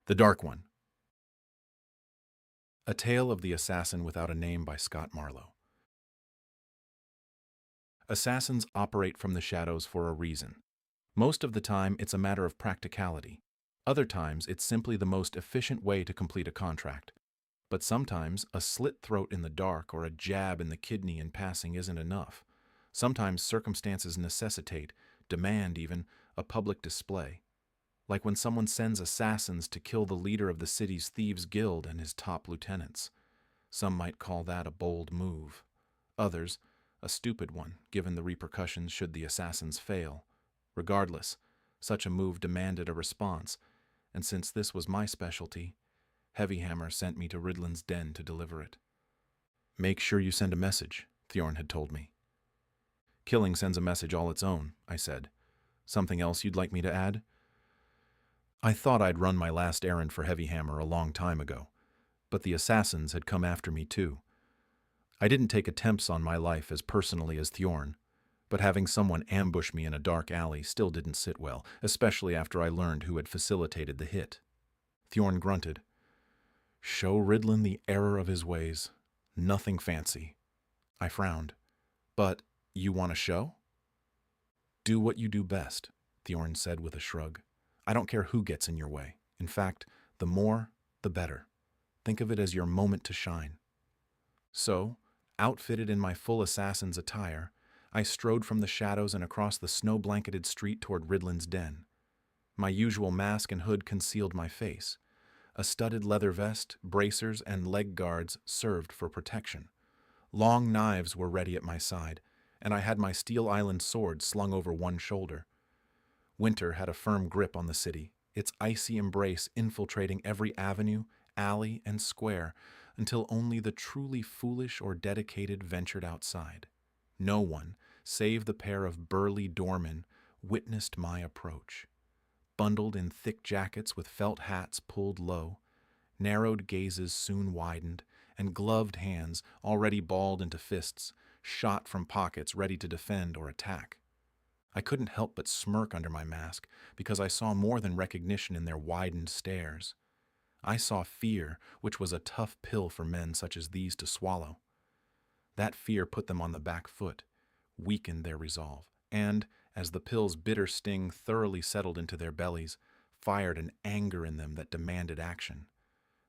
The Dark One. A Tale of the Assassin Without a Name by Scott Marlowe. Assassins operate from the shadows for a reason. Most of the time, it's a matter of practicality. Other times, it's simply the most efficient way to complete a contract. But sometimes, a slit throat in the dark or a jab in the kidney in passing isn't enough. Sometimes circumstances necessitate, demand even, a public display. Like when someone sends assassins to kill the leader of the city's thieves' guild and his top lieutenants. Some might call that a bold move. Others, a stupid one, given the repercussions should the assassins fail. Regardless, such a move demanded a response, and since this was my specialty, Heavyhammer sent me to Ridland's den to deliver it. "Make sure you send a message," Thorn had told me. "Killing sends a message all its own," I said. "Something else you'd like me to add?" I thought I'd run my last errand for Heavyhammer a long time ago, but the assassins had come after me too. I didn't take attempts on my life as personally as Thorn, but having someone ambush me in a dark alley still didn't sit well, especially after I learned who had facilitated the hit. Thorn grunted. "Show Ridland the error of his ways. Nothing fancy." I frowned. "But you want to show?" "Do what you do best," Thorn said with a shrug. "I don't care who gets in your way. In fact, the more, the better. Think of it as your moment to shine." So, outfitted in my full assassin's attire, I strode from the shadows and across the snow-blanketed street toward Ridland's den. My usual mask and hood concealed my face. A studded leather vest, bracers, and leg guards served for protection. Long knives were ready at my side, and I had my Steel Island sword slung over one shoulder. Winter had a firm grip on the city, its icy embrace infiltrating every avenue, alley, and square, until only the truly foolish or dedicated ventured outside. No one, save the pair of burly doormen, witnessed my approach. Bundled in thick jackets with felt hats pulled low, narrowed gazes soon widened, and gloved hands, already balled into fists, shot from pockets ready to defend or attack. I couldn't help but smirk under my mask, because I saw more than recognition in their widened stares. I saw fear, which was a tough pill for men such as these to swallow. That fear put them on the back foot, weakened their resolve, and, as the pill's bitter sting thoroughly settled into their bellies, fired an anger in them that demanded action.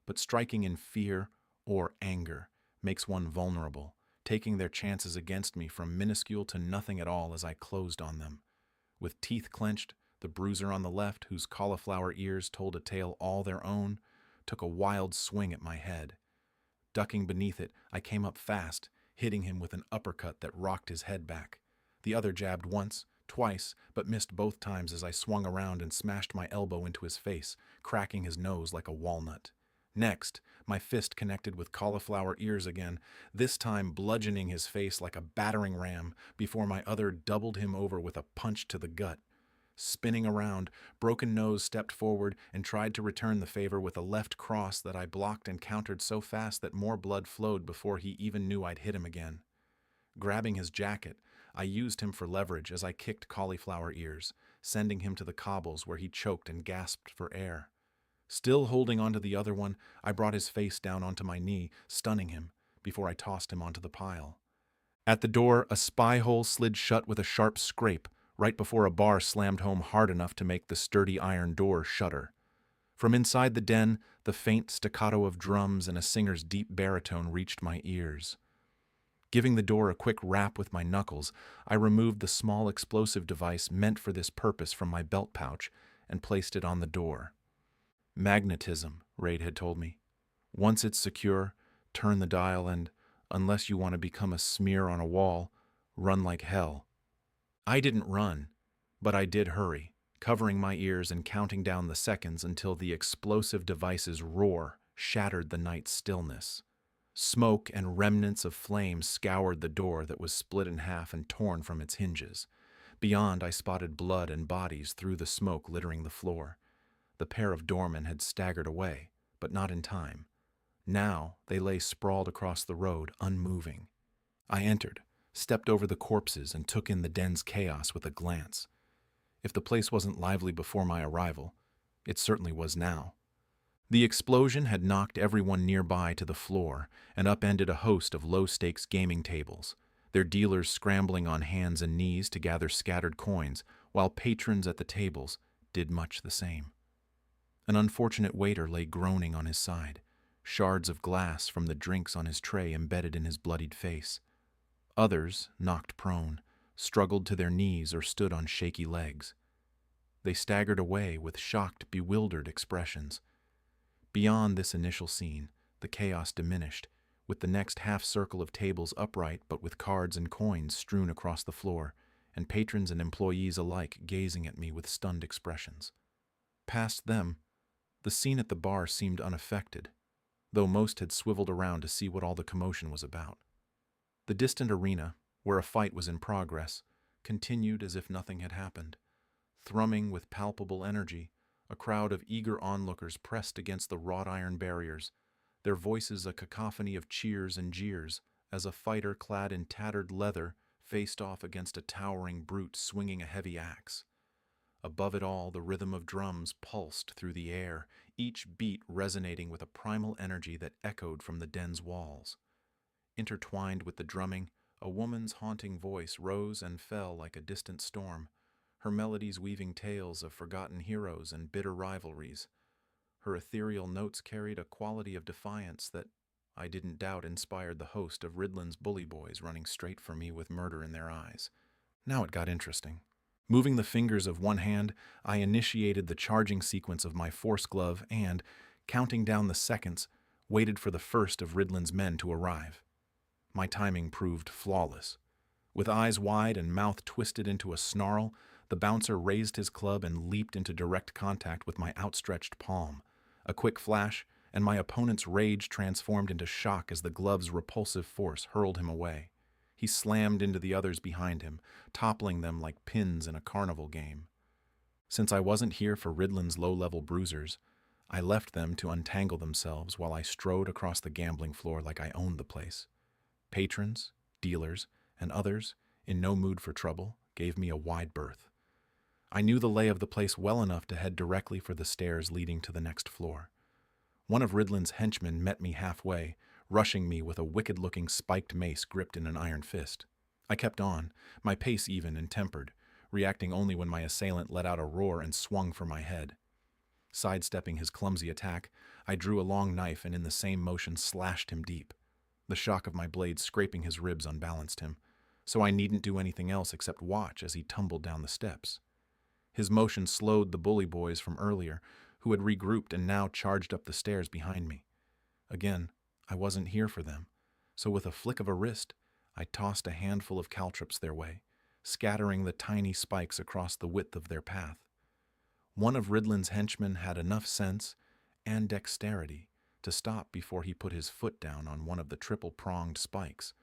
But striking in fear or anger makes one vulnerable, taking their chances against me from minuscule to nothing at all as I closed on them. With teeth clenched, the bruiser on the left, whose cauliflower ears told a tale all their own, took a wild swing at my head. Ducking beneath it, I came up fast, hitting him with an uppercut that rocked his head back. The other jabbed once, twice, but missed both times as I swung around and smashed my elbow into his face, cracking his nose like a walnut. Next, my fist connected with cauliflower ears again, this time bludgeoning his face like a battering ram before my other doubled him over with a punch to the gut. Spinning around, Broken Nose stepped forward and tried to return the favor with a left cross that I blocked and countered so fast that more blood flowed before he even knew I'd hit him again. Grabbing his jacket, I used him for leverage as I kicked cauliflower ears, sending him to the cobbles where he choked and gasped for air. Still holding onto the other one, I brought his face down onto my knee, stunning him, before I tossed him onto the pile. At the door, a spy hole slid shut with a sharp scrape, right before a bar slammed home hard enough to make the sturdy iron door shudder. From inside the den, the faint staccato of drums and a singer's deep baritone reached my ears. Giving the door a quick rap with my knuckles, I removed the small explosive device meant for this purpose from my belt pouch and placed it on the door. "Magnetism," Raid had told me. "Once it's secure, turn the dial and, unless you want to become a smear on a wall, run like hell." I didn't run, but I did hurry, covering my ears and counting down the seconds until the explosive device's roar shattered the night's stillness. Smoke and remnants of flame scoured the door that was split in half and torn from its hinges. Beyond, I spotted blood and bodies through the smoke littering the floor. The pair of doormen had staggered away, but not in time. Now they lay sprawled across the road, unmoving. I entered, stepped over the corpses, and took in the den's chaos with a glance. If the place wasn't lively before my arrival, it certainly was now. The explosion had knocked everyone nearby to the floor and upended a host of low-stakes gaming tables, their dealers scrambling on hands and knees to gather scattered coins, while patrons at the tables did much the same. An unfortunate waiter lay groaning on his side, shards of glass from the drinks on his tray embedded in his bloodied face. Others, knocked prone, struggled to their knees or stood on shaky legs. They staggered away with shocked, bewildered expressions. Beyond this initial scene, the chaos diminished, with the next half-circle of tables upright but with cards and coins strewn across the floor, and patrons and employees alike gazing at me with stunned expressions. Past them, the scene at the bar seemed unaffected, though most had swiveled around to see what all the commotion was about. The distant arena, where a fight was in progress, continued as if nothing had happened. Thrumming with palpable energy, a crowd of eager onlookers pressed against the wrought iron barriers, their voices a cacophony of cheers and jeers, as a fighter clad in tattered leather faced off against a towering brute swinging a heavy axe. Above it all, the rhythm of drums pulsed through the air, each beat resonating with a primal energy that echoed from the den's walls. Intertwined with the drumming, a woman's haunting voice rose and fell like a distant storm, her melodies weaving tales of forgotten heroes and bitter rivalries. Her ethereal notes carried a quality of defiance that, I didn't doubt, inspired the host of Ridland's bully boys running straight for me with murder in their eyes. Now it got interesting. Moving the fingers of one hand, I initiated the charging sequence of my force glove and, counting down the seconds, waited for the first of Ridland's men to arrive. My timing proved flawless. With eyes wide and mouth twisted into a snarl, the bouncer raised his club and leaped into direct contact with my outstretched palm. A quick flash, and my opponent's rage transformed into shock as the glove's repulsive force hurled him away. He slammed into the others behind him, toppling them like pins in a carnival game. Since I wasn't here for Ridland's low-level bruisers, I left them to untangle themselves while I strode across the gambling floor like I owned the place. Patrons, dealers, and others, in no mood for trouble, gave me a wide berth. I knew the lay of the place well enough to head directly for the stairs leading to the next floor. One of Ridland's henchmen met me halfway, rushing me with a wicked-looking spiked mace gripped in an iron fist. I kept on, my pace even and tempered, reacting only when my assailant let out a roar and swung for my head. Sidestepping his clumsy attack, I drew a long knife and in the same motion slashed him deep. The shock of my blade scraping his ribs unbalanced him, so I needn't do anything else except watch as he tumbled down the steps. His motion slowed the bully boys from earlier, who had regrouped and now charged up the stairs behind me. Again, I wasn't here for them, so with a flick of a wrist, I tossed a handful of caltrops their way, scattering the tiny spikes across the width of their path. One of Ridland's henchmen had enough sense and dexterity to stop before he put his foot down on one of the triple-pronged spikes,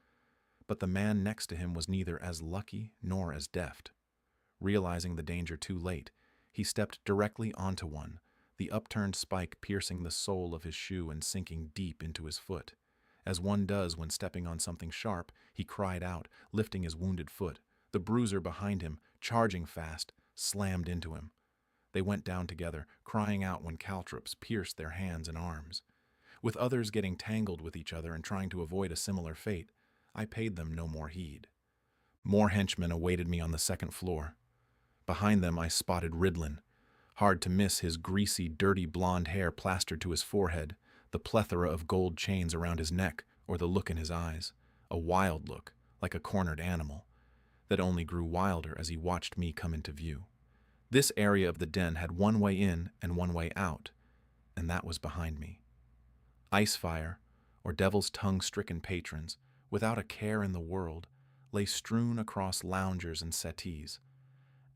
but the man next to him was neither as lucky nor as deft. Realizing the danger too late, he stepped directly onto one, the upturned spike piercing the sole of his shoe and sinking deep into his foot. As one does when stepping on something sharp, he cried out, lifting his wounded foot. The bruiser behind him, charging fast, slammed into him. They went down together, crying out when caltrops pierced their hands and arms. With others getting tangled with each other and trying to avoid a similar fate, I paid them no more heed. More henchmen awaited me on the second floor. Behind them I spotted Ridland. Hard to miss his greasy, dirty blonde hair plastered to his forehead, the plethora of gold chains around his neck, or the look in his eyes, a wild look, like a cornered animal, that only grew wilder as he watched me come into view. This area of the den had one way in and one way out, and that was behind me. Icefire, or devil's tongue-stricken patrons, without a care in the world, lay strewn across loungers and settees.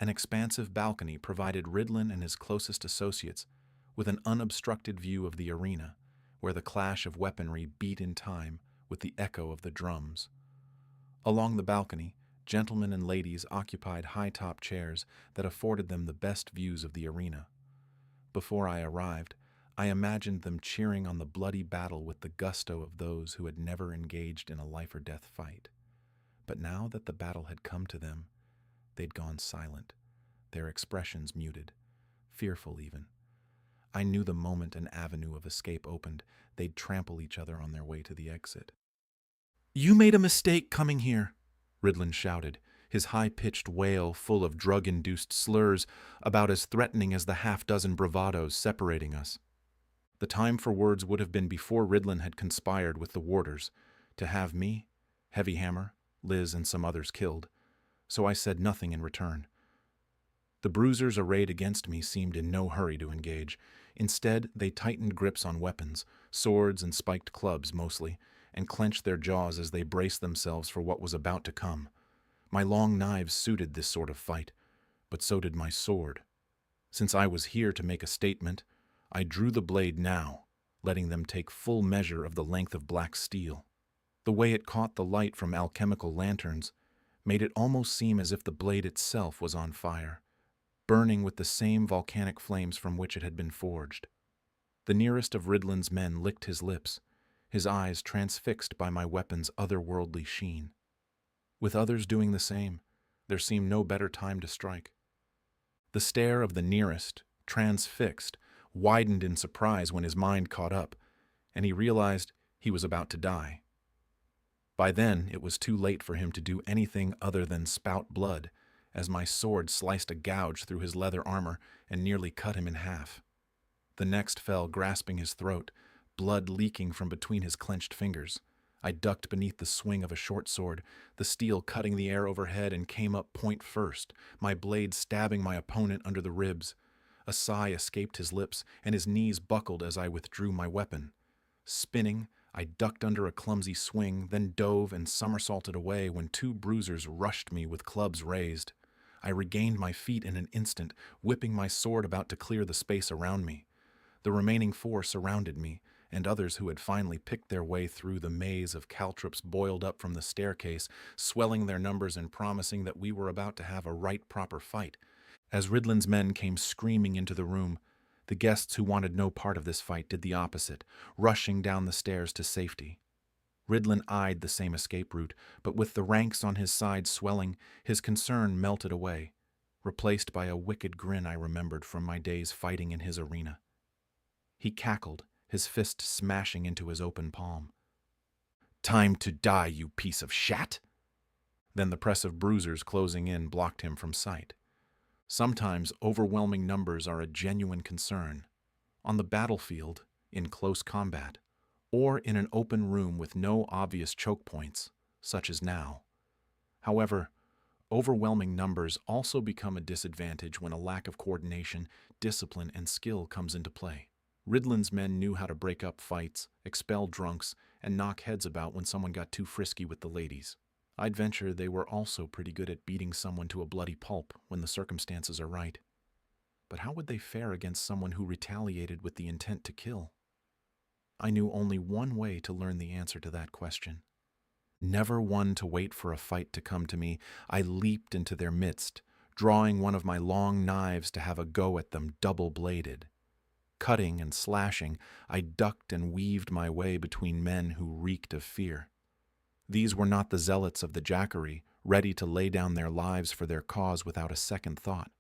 An expansive balcony provided Ridland and his closest associates with an unobstructed view of the arena, where the clash of weaponry beat in time with the echo of the drums. Along the balcony, gentlemen and ladies occupied high-top chairs that afforded them the best views of the arena. Before I arrived, I imagined them cheering on the bloody battle with the gusto of those who had never engaged in a life-or-death fight. But now that the battle had come to them, they'd gone silent, their expressions muted, fearful even. I knew the moment an avenue of escape opened, they'd trample each other on their way to the exit. "You made a mistake coming here," Ridland shouted, his high-pitched wail full of drug-induced slurs about as threatening as the half-dozen bravados separating us. The time for words would have been before Ridland had conspired with the warders to have me, Heavyhammer, Liz, and some others killed, so I said nothing in return. The bruisers arrayed against me seemed in no hurry to engage. Instead, they tightened grips on weapons, swords and spiked clubs mostly, and clenched their jaws as they braced themselves for what was about to come. My long knives suited this sort of fight, but so did my sword. Since I was here to make a statement, I drew the blade now, letting them take full measure of the length of black steel. The way it caught the light from alchemical lanterns made it almost seem as if the blade itself was on fire, burning with the same volcanic flames from which it had been forged. The nearest of Ridland's men licked his lips, his eyes transfixed by my weapon's otherworldly sheen. With others doing the same, there seemed no better time to strike. The stare of the nearest, transfixed, widened in surprise when his mind caught up, and he realized he was about to die. By then, it was too late for him to do anything other than spout blood, as my sword sliced a gouge through his leather armor and nearly cut him in half. The next fell grasping his throat, blood leaking from between his clenched fingers. I ducked beneath the swing of a short sword, the steel cutting the air overhead, and came up point first, my blade stabbing my opponent under the ribs. A sigh escaped his lips, and his knees buckled as I withdrew my weapon. Spinning, I ducked under a clumsy swing, then dove and somersaulted away when two bruisers rushed me with clubs raised. I regained my feet in an instant, whipping my sword about to clear the space around me. The remaining four surrounded me, and others who had finally picked their way through the maze of caltrops boiled up from the staircase, swelling their numbers and promising that we were about to have a right proper fight. As Ridland's men came screaming into the room, the guests who wanted no part of this fight did the opposite, rushing down the stairs to safety. Ridland eyed the same escape route, but with the ranks on his side swelling, his concern melted away, replaced by a wicked grin I remembered from my days fighting in his arena. He cackled, his fist smashing into his open palm. "Time to die, you piece of shat!" Then the press of bruisers closing in blocked him from sight. Sometimes overwhelming numbers are a genuine concern. On the battlefield, in close combat, or in an open room with no obvious choke points, such as now. However, overwhelming numbers also become a disadvantage when a lack of coordination, discipline, and skill comes into play. Ridland's men knew how to break up fights, expel drunks, and knock heads about when someone got too frisky with the ladies. I'd venture they were also pretty good at beating someone to a bloody pulp when the circumstances are right. But how would they fare against someone who retaliated with the intent to kill? I knew only one way to learn the answer to that question. Never one to wait for a fight to come to me, I leaped into their midst, drawing one of my long knives to have a go at them double-bladed. Cutting and slashing, I ducked and weaved my way between men who reeked of fear. These were not the zealots of the Jackaryi, ready to lay down their lives for their cause without a second thought.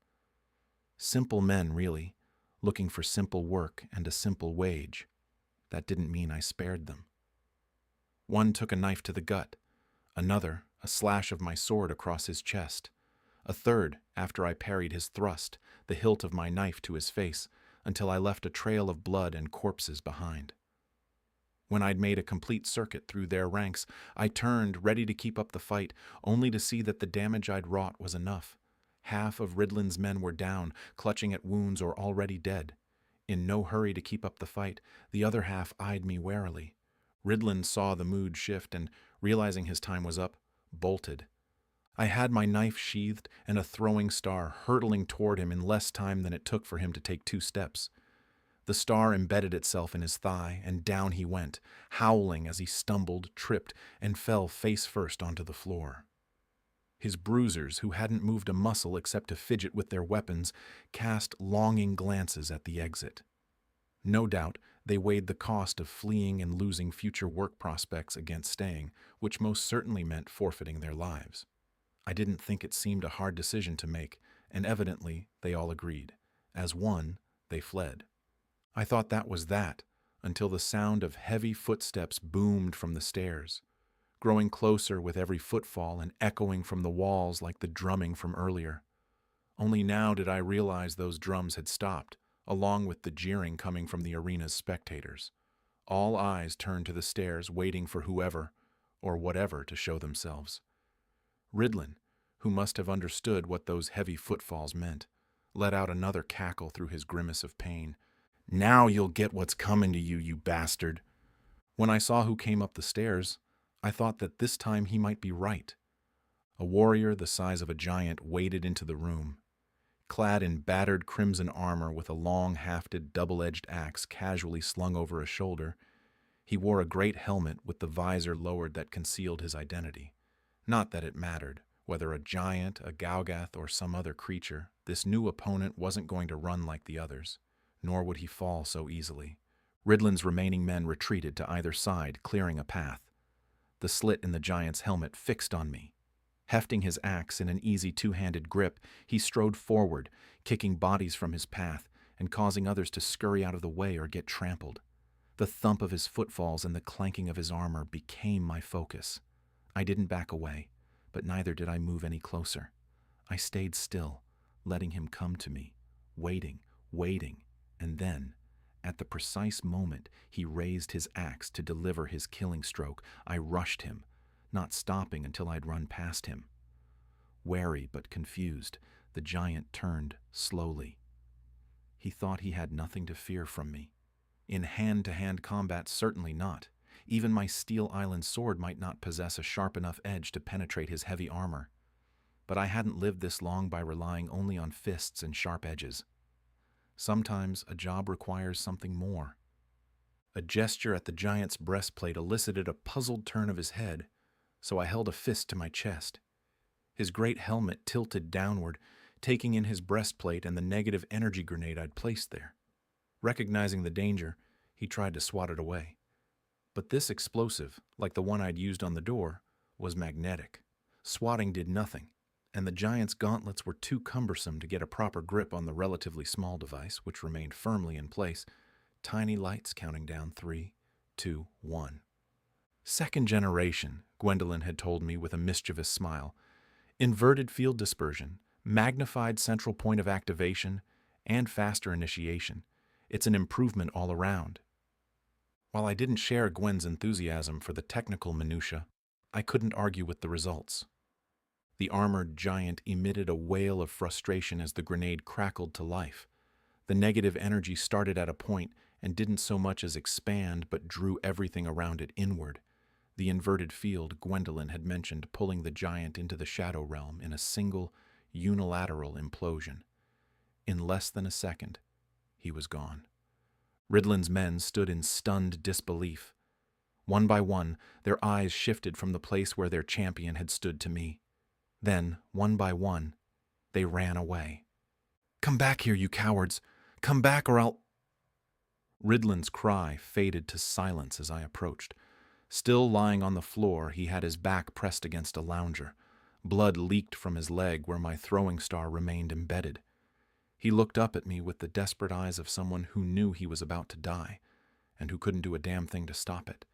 Simple men, really, looking for simple work and a simple wage. That didn't mean I spared them. One took a knife to the gut, another a slash of my sword across his chest, a third, after I parried his thrust, the hilt of my knife to his face, until I left a trail of blood and corpses behind. When I'd made a complete circuit through their ranks, I turned, ready to keep up the fight, only to see that the damage I'd wrought was enough. Half of Ridland's men were down, clutching at wounds or already dead. In no hurry to keep up the fight, the other half eyed me warily. Ridland saw the mood shift and, realizing his time was up, bolted. I had my knife sheathed and a throwing star hurtling toward him in less time than it took for him to take 2 steps. The star embedded itself in his thigh, and down he went, howling as he stumbled, tripped, and fell face first onto the floor. His bruisers, who hadn't moved a muscle except to fidget with their weapons, cast longing glances at the exit. No doubt, they weighed the cost of fleeing and losing future work prospects against staying, which most certainly meant forfeiting their lives. I didn't think it seemed a hard decision to make, and evidently they all agreed. As one, they fled. I thought that was that, until the sound of heavy footsteps boomed from the stairs, growing closer with every footfall and echoing from the walls like the drumming from earlier. Only now did I realize those drums had stopped, along with the jeering coming from the arena's spectators. All eyes turned to the stairs, waiting for whoever, or whatever, to show themselves. Ridland, who must have understood what those heavy footfalls meant, let out another cackle through his grimace of pain. "Now you'll get what's coming to you, you bastard." When I saw who came up the stairs, I thought that this time he might be right. A warrior the size of a giant waded into the room. Clad in battered crimson armor with a long-hafted, double-edged axe casually slung over a shoulder, he wore a great helmet with the visor lowered that concealed his identity. Not that it mattered. Whether a giant, a Galgath, or some other creature, this new opponent wasn't going to run like the others, nor would he fall so easily. Ridland's remaining men retreated to either side, clearing a path. The slit in the giant's helmet fixed on me. Hefting his axe in an easy two-handed grip, he strode forward, kicking bodies from his path and causing others to scurry out of the way or get trampled. The thump of his footfalls and the clanking of his armor became my focus. I didn't back away, but neither did I move any closer. I stayed still, letting him come to me, waiting, and then, at the precise moment he raised his axe to deliver his killing stroke, I rushed him, not stopping until I'd run past him. Wary but confused, the giant turned slowly. He thought he had nothing to fear from me. In hand-to-hand combat, certainly not. Even my Steel Island sword might not possess a sharp enough edge to penetrate his heavy armor. But I hadn't lived this long by relying only on fists and sharp edges. Sometimes a job requires something more. A gesture at the giant's breastplate elicited a puzzled turn of his head, so I held a fist to my chest. His great helmet tilted downward, taking in his breastplate and the negative energy grenade I'd placed there. Recognizing the danger, he tried to swat it away. But this explosive, like the one I'd used on the door, was magnetic. Swatting did nothing, and the giant's gauntlets were too cumbersome to get a proper grip on the relatively small device, which remained firmly in place, tiny lights counting down 3, 2, 1. Second generation, Gwendolyn had told me with a mischievous smile. Inverted field dispersion, magnified central point of activation, and faster initiation. It's an improvement all around. While I didn't share Gwen's enthusiasm for the technical minutiae, I couldn't argue with the results. The armored giant emitted a wail of frustration as the grenade crackled to life. The negative energy started at a point and didn't so much as expand but drew everything around it inward. The inverted field Gwendolyn had mentioned pulling the giant into the shadow realm in a single, unilateral implosion. In less than a second, he was gone. Ridland's men stood in stunned disbelief. One by one, their eyes shifted from the place where their champion had stood to me. Then, one by one, they ran away. "Come back here, you cowards! Come back or I'll—" Ridland's cry faded to silence as I approached. Still lying on the floor, he had his back pressed against a lounger. Blood leaked from his leg where my throwing star remained embedded. He looked up at me with the desperate eyes of someone who knew he was about to die, and who couldn't do a damn thing to stop it.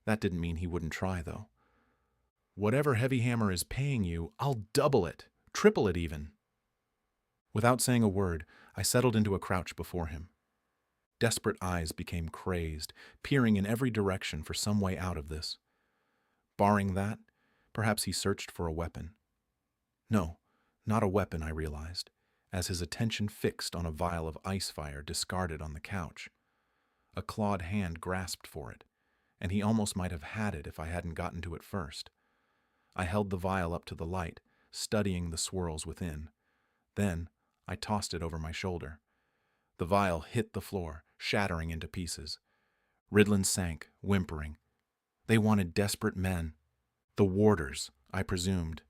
That didn't mean he wouldn't try, though. "Whatever Heavy Hammer is paying you, I'll double it, triple it even." Without saying a word, I settled into a crouch before him. Desperate eyes became crazed, peering in every direction for some way out of this. Barring that, perhaps he searched for a weapon. No, not a weapon, I realized, as his attention fixed on a vial of ice fire discarded on the couch. A clawed hand grasped for it, and he almost might have had it if I hadn't gotten to it first. I held the vial up to the light, studying the swirls within. Then I tossed it over my shoulder. The vial hit the floor, shattering into pieces. Ridland sank, whimpering. They wanted desperate men. The warders, I presumed.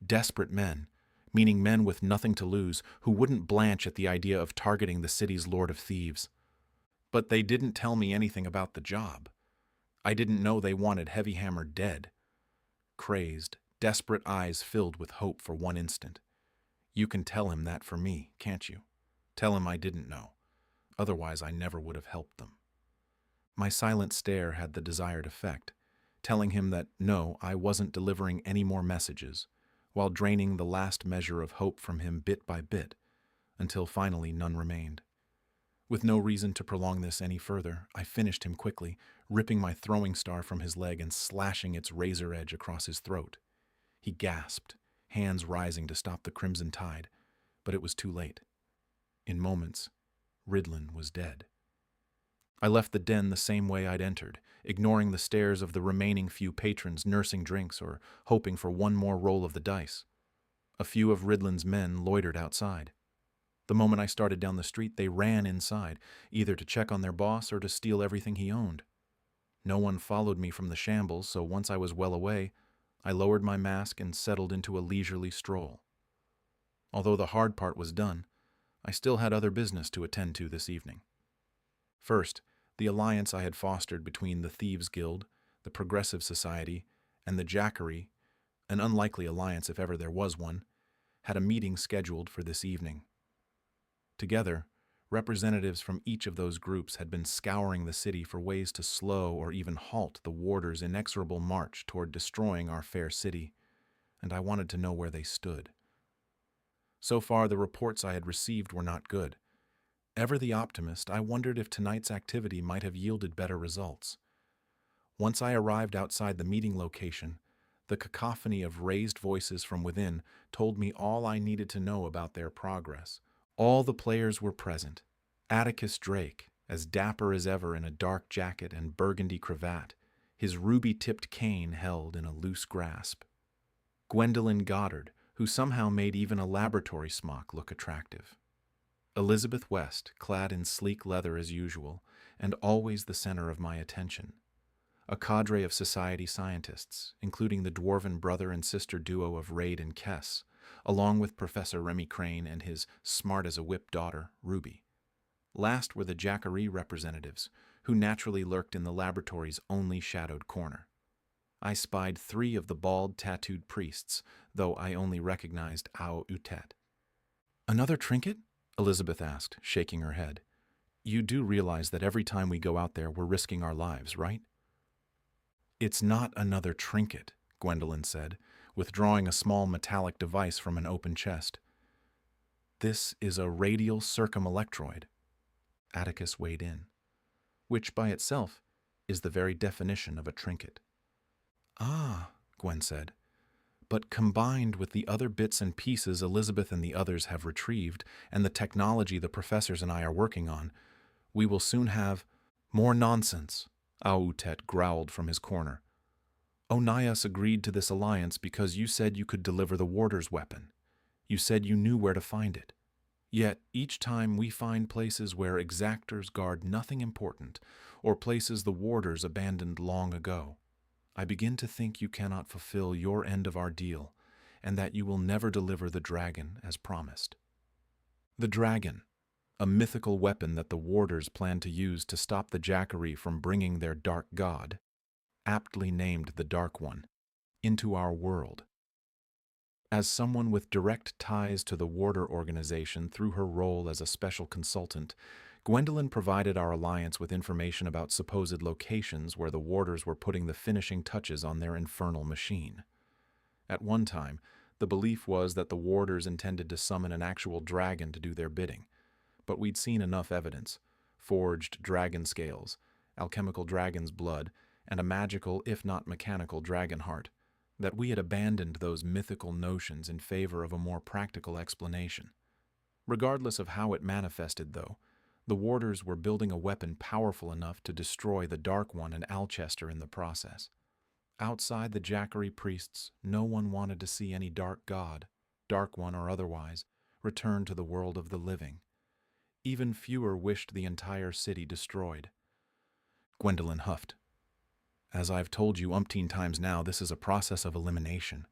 Desperate men, meaning men with nothing to lose, who wouldn't blanch at the idea of targeting the city's Lord of Thieves. But they didn't tell me anything about the job. I didn't know they wanted Heavy Hammer dead. Crazed, desperate eyes filled with hope for one instant. You can tell him that for me, can't you? Tell him I didn't know. Otherwise, I never would have helped them. My silent stare had the desired effect, telling him that no, I wasn't delivering any more messages, while draining the last measure of hope from him bit by bit, until finally none remained. With no reason to prolong this any further, I finished him quickly, ripping my throwing star from his leg and slashing its razor edge across his throat. He gasped, hands rising to stop the crimson tide, but it was too late. In moments, Ridland was dead. I left the den the same way I'd entered, ignoring the stares of the remaining few patrons nursing drinks or hoping for one more roll of the dice. A few of Ridland's men loitered outside. The moment I started down the street, they ran inside, either to check on their boss or to steal everything he owned. No one followed me from the shambles, so once I was well away, I lowered my mask and settled into a leisurely stroll. Although the hard part was done, I still had other business to attend to this evening. First, the alliance I had fostered between the Thieves' Guild, the Progressive Society, and the Jackaryi, an unlikely alliance if ever there was one, had a meeting scheduled for this evening. Together, representatives from each of those groups had been scouring the city for ways to slow or even halt the warders' inexorable march toward destroying our fair city, and I wanted to know where they stood. So far, the reports I had received were not good. Ever the optimist, I wondered if tonight's activity might have yielded better results. Once I arrived outside the meeting location, the cacophony of raised voices from within told me all I needed to know about their progress. All the players were present. Atticus Drake, as dapper as ever in a dark jacket and burgundy cravat, his ruby-tipped cane held in a loose grasp. Gwendolyn Goddard, who somehow made even a laboratory smock look attractive. Elizabeth West, clad in sleek leather as usual, and always the center of my attention. A cadre of society scientists, including the dwarven brother and sister duo of Raid and Kess, along with Professor Remy Crane and his smart-as-a-whip daughter, Ruby. Last were the Jackaryi representatives, who naturally lurked in the laboratory's only shadowed corner. I spied 3 of the bald, tattooed priests, though I only recognized Ao Utet. "Another trinket?" Elizabeth asked, shaking her head. "You do realize that every time we go out there, we're risking our lives, right?" "It's not another trinket," Gwendolyn said, withdrawing a small metallic device from an open chest. "This is a radial circumelectroid." Atticus weighed in. "Which by itself is the very definition of a trinket." "Ah," Gwen said. "But combined with the other bits and pieces Elizabeth and the others have retrieved, and the technology the professors and I are working on, we will soon have—" "More nonsense," Autet growled from his corner. "Onias agreed to this alliance because you said you could deliver the warder's weapon. You said you knew where to find it. Yet each time we find places where exactors guard nothing important, or places the warders abandoned long ago. I begin to think you cannot fulfill your end of our deal, and that you will never deliver the dragon as promised." The dragon, a mythical weapon that the warders plan to use to stop the Jackaryi from bringing their dark god, aptly named the Dark One, into our world. As someone with direct ties to the warder organization through her role as a special consultant, Gwendolyn provided our alliance with information about supposed locations where the warders were putting the finishing touches on their infernal machine. At one time, the belief was that the warders intended to summon an actual dragon to do their bidding, but we'd seen enough evidence, forged dragon scales, alchemical dragon's blood, and a magical, if not mechanical, dragon heart, that we had abandoned those mythical notions in favor of a more practical explanation. Regardless of how it manifested, though, the warders were building a weapon powerful enough to destroy the Dark One and Alchester in the process. Outside the Jackaryi priests, no one wanted to see any dark god, Dark One or otherwise, return to the world of the living. Even fewer wished the entire city destroyed. Gwendolyn huffed. "As I've told you umpteen times now, this is a process of elimination.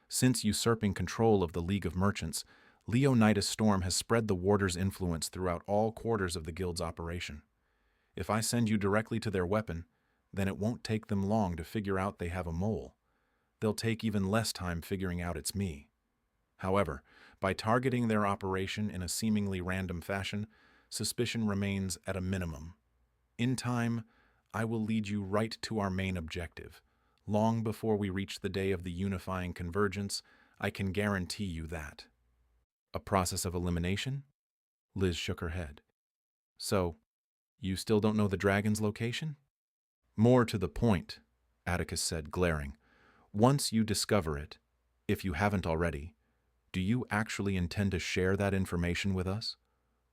Since usurping control of the League of Merchants, Leonidas Storm has spread the warder's influence throughout all quarters of the guild's operation. If I send you directly to their weapon, then it won't take them long to figure out they have a mole. They'll take even less time figuring out it's me. However, by targeting their operation in a seemingly random fashion, suspicion remains at a minimum. In time, I will lead you right to our main objective. Long before we reach the day of the unifying convergence, I can guarantee you that. A process of elimination? Liz shook her head. So, you still don't know the dragon's location? More to the point, Atticus said, glaring. Once you discover it, if you haven't already, do you actually intend to share that information with us?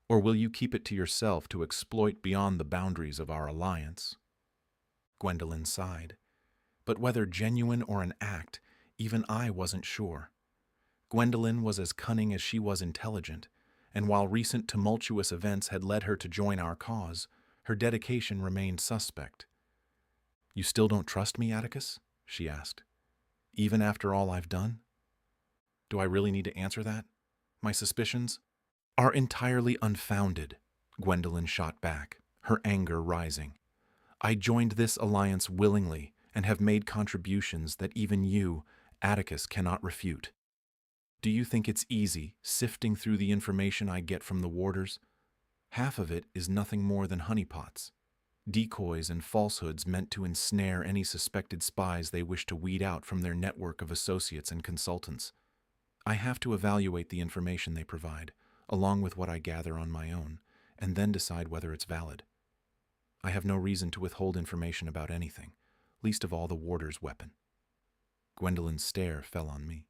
Or will you keep it to yourself to exploit beyond the boundaries of our alliance? Gwendolyn sighed. But whether genuine or an act, even I wasn't sure. Gwendolyn was as cunning as she was intelligent, and while recent tumultuous events had led her to join our cause, her dedication remained suspect. You still don't trust me, Atticus? She asked. Even after all I've done? Do I really need to answer that? My suspicions are entirely unfounded, Gwendolyn shot back, her anger rising. I joined this alliance willingly and have made contributions that even you, Atticus, cannot refute. Do you think it's easy, sifting through the information I get from the warders? Half of it is nothing more than honeypots, decoys and falsehoods meant to ensnare any suspected spies they wish to weed out from their network of associates and consultants. I have to evaluate the information they provide, along with what I gather on my own, and then decide whether it's valid. I have no reason to withhold information about anything, least of all the warder's weapon. Gwendolyn's stare fell on me.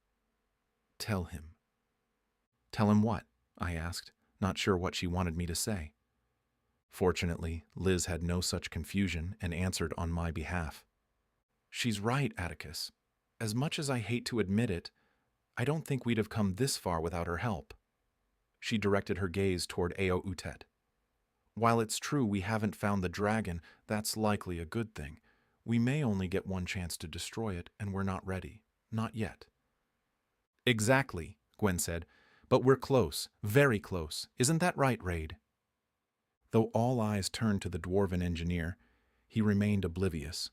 Tell him. Tell him what? I asked, not sure what she wanted me to say. Fortunately, Liz had no such confusion and answered on my behalf. She's right, Atticus. As much as I hate to admit it, I don't think we'd have come this far without her help. She directed her gaze toward Ao Utet. While it's true we haven't found the dragon, that's likely a good thing. We may only get one chance to destroy it, and we're not ready. Not yet. Exactly, Gwen said. But we're close, very close. Isn't that right, Raid? Though all eyes turned to the dwarven engineer, he remained oblivious.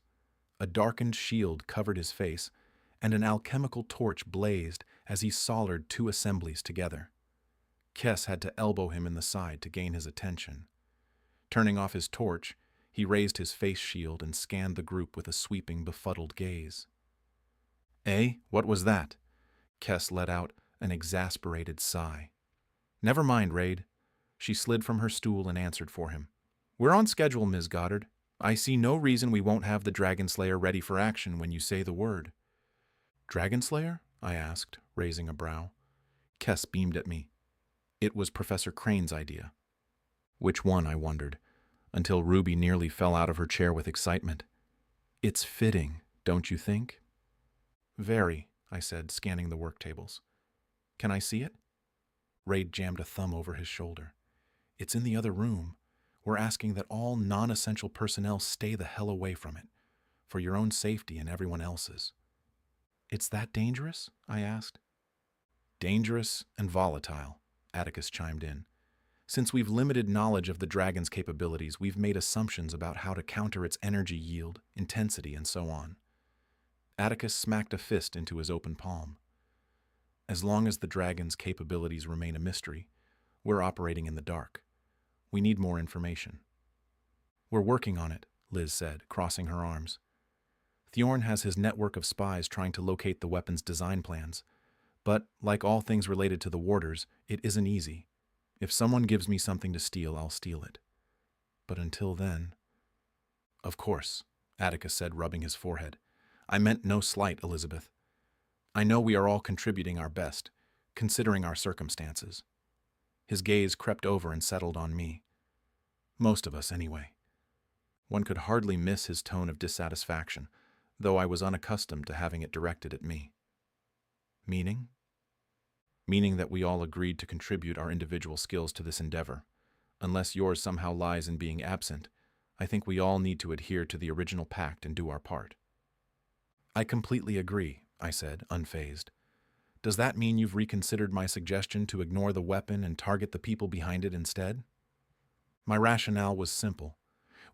A darkened shield covered his face, and an alchemical torch blazed as he soldered two assemblies together. Kess had to elbow him in the side to gain his attention. Turning off his torch, he raised his face shield and scanned the group with a sweeping, befuddled gaze. Eh? What was that? Kess let out an exasperated sigh. Never mind, Raid. She slid from her stool and answered for him. We're on schedule, Ms. Goddard. I see no reason we won't have the Dragon Slayer ready for action when you say the word. Dragon Slayer? I asked, raising a brow. Kess beamed at me. It was Professor Crane's idea. Which one, I wondered, until Ruby nearly fell out of her chair with excitement. It's fitting, don't you think? Very, I said, scanning the work tables. Can I see it? Raid jammed a thumb over his shoulder. It's in the other room. We're asking that all non-essential personnel stay the hell away from it, for your own safety and everyone else's. It's that dangerous? I asked. Dangerous and volatile, Atticus chimed in. Since we've limited knowledge of the dragon's capabilities, we've made assumptions about how to counter its energy yield, intensity, and so on. Atticus smacked a fist into his open palm. As long as the dragon's capabilities remain a mystery, we're operating in the dark. We need more information. We're working on it, Liz said, crossing her arms. Thjorn has his network of spies trying to locate the weapon's design plans. But, like all things related to the warders, it isn't easy. If someone gives me something to steal, I'll steal it. But until then... Of course, Atticus said, rubbing his forehead. I meant no slight, Elizabeth. I know we are all contributing our best, considering our circumstances. His gaze crept over and settled on me. Most of us, anyway. One could hardly miss his tone of dissatisfaction, though I was unaccustomed to having it directed at me. Meaning? Meaning that we all agreed to contribute our individual skills to this endeavor. Unless yours somehow lies in being absent, I think we all need to adhere to the original pact and do our part. I completely agree, I said, unfazed. Does that mean you've reconsidered my suggestion to ignore the weapon and target the people behind it instead? My rationale was simple.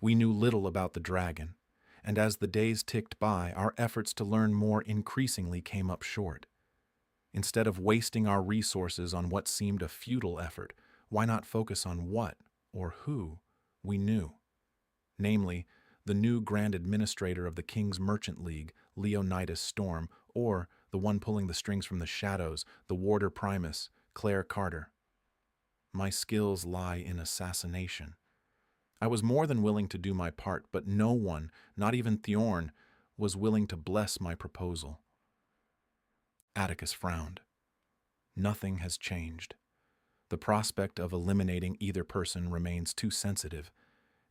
We knew little about the dragon, and as the days ticked by, our efforts to learn more increasingly came up short. Instead of wasting our resources on what seemed a futile effort, why not focus on what, or who, we knew. Namely, the new Grand Administrator of the King's Merchant League, Leonidas Storm, or the one pulling the strings from the shadows, the Warder Primus, Clare Carter. My skills lie in assassination. I was more than willing to do my part, but no one, not even Thorn, was willing to bless my proposal. Atticus frowned. Nothing has changed. The prospect of eliminating either person remains too sensitive,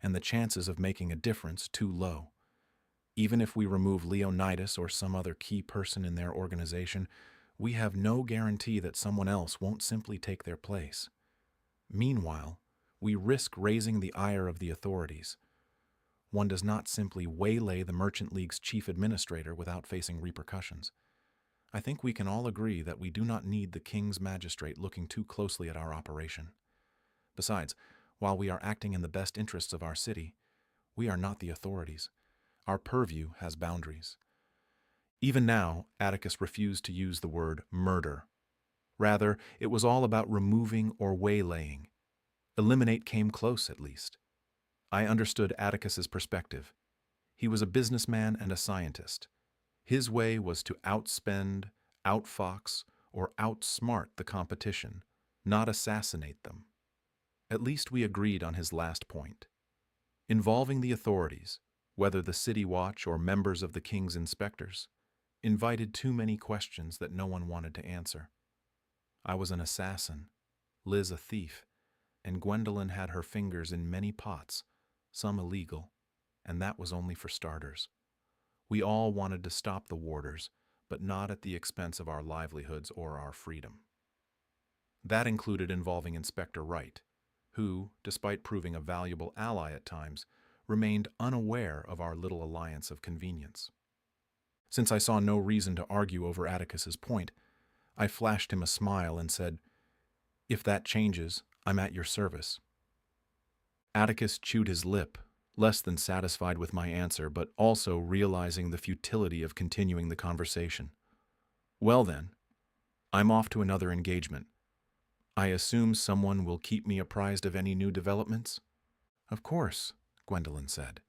and the chances of making a difference too low. Even if we remove Leonidas or some other key person in their organization, we have no guarantee that someone else won't simply take their place. Meanwhile, we risk raising the ire of the authorities. One does not simply waylay the Merchant League's chief administrator without facing repercussions. I think we can all agree that we do not need the King's magistrate looking too closely at our operation. Besides, while we are acting in the best interests of our city, we are not the authorities. Our purview has boundaries. Even now, Atticus refused to use the word murder. Rather, it was all about removing or waylaying. Eliminate came close, at least. I understood Atticus's perspective. He was a businessman and a scientist. His way was to outspend, outfox, or outsmart the competition, not assassinate them. At least we agreed on his last point. Involving the authorities, whether the City Watch or members of the King's inspectors, invited too many questions that no one wanted to answer. I was an assassin, Liz a thief, and Gwendolyn had her fingers in many pots, some illegal, and that was only for starters. We all wanted to stop the warders, but not at the expense of our livelihoods or our freedom. That included involving Inspector Wright, who, despite proving a valuable ally at times, remained unaware of our little alliance of convenience. Since I saw no reason to argue over Atticus's point, I flashed him a smile and said, "If that changes, I'm at your service." Atticus chewed his lip, less than satisfied with my answer, but also realizing the futility of continuing the conversation. "Well then, I'm off to another engagement. I assume someone will keep me apprised of any new developments?" "Of course," Gwendolyn said.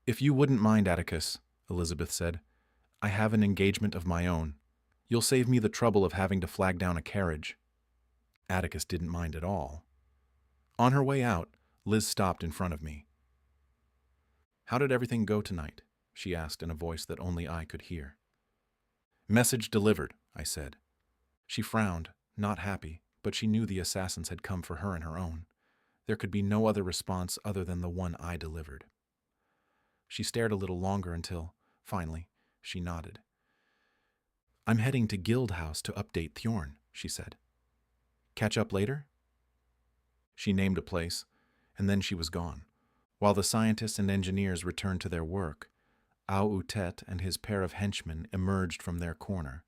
"If you wouldn't mind, Atticus," Elizabeth said, "I have an engagement of my own. You'll save me the trouble of having to flag down a carriage." Atticus didn't mind at all. On her way out, Liz stopped in front of me. "How did everything go tonight?" she asked in a voice that only I could hear. "Message delivered," I said. She frowned, not happy, but she knew the assassins had come for her and her own. There could be no other response other than the one I delivered. She stared a little longer until, finally, she nodded. "I'm heading to Guildhouse to update Thorn," she said. "Catch up later?" She named a place, and then she was gone. While the scientists and engineers returned to their work, Au-Utet and his pair of henchmen emerged from their corner.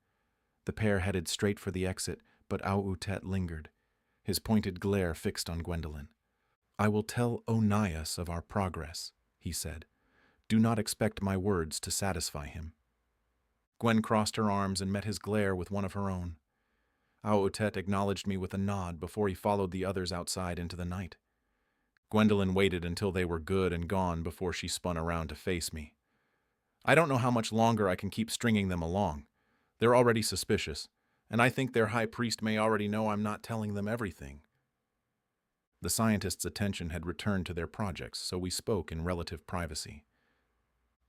The pair headed straight for the exit, but Au-Utet lingered, his pointed glare fixed on Gwendolyn. "I will tell Onias of our progress," he said. "Do not expect my words to satisfy him." Gwen crossed her arms and met his glare with one of her own. Au-Utet acknowledged me with a nod before he followed the others outside into the night. Gwendolyn waited until they were good and gone before she spun around to face me. "I don't know how much longer I can keep stringing them along. They're already suspicious, and I think their high priest may already know I'm not telling them everything." The scientists' attention had returned to their projects, so we spoke in relative privacy.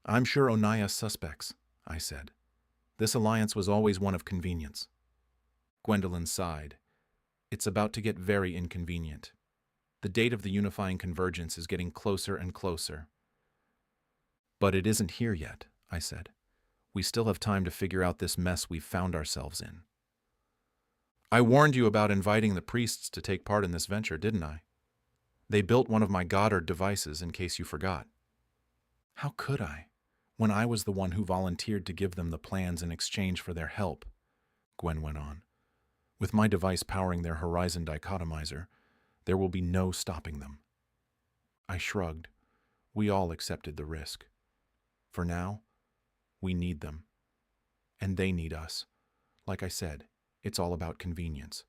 "I'm sure Onias suspects," I said. "This alliance was always one of convenience." Gwendolyn sighed. "It's about to get very inconvenient. The date of the unifying convergence is getting closer and closer." "But it isn't here yet," I said. "We still have time to figure out this mess we've found ourselves in." "I warned you about inviting the priests to take part in this venture, didn't I? They built one of my Goddard devices in case you forgot." "How could I, when I was the one who volunteered to give them the plans in exchange for their help?" Gwen went on. "With my device powering their horizon dichotomizer, there will be no stopping them." I shrugged. We all accepted the risk. For now, we need them. And they need us. Like I said, it's all about convenience.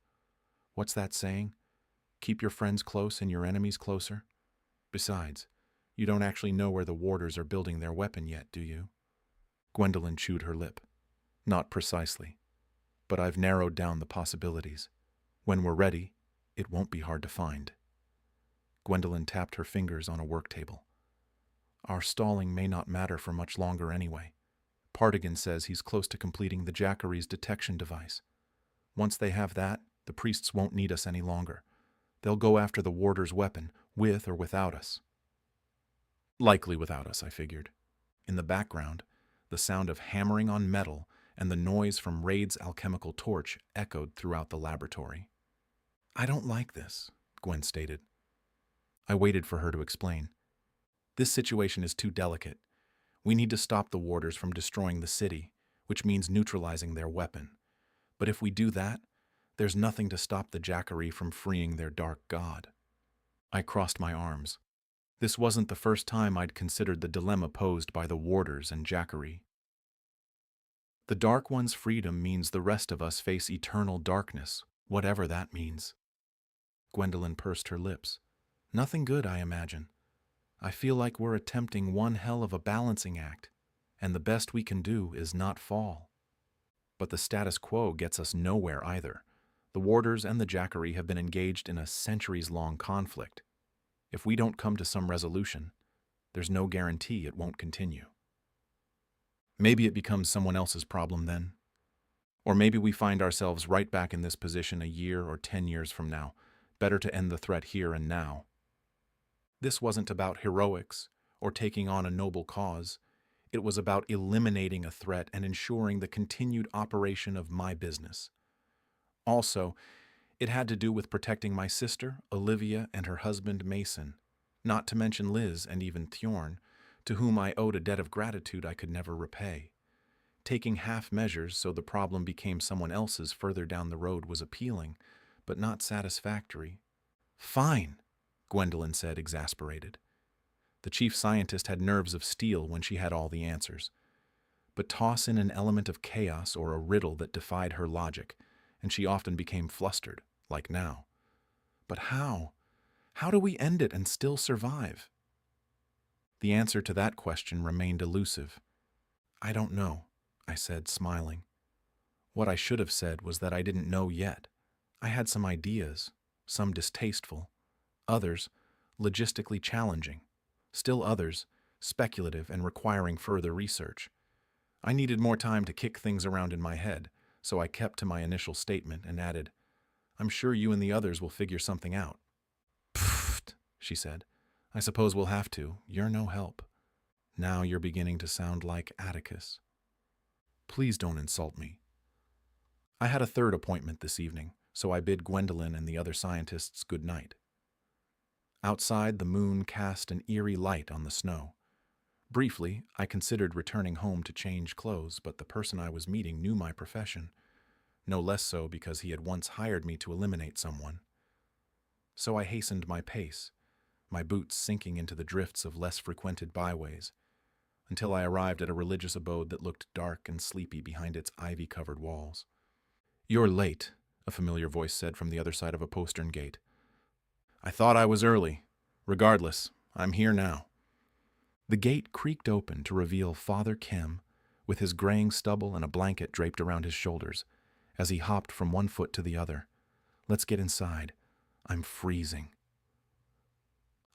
What's that saying? Keep your friends close and your enemies closer? Besides, you don't actually know where the warders are building their weapon yet, do you? Gwendolyn chewed her lip. Not precisely, but I've narrowed down the possibilities. When we're ready, it won't be hard to find. Gwendolyn tapped her fingers on a work table. Our stalling may not matter for much longer anyway. Pardigan says he's close to completing the Jackaryi's detection device. Once they have that, the priests won't need us any longer. They'll go after the warder's weapon, with or without us. Likely without us, I figured. In the background, the sound of hammering on metal and the noise from Raid's alchemical torch echoed throughout the laboratory. I don't like this, Gwen stated. I waited for her to explain. This situation is too delicate. We need to stop the warders from destroying the city, which means neutralizing their weapon. But if we do that, there's nothing to stop the Jackaryi from freeing their dark god. I crossed my arms. This wasn't the first time I'd considered the dilemma posed by the warders and Jackaryi. The Dark One's freedom means the rest of us face eternal darkness, whatever that means. Gwendolyn pursed her lips. Nothing good, I imagine. I feel like we're attempting one hell of a balancing act, and the best we can do is not fall. But the status quo gets us nowhere either. The warders and the Jackaryi have been engaged in a centuries-long conflict. If we don't come to some resolution, there's no guarantee it won't continue. Maybe it becomes someone else's problem then. Or maybe we find ourselves right back in this position a year or 10 years from now. Better to end the threat here and now. This wasn't about heroics or taking on a noble cause. It was about eliminating a threat and ensuring the continued operation of my business. Also, it had to do with protecting my sister, Olivia, and her husband, Mason, not to mention Liz and even Thorn, to whom I owed a debt of gratitude I could never repay. Taking half measures so the problem became someone else's further down the road was appealing, but not satisfactory. Fine, Gwendolyn said, exasperated. The chief scientist had nerves of steel when she had all the answers. But toss in an element of chaos or a riddle that defied her logic, and she often became flustered, like now. But how? How do we end it and still survive? The answer to that question remained elusive. I don't know, I said, smiling. What I should have said was that I didn't know yet. I had some ideas, some distasteful, others logistically challenging, still others speculative and requiring further research. I needed more time to kick things around in my head, so I kept to my initial statement and added, I'm sure you and the others will figure something out. Pfft, she said. I suppose we'll have to. You're no help. Now you're beginning to sound like Atticus. Please don't insult me. I had a third appointment this evening, so I bid Gwendolyn and the other scientists good night. Outside, the moon cast an eerie light on the snow. Briefly, I considered returning home to change clothes, but the person I was meeting knew my profession, no less so because he had once hired me to eliminate someone. So I hastened my pace, my boots sinking into the drifts of less frequented byways, until I arrived at a religious abode that looked dark and sleepy behind its ivy-covered walls. You're late, a familiar voice said from the other side of a postern gate. I thought I was early. Regardless, I'm here now. The gate creaked open to reveal Father Kim, with his graying stubble and a blanket draped around his shoulders, as he hopped from one foot to the other. Let's get inside. I'm freezing.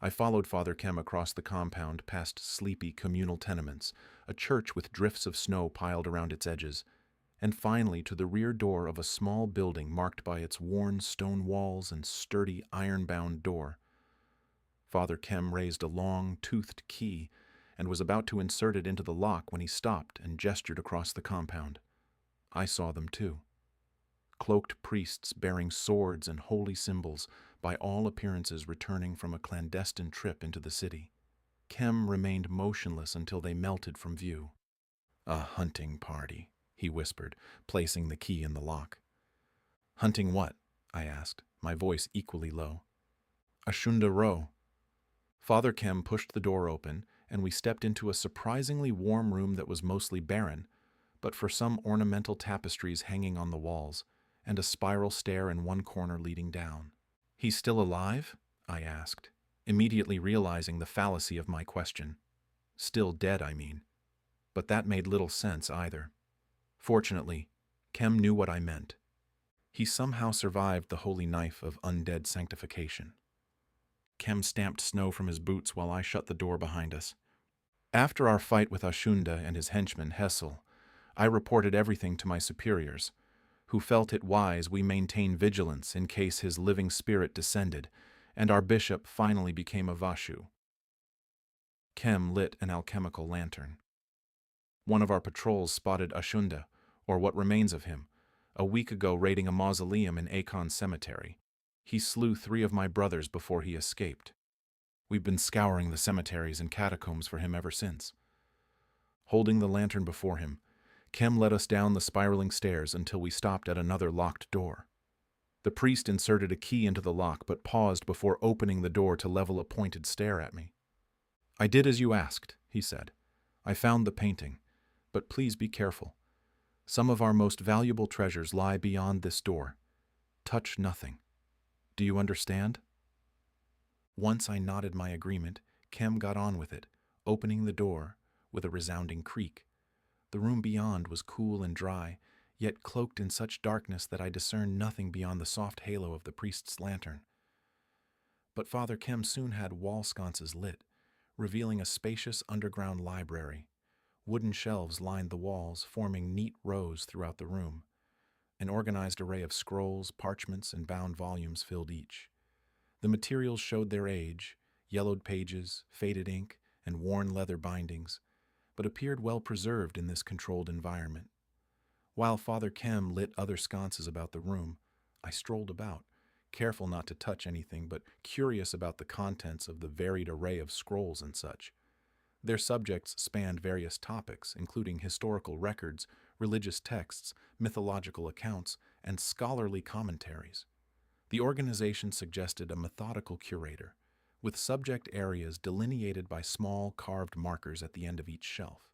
I followed Father Kim across the compound past sleepy communal tenements, a church with drifts of snow piled around its edges, and finally to the rear door of a small building marked by its worn stone walls and sturdy iron-bound door. Father Kim raised a long, toothed key and was about to insert it into the lock when he stopped and gestured across the compound. I saw them too. Cloaked priests bearing swords and holy symbols, by all appearances returning from a clandestine trip into the city. Kim remained motionless until they melted from view. A hunting party, he whispered, placing the key in the lock. Hunting what? I asked, my voice equally low. Ashunda Ro. Father Kim pushed the door open, and we stepped into a surprisingly warm room that was mostly barren, but for some ornamental tapestries hanging on the walls, and a spiral stair in one corner leading down. He's still alive? I asked, immediately realizing the fallacy of my question. Still dead, I mean. But that made little sense either. Fortunately, Kem knew what I meant. He somehow survived the holy knife of undead sanctification. Kem stamped snow from his boots while I shut the door behind us. After our fight with Ashunda and his henchman Hessel, I reported everything to my superiors, who felt it wise we maintain vigilance in case his living spirit descended, and our bishop finally became a Vashu. Kem lit an alchemical lantern. One of our patrols spotted Ashunda, or what remains of him, a week ago raiding a mausoleum in Akon Cemetery. He slew 3 of my brothers before he escaped. We've been scouring the cemeteries and catacombs for him ever since. Holding the lantern before him, Kem led us down the spiraling stairs until we stopped at another locked door. The priest inserted a key into the lock but paused before opening the door to level a pointed stare at me. I did as you asked, he said. I found the painting, but please be careful. Some of our most valuable treasures lie beyond this door. Touch nothing. Do you understand? Once I nodded my agreement, Kem got on with it, opening the door with a resounding creak. The room beyond was cool and dry, yet cloaked in such darkness that I discerned nothing beyond the soft halo of the priest's lantern. But Father Kem soon had wall sconces lit, revealing a spacious underground library. Wooden shelves lined the walls, forming neat rows throughout the room. An organized array of scrolls, parchments, and bound volumes filled each. The materials showed their age, yellowed pages, faded ink, and worn leather bindings, but appeared well preserved in this controlled environment. While Father Kem lit other sconces about the room, I strolled about, careful not to touch anything but curious about the contents of the varied array of scrolls and such. Their subjects spanned various topics, including historical records, religious texts, mythological accounts, and scholarly commentaries. The organization suggested a methodical curator, with subject areas delineated by small carved markers at the end of each shelf.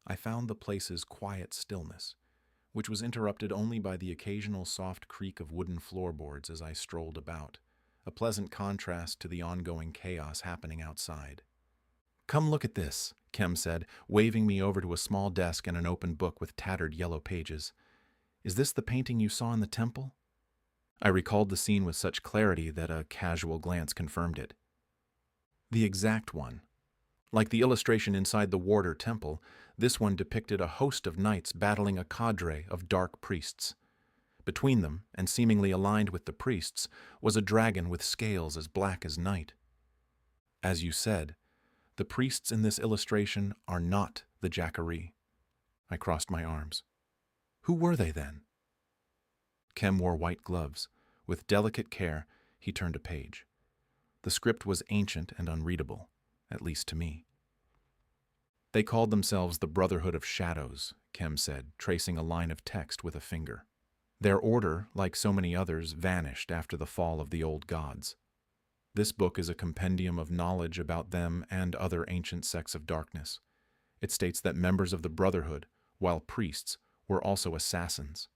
I found the place's quiet stillness, which was interrupted only by the occasional soft creak of wooden floorboards as I strolled about, a pleasant contrast to the ongoing chaos happening outside. Come look at this, Kem said, waving me over to a small desk and an open book with tattered yellow pages. Is this the painting you saw in the temple? I recalled the scene with such clarity that a casual glance confirmed it. The exact one. Like the illustration inside the Warder Temple, this one depicted a host of knights battling a cadre of dark priests. Between them, and seemingly aligned with the priests, was a dragon with scales as black as night. As you said, the priests in this illustration are not the Jackaryi. I crossed my arms. Who were they then? Kem wore white gloves. With delicate care, he turned a page. The script was ancient and unreadable, at least to me. They called themselves the Brotherhood of Shadows, Kem said, tracing a line of text with a finger. Their order, like so many others, vanished after the fall of the old gods. This book is a compendium of knowledge about them and other ancient sects of darkness. It states that members of the Brotherhood, while priests, were also assassins.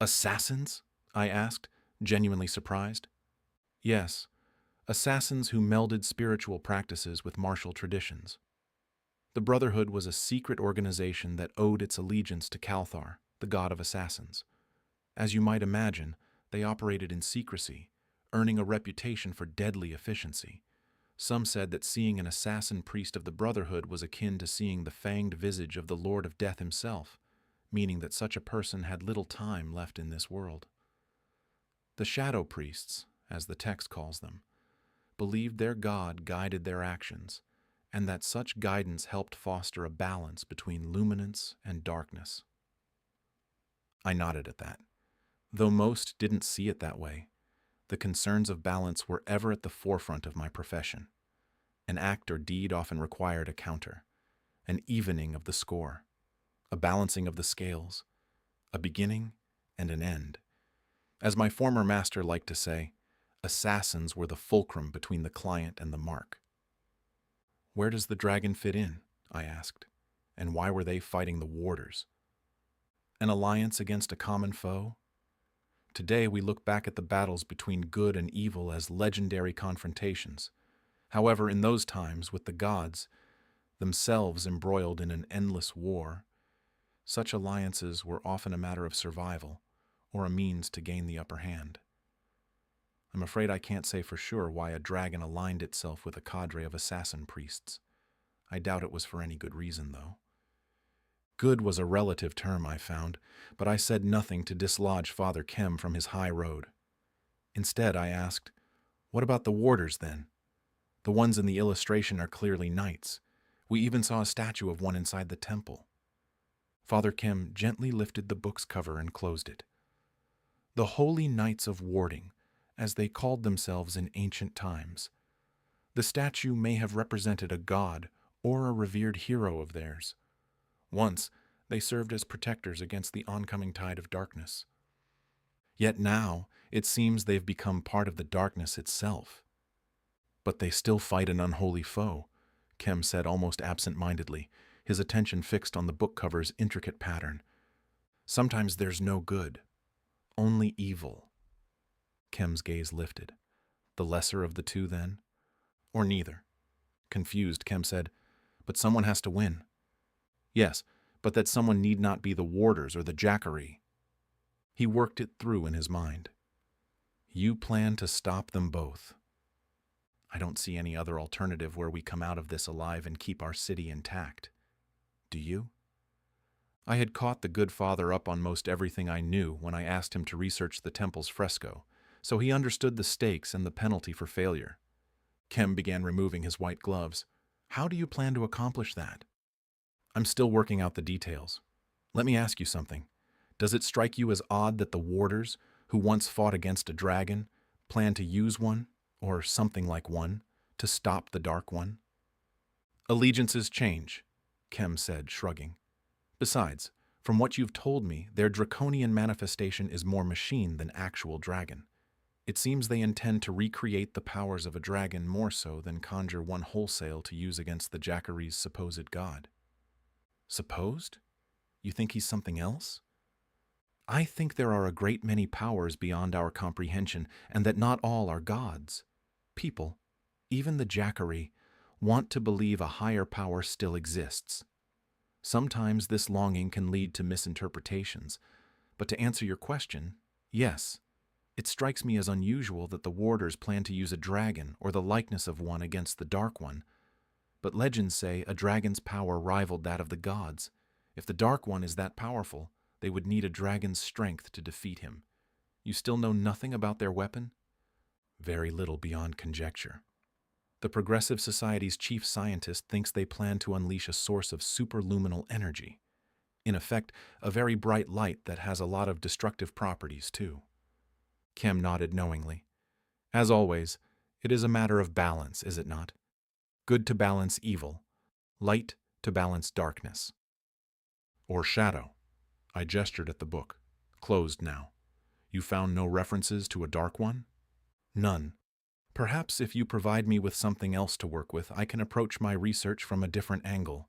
Assassins? I asked, genuinely surprised. Yes, assassins who melded spiritual practices with martial traditions. The Brotherhood was a secret organization that owed its allegiance to Calthar, the god of assassins. As you might imagine, they operated in secrecy, earning a reputation for deadly efficiency. Some said that seeing an assassin priest of the Brotherhood was akin to seeing the fanged visage of the Lord of Death himself, meaning that such a person had little time left in this world. The shadow priests, as the text calls them, believed their god guided their actions, and that such guidance helped foster a balance between luminance and darkness. I nodded at that. Though most didn't see it that way, the concerns of balance were ever at the forefront of my profession. An act or deed often required a counter, an evening of the score, a balancing of the scales, a beginning and an end. As my former master liked to say, assassins were the fulcrum between the client and the mark. Where does the dragon fit in? I asked. And why were they fighting the warders? An alliance against a common foe? Today we look back at the battles between good and evil as legendary confrontations. However, in those times, with the gods, themselves embroiled in an endless war, such alliances were often a matter of survival, or a means to gain the upper hand. I'm afraid I can't say for sure why a dragon aligned itself with a cadre of assassin priests. I doubt it was for any good reason, though. Good was a relative term, I found, but I said nothing to dislodge Father Kem from his high road. Instead, I asked, "What about the warders, then? The ones in the illustration are clearly knights. We even saw a statue of one inside the temple." Father Kem gently lifted the book's cover and closed it. "The Holy Knights of Warding, as they called themselves in ancient times. The statue may have represented a god or a revered hero of theirs. Once, they served as protectors against the oncoming tide of darkness. Yet now, it seems they've become part of the darkness itself. But they still fight an unholy foe," Kem said almost absent-mindedly, his attention fixed on the book cover's intricate pattern. "Sometimes there's no good, only evil." Kem's gaze lifted. "The lesser of the two, then? Or neither?" Confused, Kem said, "But someone has to win." "Yes, but that someone need not be the warders or the Jackaryi." He worked it through in his mind. "You plan to stop them both. I don't see any other alternative where we come out of this alive and keep our city intact. Do you?" I had caught the good father up on most everything I knew when I asked him to research the temple's fresco, so he understood the stakes and the penalty for failure. Kem began removing his white gloves. "How do you plan to accomplish that?" "I'm still working out the details. Let me ask you something. Does it strike you as odd that the warders, who once fought against a dragon, plan to use one, or something like one, to stop the Dark One?" "Allegiances change," Kem said, shrugging. "Besides, from what you've told me, their draconian manifestation is more machine than actual dragon. It seems they intend to recreate the powers of a dragon more so than conjure one wholesale to use against the Jackaryi's supposed god." "Supposed? You think he's something else?" "I think there are a great many powers beyond our comprehension, and that not all are gods. People, even the Jackaryi, want to believe a higher power still exists. Sometimes this longing can lead to misinterpretations, but to answer your question, yes, it strikes me as unusual that the warders plan to use a dragon or the likeness of one against the Dark One. But legends say a dragon's power rivaled that of the gods. If the Dark One is that powerful, they would need a dragon's strength to defeat him. You still know nothing about their weapon?" "Very little beyond conjecture. The Progressive Society's chief scientist thinks they plan to unleash a source of superluminal energy. In effect, a very bright light that has a lot of destructive properties, too." Kem nodded knowingly. "As always, it is a matter of balance, is it not? Good to balance evil, light to balance darkness. Or shadow." I gestured at the book, closed now. "You found no references to a Dark One?" "None. Perhaps if you provide me with something else to work with, I can approach my research from a different angle.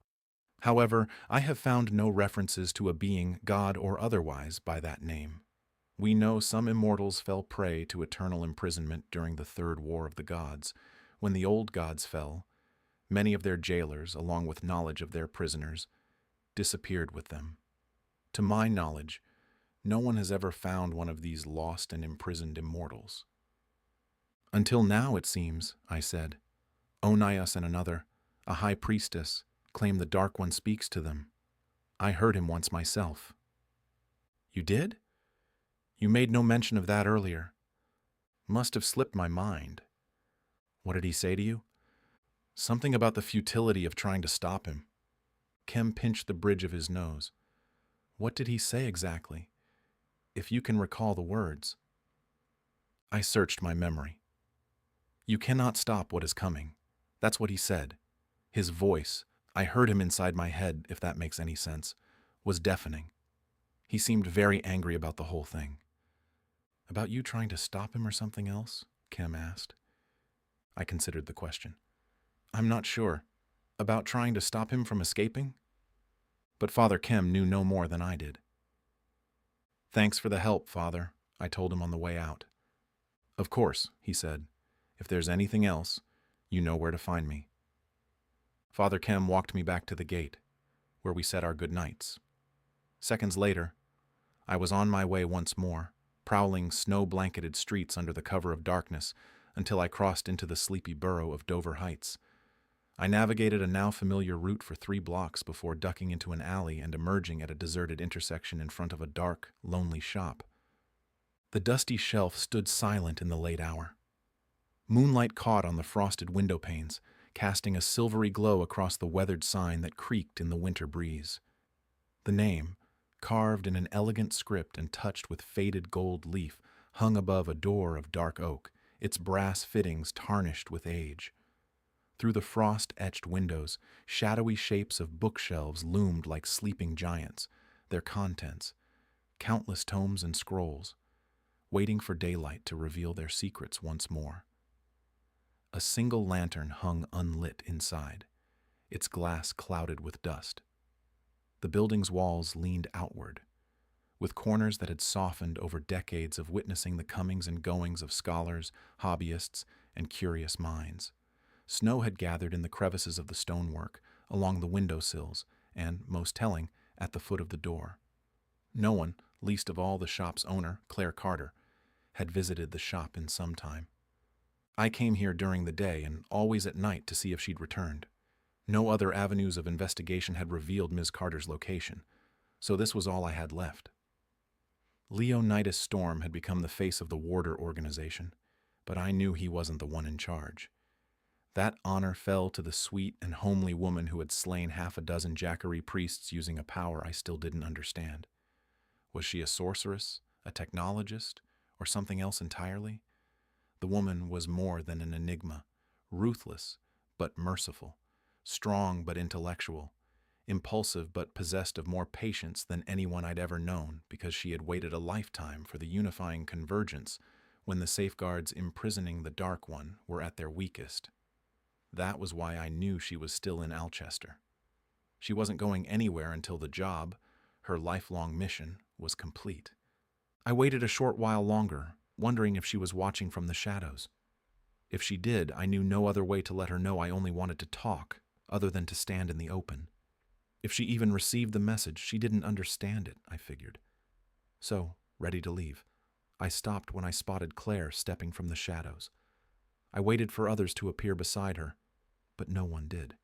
However, I have found no references to a being, god or otherwise, by that name. We know some immortals fell prey to eternal imprisonment during the Third War of the Gods. When the old gods fell, many of their jailers, along with knowledge of their prisoners, disappeared with them. To my knowledge, no one has ever found one of these lost and imprisoned immortals." "Until now, it seems," I said. "Onias and another, a high priestess, claim the Dark One speaks to them. I heard him once myself." "You did? You made no mention of that earlier. Must have slipped my mind. What did he say to you?" "Something about the futility of trying to stop him." Kem pinched the bridge of his nose. "What did he say exactly? If you can recall the words." I searched my memory. "You cannot stop what is coming." That's what he said. His voice, I heard him inside my head, if that makes any sense, was deafening. He seemed very angry about the whole thing. "About you trying to stop him or something else?" Kem asked. I considered the question. "I'm not sure. About trying to stop him from escaping?" But Father Kem knew no more than I did. "Thanks for the help, Father. I told him on the way out. Of course, he said. If there's anything else, you know where to find me. Father Kem walked me back to the gate, where we said our good nights. Seconds later, I was on my way once more, prowling snow-blanketed streets under the cover of darkness until I crossed into the sleepy borough of Dover Heights. I navigated a now familiar route for 3 blocks before ducking into an alley and emerging at a deserted intersection in front of a dark, lonely shop. The dusty shelf stood silent in the late hour. Moonlight caught on the frosted window panes, casting a silvery glow across the weathered sign that creaked in the winter breeze. The name, carved in an elegant script and touched with faded gold leaf, hung above a door of dark oak, its brass fittings tarnished with age. Through the frost-etched windows, shadowy shapes of bookshelves loomed like sleeping giants, their contents, countless tomes and scrolls, waiting for daylight to reveal their secrets once more. A single lantern hung unlit inside, its glass clouded with dust. The building's walls leaned outward, with corners that had softened over decades of witnessing the comings and goings of scholars, hobbyists, and curious minds. Snow had gathered in the crevices of the stonework, along the windowsills, and, most telling, at the foot of the door. No one, least of all the shop's owner, Clare Carter, had visited the shop in some time. I came here during the day and always at night to see if she'd returned. No other avenues of investigation had revealed Ms. Carter's location, so this was all I had left. Leonidas Storm had become the face of the Warder organization, but I knew he wasn't the one in charge. That honor fell to the sweet and homely woman who had slain 6 Jackaryi priests using a power I still didn't understand. Was she a sorceress, a technologist, or something else entirely? The woman was more than an enigma, ruthless but merciful, strong but intellectual, impulsive but possessed of more patience than anyone I'd ever known because she had waited a lifetime for the unifying convergence when the safeguards imprisoning the Dark One were at their weakest. That was why I knew she was still in Alchester. She wasn't going anywhere until the job, her lifelong mission, was complete. I waited a short while longer, wondering if she was watching from the shadows. If she did, I knew no other way to let her know I only wanted to talk, other than to stand in the open. If she even received the message, she didn't understand it, I figured. So, ready to leave, I stopped when I spotted Claire stepping from the shadows. I waited for others to appear beside her, but no one did.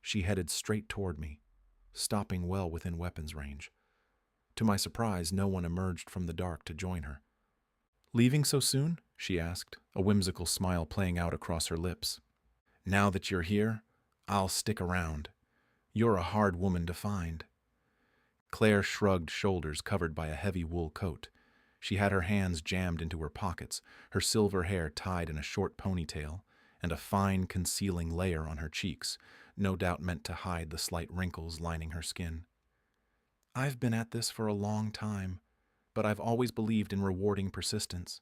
She headed straight toward me, stopping well within weapons range. To my surprise, no one emerged from the dark to join her. "Leaving so soon?" she asked, a whimsical smile playing out across her lips. "Now that you're here, I'll stick around. You're a hard woman to find." Claire shrugged shoulders covered by a heavy wool coat. She had her hands jammed into her pockets, her silver hair tied in a short ponytail, and a fine concealing layer on her cheeks, no doubt meant to hide the slight wrinkles lining her skin. "I've been at this for a long time, but I've always believed in rewarding persistence.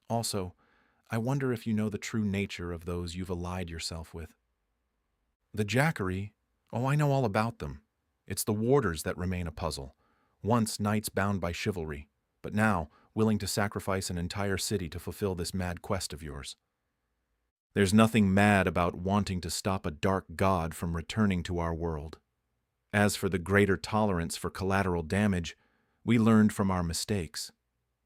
Also, I wonder if you know the true nature of those you've allied yourself with." "The Jackaryi? Oh, I know all about them. It's the warders that remain a puzzle. Once knights bound by chivalry, but now willing to sacrifice an entire city to fulfill this mad quest of yours." "There's nothing mad about wanting to stop a dark god from returning to our world. As for the greater tolerance for collateral damage, we learned from our mistakes.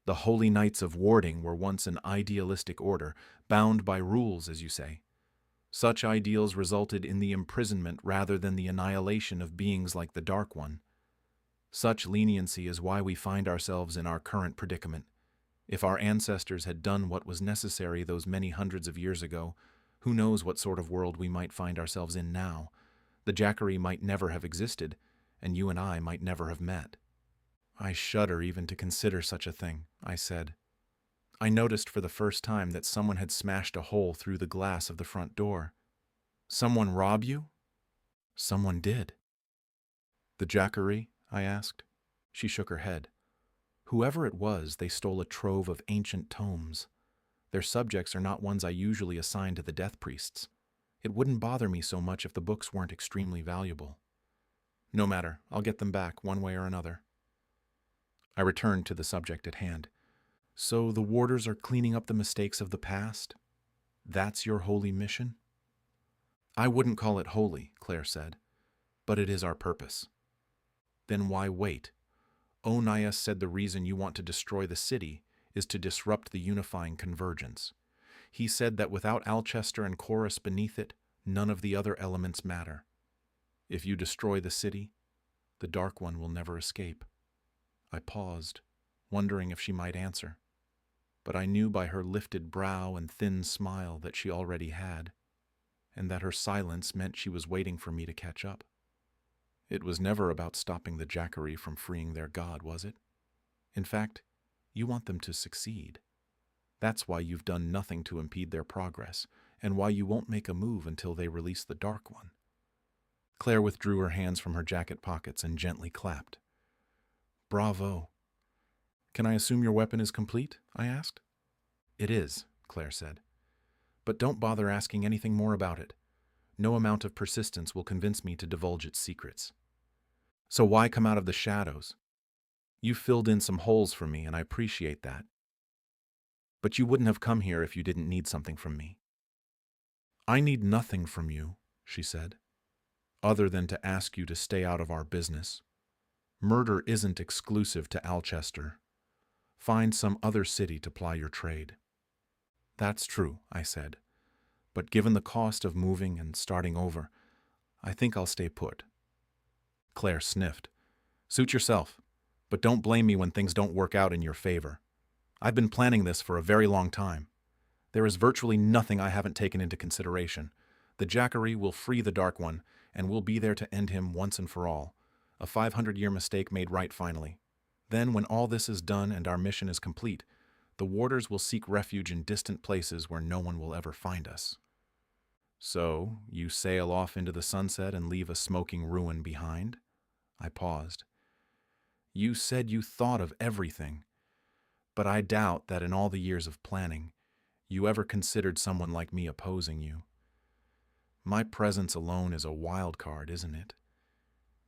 The Holy Knights of Warding were once an idealistic order, bound by rules, as you say. Such ideals resulted in the imprisonment rather than the annihilation of beings like the Dark One. Such leniency is why we find ourselves in our current predicament. If our ancestors had done what was necessary those many hundreds of years ago, who knows what sort of world we might find ourselves in now. The Jackaryi might never have existed, and you and I might never have met." "I shudder even to consider such a thing," I said. I noticed for the first time that someone had smashed a hole through the glass of the front door. "Someone rob you?" "Someone did." "The Jackaryi?" I asked. She shook her head. "Whoever it was, they stole a trove of ancient tomes. Their subjects are not ones I usually assign to the death priests. It wouldn't bother me so much if the books weren't extremely valuable. No matter, I'll get them back one way or another." I returned to the subject at hand. So the warders are cleaning up the mistakes of the past? That's your holy mission? I wouldn't call it holy, Clare said, but it is our purpose. Then why wait? Onias said the reason you want to destroy the city is to disrupt the unifying convergence. He said that without Alchester and Chorus beneath it, none of the other elements matter. If you destroy the city, the Dark One will never escape. I paused, wondering if she might answer, but I knew by her lifted brow and thin smile that she already had, and that her silence meant she was waiting for me to catch up. It was never about stopping the Jackaryi from freeing their god, was it? In fact, you want them to succeed. That's why you've done nothing to impede their progress, and why you won't make a move until they release the Dark One. Clare withdrew her hands from her jacket pockets and gently clapped. Bravo. Can I assume your weapon is complete? I asked. It is, Clare said. But don't bother asking anything more about it. No amount of persistence will convince me to divulge its secrets. So why come out of the shadows? You filled in some holes for me, and I appreciate that. But you wouldn't have come here if you didn't need something from me. I need nothing from you, she said, other than to ask you to stay out of our business. Murder isn't exclusive to Alchester. Find some other city to ply your trade. That's true, I said, but given the cost of moving and starting over, I think I'll stay put. Clare sniffed. Suit yourself, but don't blame me when things don't work out in your favor. I've been planning this for a very long time. There is virtually nothing I haven't taken into consideration. The Jackaryi will free the Dark One, and we'll be there to end him once and for all. A 500-year mistake made right finally. Then, when all this is done and our mission is complete, the warders will seek refuge in distant places where no one will ever find us. So, you sail off into the sunset and leave a smoking ruin behind? I paused. You said you thought of everything, but I doubt that in all the years of planning, you ever considered someone like me opposing you. My presence alone is a wild card, isn't it?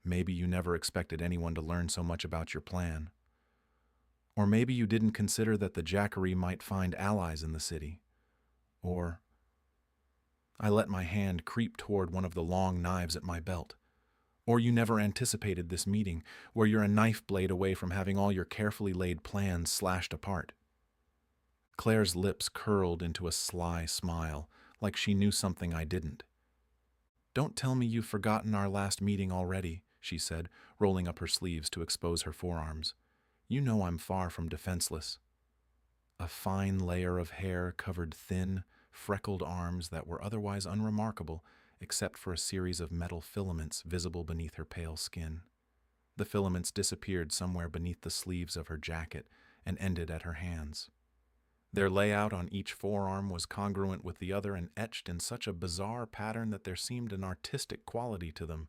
Maybe you never expected anyone to learn so much about your plan. Or maybe you didn't consider that the Jackaryi might find allies in the city. Or I let my hand creep toward one of the long knives at my belt. Or you never anticipated this meeting, where you're a knife blade away from having all your carefully laid plans slashed apart. Clare's lips curled into a sly smile, like she knew something I didn't. Don't tell me you've forgotten our last meeting already, she said, rolling up her sleeves to expose her forearms. You know I'm far from defenseless. A fine layer of hair covered thin, freckled arms that were otherwise unremarkable, except for a series of metal filaments visible beneath her pale skin. The filaments disappeared somewhere beneath the sleeves of her jacket and ended at her hands. Their layout on each forearm was congruent with the other and etched in such a bizarre pattern that there seemed an artistic quality to them.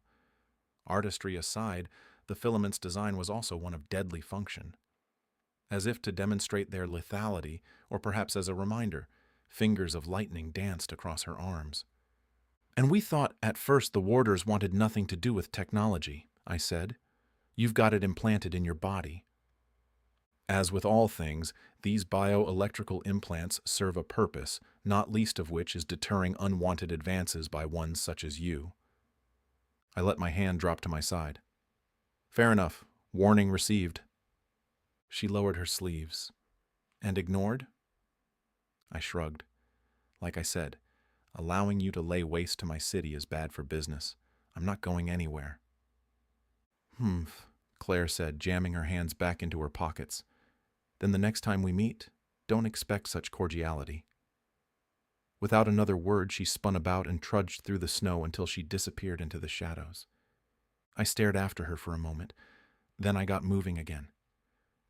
Artistry aside, the filament's design was also one of deadly function. As if to demonstrate their lethality, or perhaps as a reminder, fingers of lightning danced across her arms. And we thought at first the warders wanted nothing to do with technology, I said. You've got it implanted in your body. As with all things, these bioelectrical implants serve a purpose, not least of which is deterring unwanted advances by ones such as you. I let my hand drop to my side. Fair enough. Warning received. She lowered her sleeves. And ignored? I shrugged. Like I said, allowing you to lay waste to my city is bad for business. I'm not going anywhere. Humph, Clare said, jamming her hands back into her pockets. Then the next time we meet, don't expect such cordiality. Without another word, she spun about and trudged through the snow until she disappeared into the shadows. I stared after her for a moment. Then I got moving again.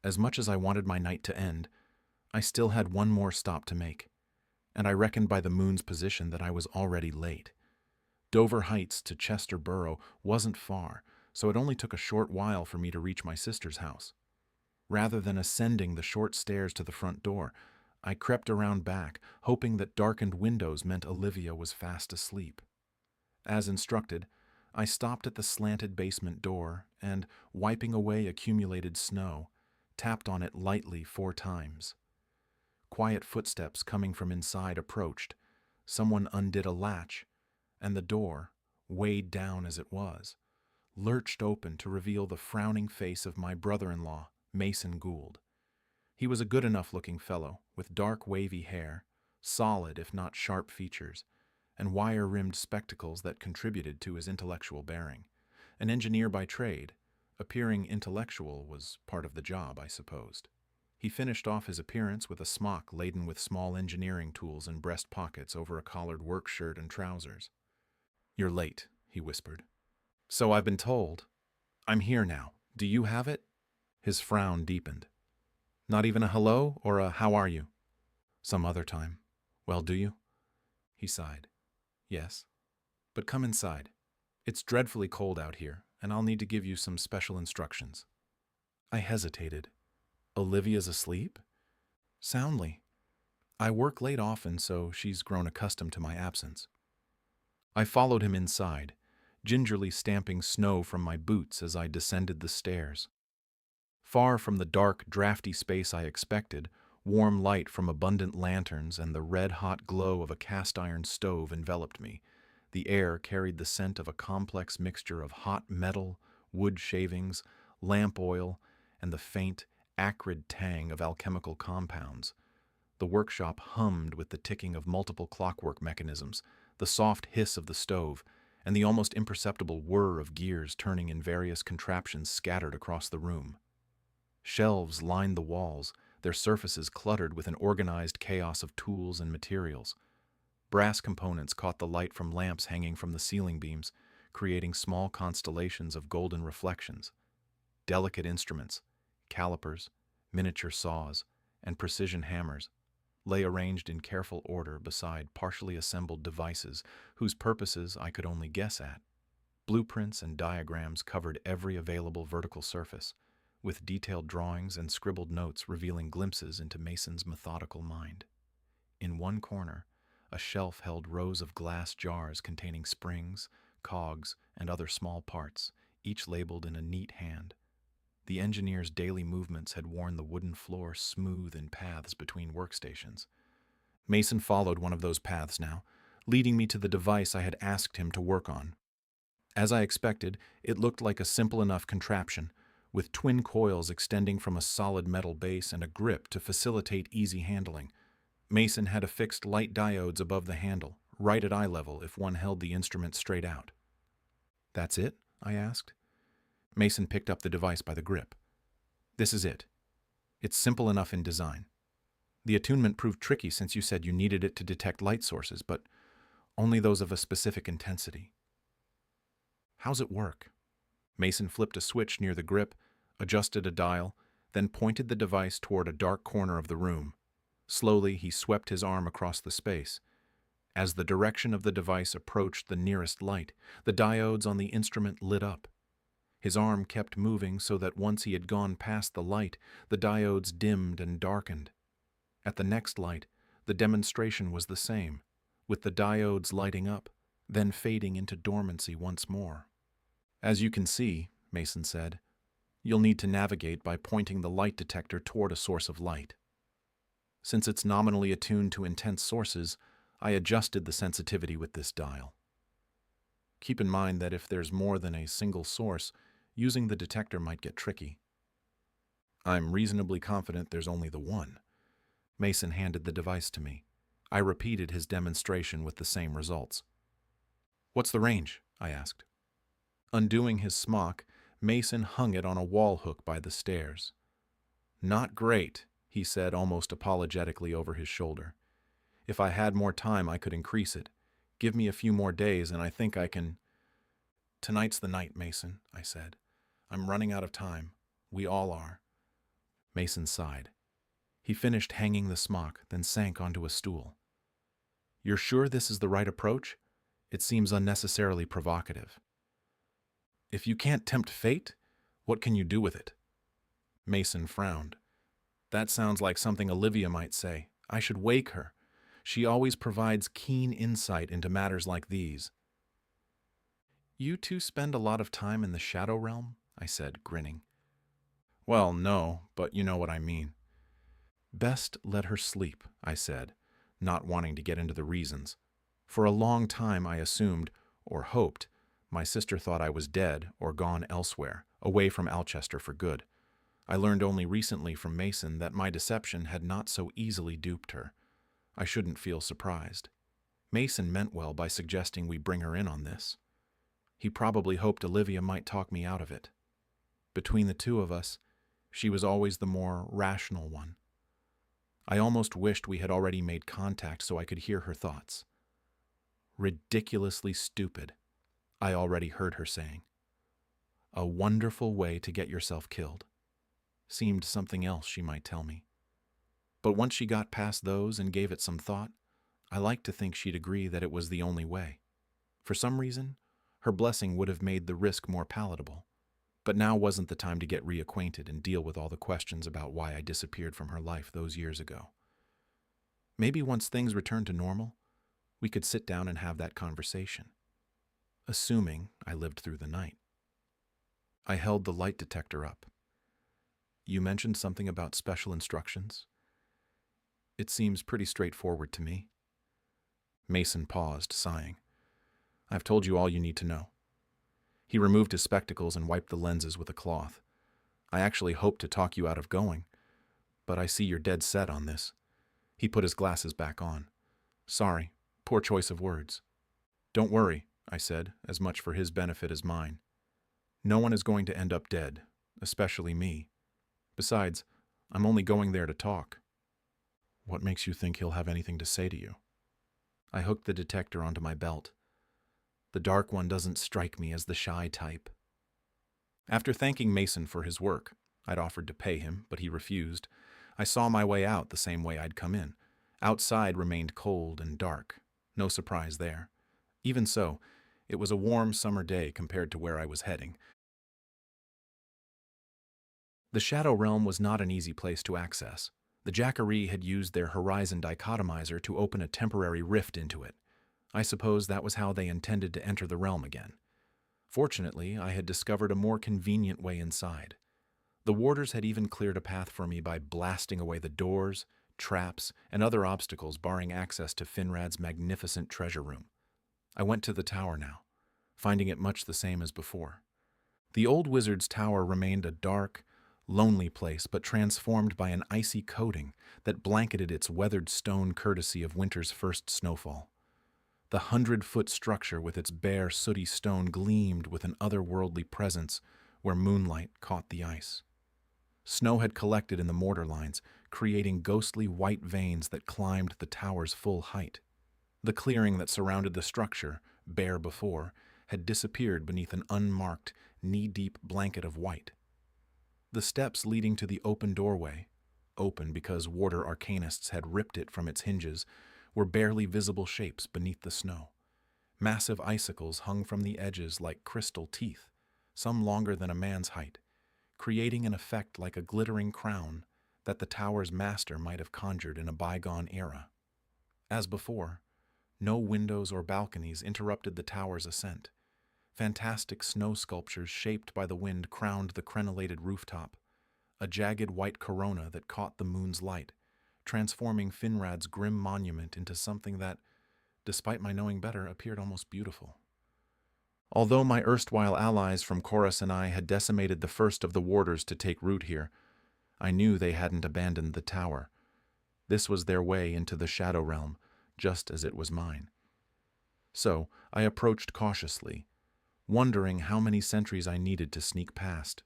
As much as I wanted my night to end, I still had one more stop to make, and I reckoned by the moon's position that I was already late. Dover Heights to Chester Borough wasn't far, so it only took a short while for me to reach my sister's house. Rather than ascending the short stairs to the front door, I crept around back, hoping that darkened windows meant Olivia was fast asleep. As instructed, I stopped at the slanted basement door and, wiping away accumulated snow, tapped on it lightly 4 times. Quiet footsteps coming from inside approached. Someone undid a latch, and the door, weighed down as it was, lurched open to reveal the frowning face of my brother-in-law, Mason Gould. He was a good enough-looking fellow, with dark wavy hair, solid if not sharp features, and wire-rimmed spectacles that contributed to his intellectual bearing. An engineer by trade, appearing intellectual was part of the job, I supposed. He finished off his appearance with a smock laden with small engineering tools and breast pockets over a collared work shirt and trousers. "You're late," he whispered. "So I've been told. I'm here now. Do you have it?" His frown deepened. "Not even a hello or a how are you?" "Some other time." "Well, do you?" He sighed. "Yes. But come inside. It's dreadfully cold out here, and I'll need to give you some special instructions." I hesitated. "Olivia's asleep?" "Soundly. I work late often, so she's grown accustomed to my absence." I followed him inside, gingerly stamping snow from my boots as I descended the stairs. Far from the dark, drafty space I expected, warm light from abundant lanterns and the red-hot glow of a cast-iron stove enveloped me. The air carried the scent of a complex mixture of hot metal, wood shavings, lamp oil, and the faint, acrid tang of alchemical compounds. The workshop hummed with the ticking of multiple clockwork mechanisms, the soft hiss of the stove, and the almost imperceptible whir of gears turning in various contraptions scattered across the room. Shelves lined the walls, their surfaces cluttered with an organized chaos of tools and materials. Brass components caught the light from lamps hanging from the ceiling beams, creating small constellations of golden reflections. Delicate instruments, calipers, miniature saws, and precision hammers lay arranged in careful order beside partially assembled devices whose purposes I could only guess at. Blueprints and diagrams covered every available vertical surface, with detailed drawings and scribbled notes revealing glimpses into Mason's methodical mind. In one corner, a shelf held rows of glass jars containing springs, cogs, and other small parts, each labeled in a neat hand. The engineer's daily movements had worn the wooden floor smooth in paths between workstations. Mason followed one of those paths now, leading me to the device I had asked him to work on. As I expected, it looked like a simple enough contraption, with twin coils extending from a solid metal base and a grip to facilitate easy handling. Mason had affixed light diodes above the handle, right at eye level if one held the instrument straight out. "That's it?" I asked. Mason picked up the device by the grip. "This is it. It's simple enough in design. The attunement proved tricky since you said you needed it to detect light sources, but only those of a specific intensity." "How's it work?" Mason flipped a switch near the grip, adjusted a dial, then pointed the device toward a dark corner of the room. Slowly, he swept his arm across the space. As the direction of the device approached the nearest light, the diodes on the instrument lit up. His arm kept moving so that once he had gone past the light, the diodes dimmed and darkened. At the next light, the demonstration was the same, with the diodes lighting up, then fading into dormancy once more. "As you can see," Mason said, "you'll need to navigate by pointing the light detector toward a source of light. Since it's nominally attuned to intense sources, I adjusted the sensitivity with this dial. Keep in mind that if there's more than a single source, using the detector might get tricky." "I'm reasonably confident there's only the one." Mason handed the device to me. I repeated his demonstration with the same results. "What's the range?" I asked. Undoing his smock, Mason hung it on a wall hook by the stairs. "Not great," he said almost apologetically over his shoulder. "If I had more time, I could increase it. Give me a few more days, and I think I can—" "Tonight's the night, Mason," I said. "I'm running out of time. We all are." Mason sighed. He finished hanging the smock, then sank onto a stool. "You're sure this is the right approach? It seems unnecessarily provocative." "If you can't tempt fate, what can you do with it?" Mason frowned. "That sounds like something Olivia might say. I should wake her. She always provides keen insight into matters like these." "You two spend a lot of time in the shadow realm?" I said, grinning. "Well, no, but you know what I mean." Best let her sleep, I said, not wanting to get into the reasons. For a long time I assumed, or hoped, my sister thought I was dead or gone elsewhere, away from Alchester for good. I learned only recently from Mason that my deception had not so easily duped her. I shouldn't feel surprised. Mason meant well by suggesting we bring her in on this. He probably hoped Olivia might talk me out of it. Between the two of us, she was always the more rational one. I almost wished we had already made contact so I could hear her thoughts. Ridiculously stupid, I already heard her saying. A wonderful way to get yourself killed. Seemed something else she might tell me. But once she got past those and gave it some thought, I liked to think she'd agree that it was the only way. For some reason, her blessing would have made the risk more palatable. But now wasn't the time to get reacquainted and deal with all the questions about why I disappeared from her life those years ago. Maybe once things returned to normal, we could sit down and have that conversation. Assuming I lived through the night. I held the light detector up. You mentioned something about special instructions. It seems pretty straightforward to me. Mason paused, sighing. I've told you all you need to know. He removed his spectacles and wiped the lenses with a cloth. I actually hoped to talk you out of going, but I see you're dead set on this. He put his glasses back on. Sorry, poor choice of words. Don't worry, I said, as much for his benefit as mine. No one is going to end up dead, especially me. Besides, I'm only going there to talk. What makes you think he'll have anything to say to you? I hooked the detector onto my belt. The Dark One doesn't strike me as the shy type. After thanking Mason for his work, I'd offered to pay him, but he refused. I saw my way out the same way I'd come in. Outside remained cold and dark. No surprise there. Even so, it was a warm summer day compared to where I was heading. The Shadow Realm was not an easy place to access. The Jackaryi had used their horizon dichotomizer to open a temporary rift into it. I suppose that was how they intended to enter the realm again. Fortunately, I had discovered a more convenient way inside. The warders had even cleared a path for me by blasting away the doors, traps, and other obstacles barring access to Finrad's magnificent treasure room. I went to the tower now, finding it much the same as before. The old wizard's tower remained a dark, lonely place, but transformed by an icy coating that blanketed its weathered stone courtesy of winter's first snowfall. The 100-foot structure with its bare, sooty stone gleamed with an otherworldly presence where moonlight caught the ice. Snow had collected in the mortar lines, creating ghostly white veins that climbed the tower's full height. The clearing that surrounded the structure, bare before, had disappeared beneath an unmarked, knee-deep blanket of white. The steps leading to the open doorway, open because warder arcanists had ripped it from its hinges, were barely visible shapes beneath the snow. Massive icicles hung from the edges like crystal teeth, some longer than a man's height, creating an effect like a glittering crown that the tower's master might have conjured in a bygone era. As before, no windows or balconies interrupted the tower's ascent. Fantastic snow sculptures shaped by the wind crowned the crenellated rooftop, a jagged white corona that caught the moon's light, transforming Finrad's grim monument into something that, despite my knowing better, appeared almost beautiful. Although my erstwhile allies from Chorus and I had decimated the first of the warders to take root here, I knew they hadn't abandoned the tower. This was their way into the Shadow Realm, just as it was mine. So I approached cautiously, wondering how many sentries I needed to sneak past.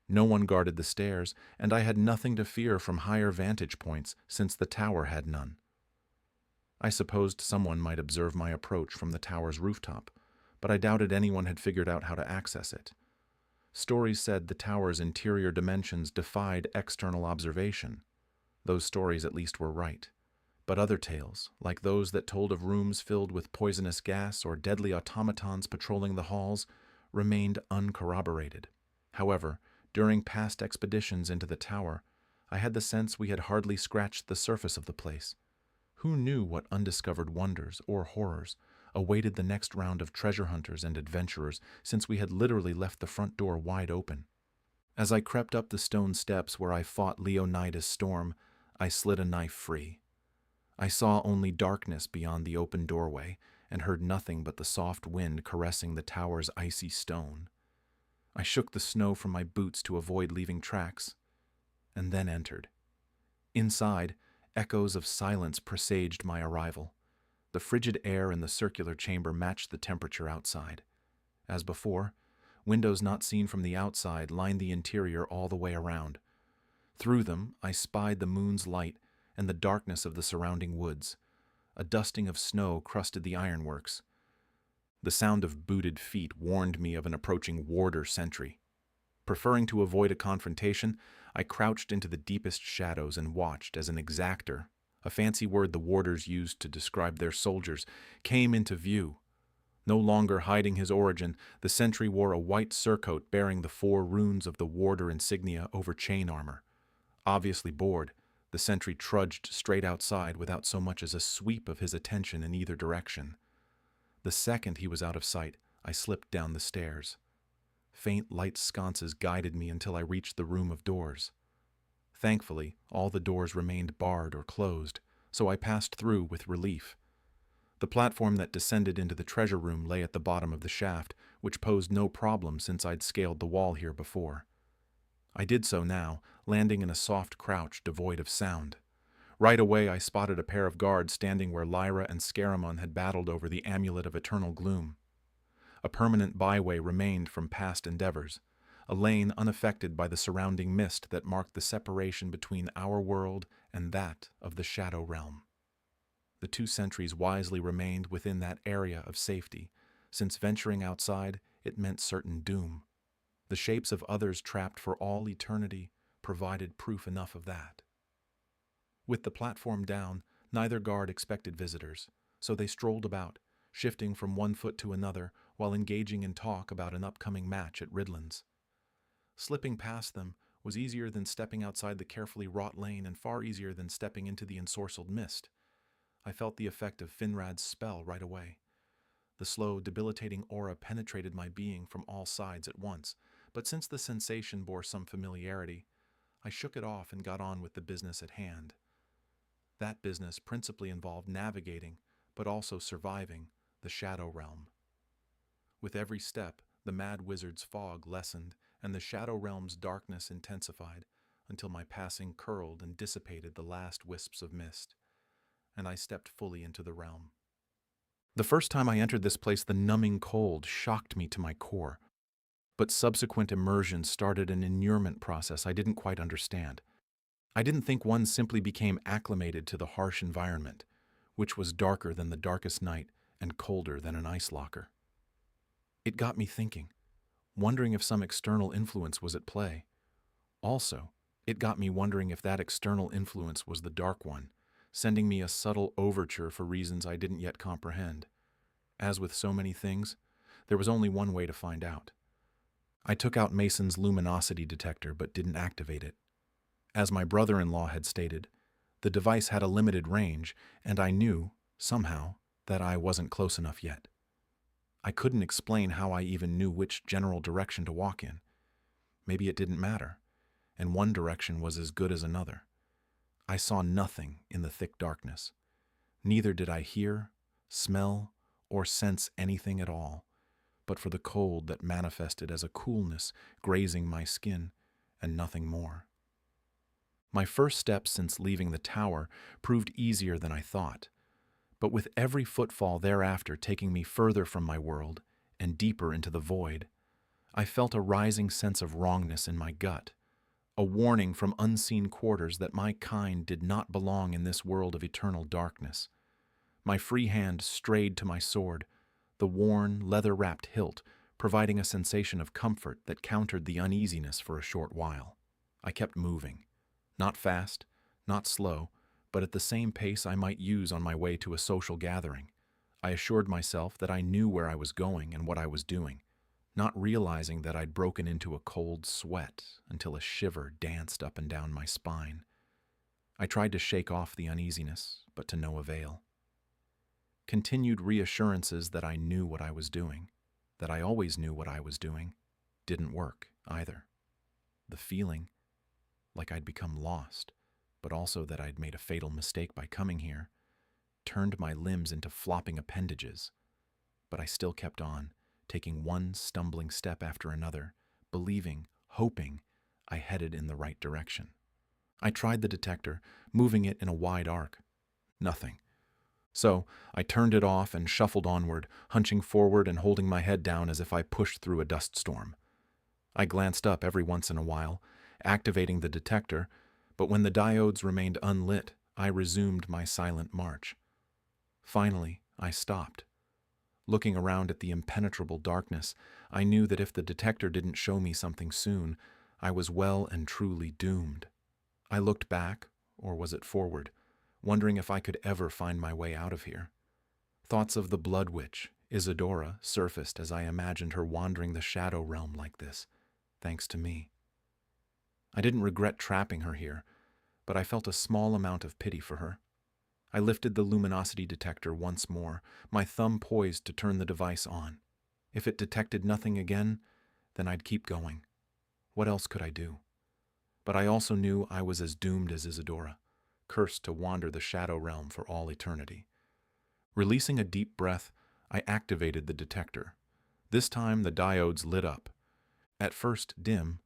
No one guarded the stairs, and I had nothing to fear from higher vantage points since the tower had none. I supposed someone might observe my approach from the tower's rooftop, but I doubted anyone had figured out how to access it. Stories said the tower's interior dimensions defied external observation. Those stories at least were right. But other tales, like those that told of rooms filled with poisonous gas or deadly automatons patrolling the halls, remained uncorroborated. However, during past expeditions into the tower, I had the sense we had hardly scratched the surface of the place. Who knew what undiscovered wonders or horrors awaited the next round of treasure hunters and adventurers, since we had literally left the front door wide open? As I crept up the stone steps where I fought Leonidas' storm, I slid a knife free. I saw only darkness beyond the open doorway and heard nothing but the soft wind caressing the tower's icy stone. I shook the snow from my boots to avoid leaving tracks, and then entered. Inside, echoes of silence presaged my arrival. The frigid air in the circular chamber matched the temperature outside. As before, windows not seen from the outside lined the interior all the way around. Through them, I spied the moon's light and the darkness of the surrounding woods. A dusting of snow crusted the ironworks. The sound of booted feet warned me of an approaching warder sentry. Preferring to avoid a confrontation, I crouched into the deepest shadows and watched as an exactor, a fancy word the warders used to describe their soldiers, came into view. No longer hiding his origin, the sentry wore a white surcoat bearing the 4 runes of the warder insignia over chain armor. Obviously bored, the sentry trudged straight outside without so much as a sweep of his attention in either direction. The second he was out of sight, I slipped down the stairs. Faint light sconces guided me until I reached the room of doors. Thankfully, all the doors remained barred or closed, so I passed through with relief. The platform that descended into the treasure room lay at the bottom of the shaft, which posed no problem since I'd scaled the wall here before. I did so now, landing in a soft crouch devoid of sound. Right away I spotted a pair of guards standing where Lyra and Scaramon had battled over the Amulet of Eternal Gloom. A permanent byway remained from past endeavors, a lane unaffected by the surrounding mist that marked the separation between our world and that of the Shadow Realm. The 2 sentries wisely remained within that area of safety, since venturing outside, it meant certain doom. The shapes of others trapped for all eternity provided proof enough of that. With the platform down, neither guard expected visitors, so they strolled about, shifting from one foot to another while engaging in talk about an upcoming match at Ridland's. Slipping past them was easier than stepping outside the carefully wrought lane and far easier than stepping into the ensorcelled mist. I felt the effect of Finrad's spell right away. The slow, debilitating aura penetrated my being from all sides at once, but since the sensation bore some familiarity, I shook it off and got on with the business at hand. That business principally involved navigating, but also surviving, the Shadow Realm. With every step, the Mad Wizard's fog lessened, and the Shadow Realm's darkness intensified, until my passing curled and dissipated the last wisps of mist, and I stepped fully into the realm. The first time I entered this place, the numbing cold shocked me to my core, but subsequent immersion started an inurement process I didn't quite understand. I didn't think one simply became acclimated to the harsh environment, which was darker than the darkest night and colder than an ice locker. It got me thinking, wondering if some external influence was at play. Also, it got me wondering if that external influence was the Dark One, sending me a subtle overture for reasons I didn't yet comprehend. As with so many things, there was only one way to find out. I took out Mason's luminosity detector but didn't activate it. As my brother-in-law had stated, the device had a limited range, and I knew, somehow, that I wasn't close enough yet. I couldn't explain how I even knew which general direction to walk in. Maybe it didn't matter, and one direction was as good as another. I saw nothing in the thick darkness. Neither did I hear, smell, or sense anything at all, but for the cold that manifested as a coolness grazing my skin, and nothing more. My first step since leaving the tower proved easier than I thought, but with every footfall thereafter taking me further from my world and deeper into the void, I felt a rising sense of wrongness in my gut, a warning from unseen quarters that my kind did not belong in this world of eternal darkness. My free hand strayed to my sword, the worn, leather-wrapped hilt providing a sensation of comfort that countered the uneasiness for a short while. I kept moving, not fast, not slow, but at the same pace I might use on my way to a social gathering. I assured myself that I knew where I was going and what I was doing, not realizing that I'd broken into a cold sweat until a shiver danced up and down my spine. I tried to shake off the uneasiness, but to no avail. Continued reassurances that I knew what I was doing, that I always knew what I was doing, didn't work either. The feeling, like I'd become lost, but also that I'd made a fatal mistake by coming here, turned my limbs into flopping appendages. But I still kept on, taking one stumbling step after another, believing, hoping, I headed in the right direction. I tried the detector, moving it in a wide arc. Nothing. So I turned it off and shuffled onward, hunching forward and holding my head down as if I pushed through a dust storm. I glanced up every once in a while, activating the detector, but when the diodes remained unlit, I resumed my silent march. Finally, I stopped. Looking around at the impenetrable darkness, I knew that if the detector didn't show me something soon, I was well and truly doomed. I looked back, or was it forward, wondering if I could ever find my way out of here. Thoughts of the Blood Witch, Isadora, surfaced as I imagined her wandering the Shadow Realm like this, thanks to me. I didn't regret trapping her here, but I felt a small amount of pity for her. I lifted the luminosity detector once more, my thumb poised to turn the device on. If it detected nothing again, then I'd keep going. What else could I do? But I also knew I was as doomed as Isadora, cursed to wander the Shadow Realm for all eternity. Releasing a deep breath, I activated the detector. This time the diodes lit up. At first dim,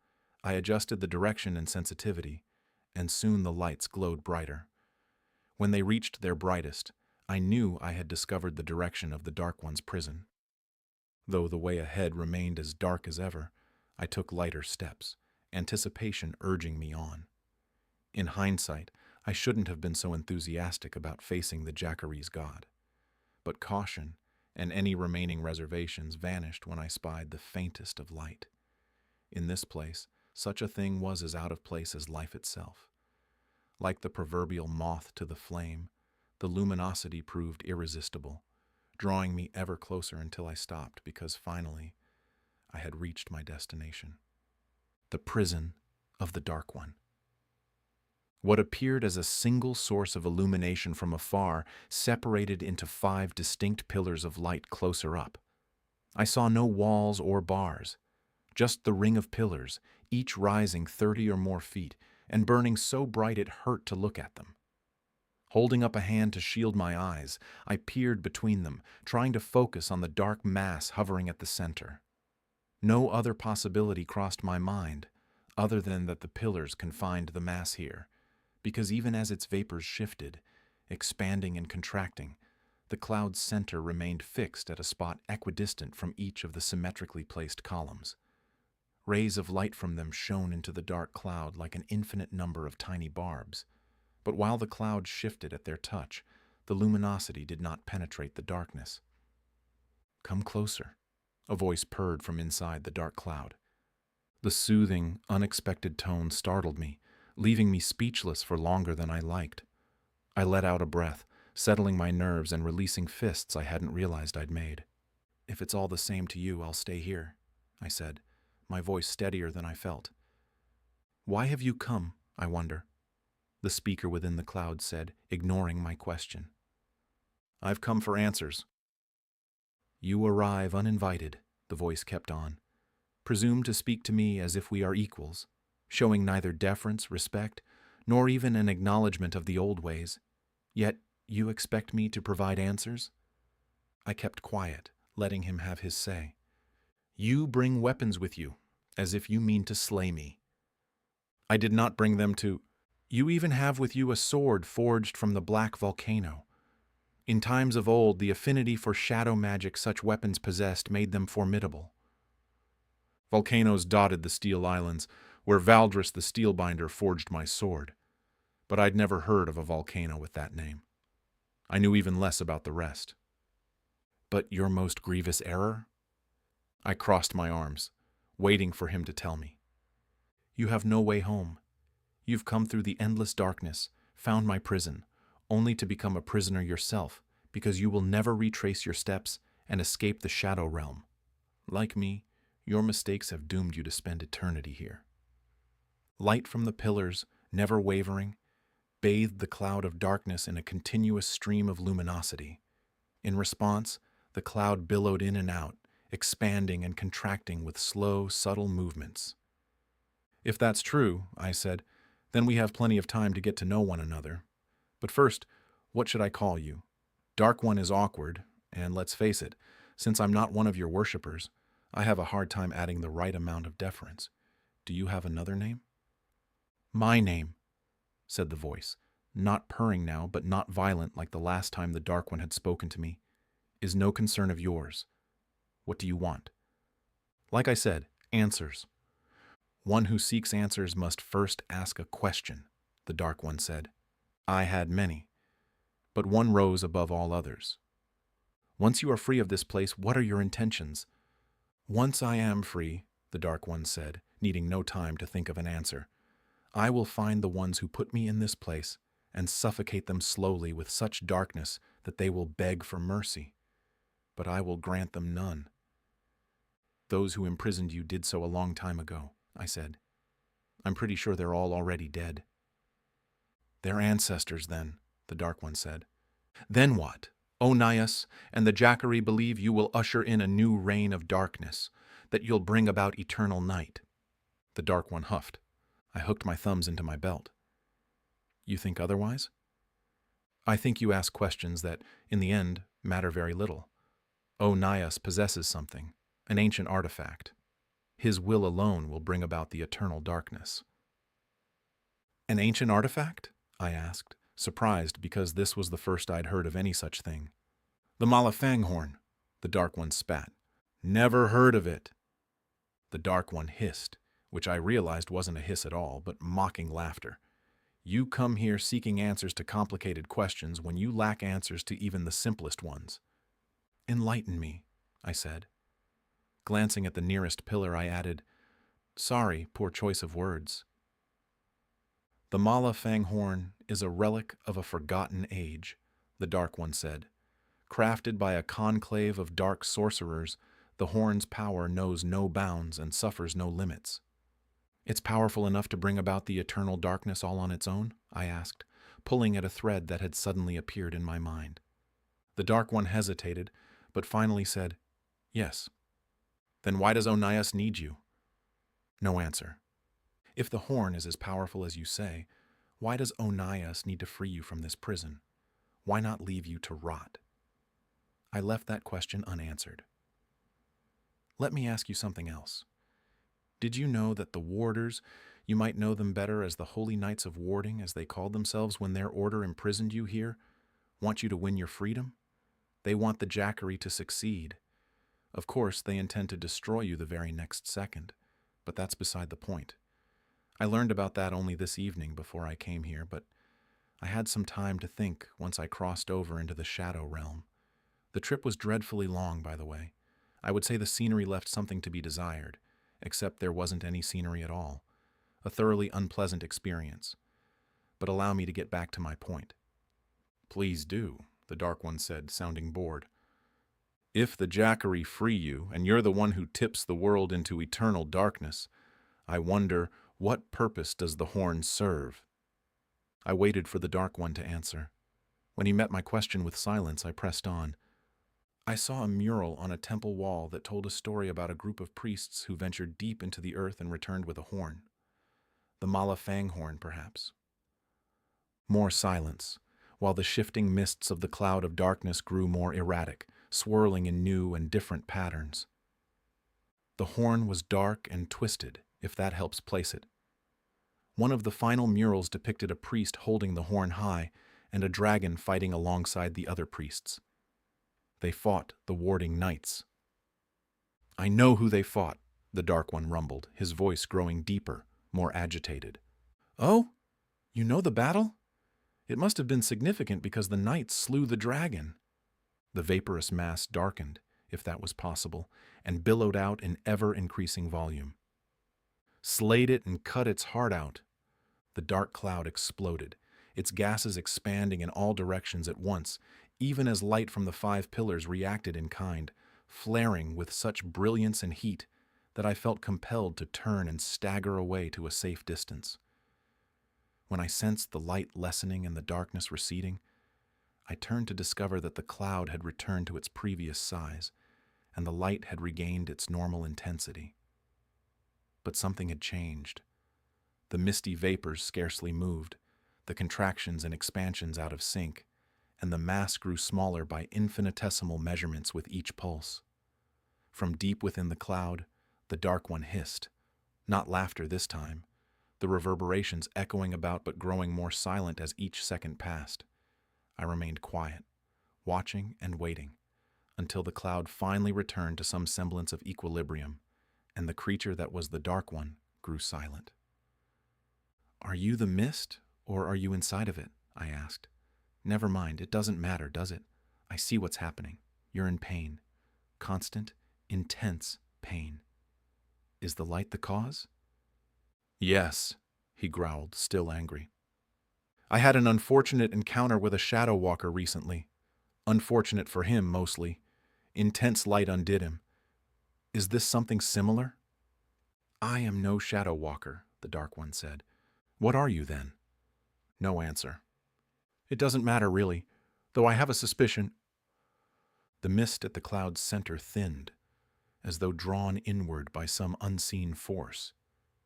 I adjusted the direction and sensitivity, and soon the lights glowed brighter. When they reached their brightest, I knew I had discovered the direction of the Dark One's prison. Though the way ahead remained as dark as ever, I took lighter steps, anticipation urging me on. In hindsight, I shouldn't have been so enthusiastic about facing the Jackaryi's god. But caution and any remaining reservations vanished when I spied the faintest of light. In this place, such a thing was as out of place as life itself. Like the proverbial moth to the flame, the luminosity proved irresistible, drawing me ever closer until I stopped because finally I had reached my destination. The prison of the Dark One. What appeared as a single source of illumination from afar separated into 5 distinct pillars of light closer up. I saw no walls or bars, just the ring of pillars, each rising 30 or more feet, and burning so bright it hurt to look at them. Holding up a hand to shield my eyes, I peered between them, trying to focus on the dark mass hovering at the center. No other possibility crossed my mind, other than that the pillars confined the mass here, because even as its vapors shifted, expanding and contracting, the cloud's center remained fixed at a spot equidistant from each of the symmetrically placed columns. Rays of light from them shone into the dark cloud like an infinite number of tiny barbs. But while the cloud shifted at their touch, the luminosity did not penetrate the darkness. "Come closer," a voice purred from inside the dark cloud. The soothing, unexpected tone startled me, leaving me speechless for longer than I liked. I let out a breath, settling my nerves and releasing fists I hadn't realized I'd made. "If it's all the same to you, I'll stay here," I said, my voice steadier than I felt. "Why have you come, I wonder?" the speaker within the cloud said, ignoring my question. "I've come for answers." "You arrive uninvited," the voice kept on. "Presume to speak to me as if we are equals, showing neither deference, respect, nor even an acknowledgement of the old ways. Yet you expect me to provide answers?" I kept quiet, letting him have his say. "You bring weapons with you, as if you mean to slay me." "I did not bring them to—" "You even have with you a sword forged from the black volcano. In times of old, the affinity for shadow magic such weapons possessed made them formidable. Volcanoes dotted the Steel Islands, where Valdris the Steelbinder forged my sword. But I'd never heard of a volcano with that name. I knew even less about the rest." "But your most grievous error?" I crossed my arms, waiting for him to tell me. "You have no way home. You've come through the endless darkness, found my prison, only to become a prisoner yourself, because you will never retrace your steps and escape the Shadow Realm. Like me, your mistakes have doomed you to spend eternity here." Light from the pillars, never wavering, bathed the cloud of darkness in a continuous stream of luminosity. In response, the cloud billowed in and out, expanding and contracting with slow, subtle movements. "If that's true," I said, Then we have plenty of time to get to know one another. But first, what should I call you? Dark One is awkward, and let's face it, since I'm not one of your worshippers, I have a hard time adding the right amount of deference. Do you have another name? My name, said the voice, not purring now, but not violent like the last time the Dark One had spoken to me, is no concern of yours. What do you want? Like I said, answers. One who seeks answers must first ask a question, the Dark One said. I had many, but one rose above all others. Once you are free of this place, what are your intentions? Once I am free, the Dark One said, needing no time to think of an answer, I will find the ones who put me in this place and suffocate them slowly with such darkness that they will beg for mercy. But I will grant them none. Those who imprisoned you did so a long time ago, I said. I'm pretty sure they're all already dead. They're ancestors, then, the Dark One said. Then what? Onias and the Jackaryi believe you will usher in a new reign of darkness, that you'll bring about eternal night. The Dark One huffed. I hooked my thumbs into my belt. You think otherwise? I think you ask questions that, in the end, matter very little. Onias possesses something, an ancient artifact. His will alone will bring about the eternal darkness. An ancient artifact? I asked, surprised because this was the first I'd heard of any such thing. The Malafanghorn, the Dark One spat. Never heard of it. The Dark One hissed, which I realized wasn't a hiss at all, but mocking laughter. You come here seeking answers to complicated questions when you lack answers to even the simplest ones. Enlighten me, I said. Glancing at the nearest pillar, I added, Sorry, poor choice of words. The Malafanghorn is a relic of a forgotten age, the Dark One said. Crafted by a conclave of dark sorcerers, the horn's power knows no bounds and suffers no limits. It's powerful enough to bring about the eternal darkness all on its own? I asked, pulling at a thread that had suddenly appeared in my mind. The Dark One hesitated, but finally said, Yes. Then why does Onias need you? No answer. If the horn is as powerful as you say, why does Onias need to free you from this prison? Why not leave you to rot? I left that question unanswered. Let me ask you something else. Did you know that the warders, you might know them better as the Holy Knights of Warding, as they called themselves when their order imprisoned you here, want you to win your freedom? They want the Jackaryi to succeed. Of course, they intend to destroy you the very next second, but that's beside the point. I learned about that only this evening before I came here, but I had some time to think once I crossed over into the Shadow Realm. The trip was dreadfully long, by the way. I would say the scenery left something to be desired, except there wasn't any scenery at all. A thoroughly unpleasant experience. But allow me to get back to my point. Please do, the Dark One said, sounding bored. If the Jackaryi free you, and you're the one who tips the world into eternal darkness, I wonder, what purpose does the horn serve? I waited for the Dark One to answer. When he met my question with silence, I pressed on. I saw a mural on a temple wall that told a story about a group of priests who ventured deep into the earth and returned with a horn. The Malafanghorn, perhaps. More silence, while the shifting mists of the cloud of darkness grew more erratic, swirling in new and different patterns. The horn was dark and twisted, if that helps place it. One of the final murals depicted a priest holding the horn high and a dragon fighting alongside the other priests. They fought the warding knights. I know who they fought, the Dark One rumbled, his voice growing deeper, more agitated. Oh? You know the battle? It must have been significant because the knights slew the dragon. The vaporous mass darkened, if that was possible, and billowed out in ever-increasing volume. Slayed it and cut its heart out. The dark cloud exploded, its gases expanding in all directions at once, even as light from the 5 pillars reacted in kind, flaring with such brilliance and heat that I felt compelled to turn and stagger away to a safe distance. When I sensed the light lessening and the darkness receding, I turned to discover that the cloud had returned to its previous size, and the light had regained its normal intensity. But something had changed. The misty vapors scarcely moved, the contractions and expansions out of sync, and the mass grew smaller by infinitesimal measurements with each pulse. From deep within the cloud, the Dark One hissed, not laughter this time, the reverberations echoing about but growing more silent as each second passed. I remained quiet, watching and waiting, until the cloud finally returned to some semblance of equilibrium, and the creature that was the Dark One grew silent. "Are you the mist, or are you inside of it?" I asked. "Never mind, it doesn't matter, does it? I see what's happening. You're in pain. Constant, intense pain. Is the light the cause?" "Yes," he growled, still angry. "I had an unfortunate encounter with a shadow walker recently. Unfortunate for him, mostly. Intense light undid him. Is this something similar?" "I am no shadow walker," the Dark One said. "What are you, then?" No answer. "It doesn't matter, really, though I have a suspicion." The mist at the cloud's center thinned, as though drawn inward by some unseen force.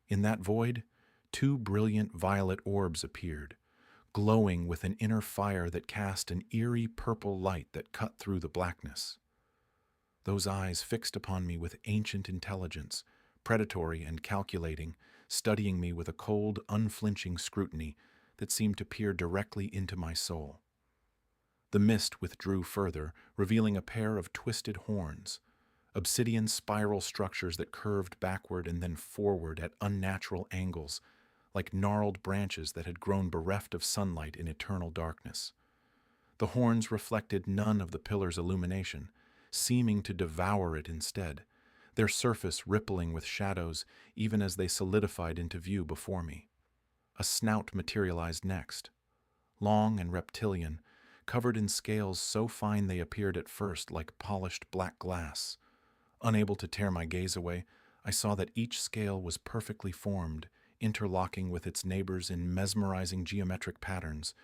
In that void, two brilliant violet orbs appeared, glowing with an inner fire that cast an eerie purple light that cut through the blackness. Those eyes fixed upon me with ancient intelligence, predatory and calculating, studying me with a cold, unflinching scrutiny that seemed to peer directly into my soul. The mist withdrew further, revealing a pair of twisted horns, obsidian spiral structures that curved backward and then forward at unnatural angles, like gnarled branches that had grown bereft of sunlight in eternal darkness. The horns reflected none of the pillar's illumination, seeming to devour it instead, their surface rippling with shadows even as they solidified into view before me. A snout materialized next, long and reptilian, covered in scales so fine they appeared at first like polished black glass. Unable to tear my gaze away, I saw that each scale was perfectly formed, interlocking with its neighbors in mesmerizing geometric patterns,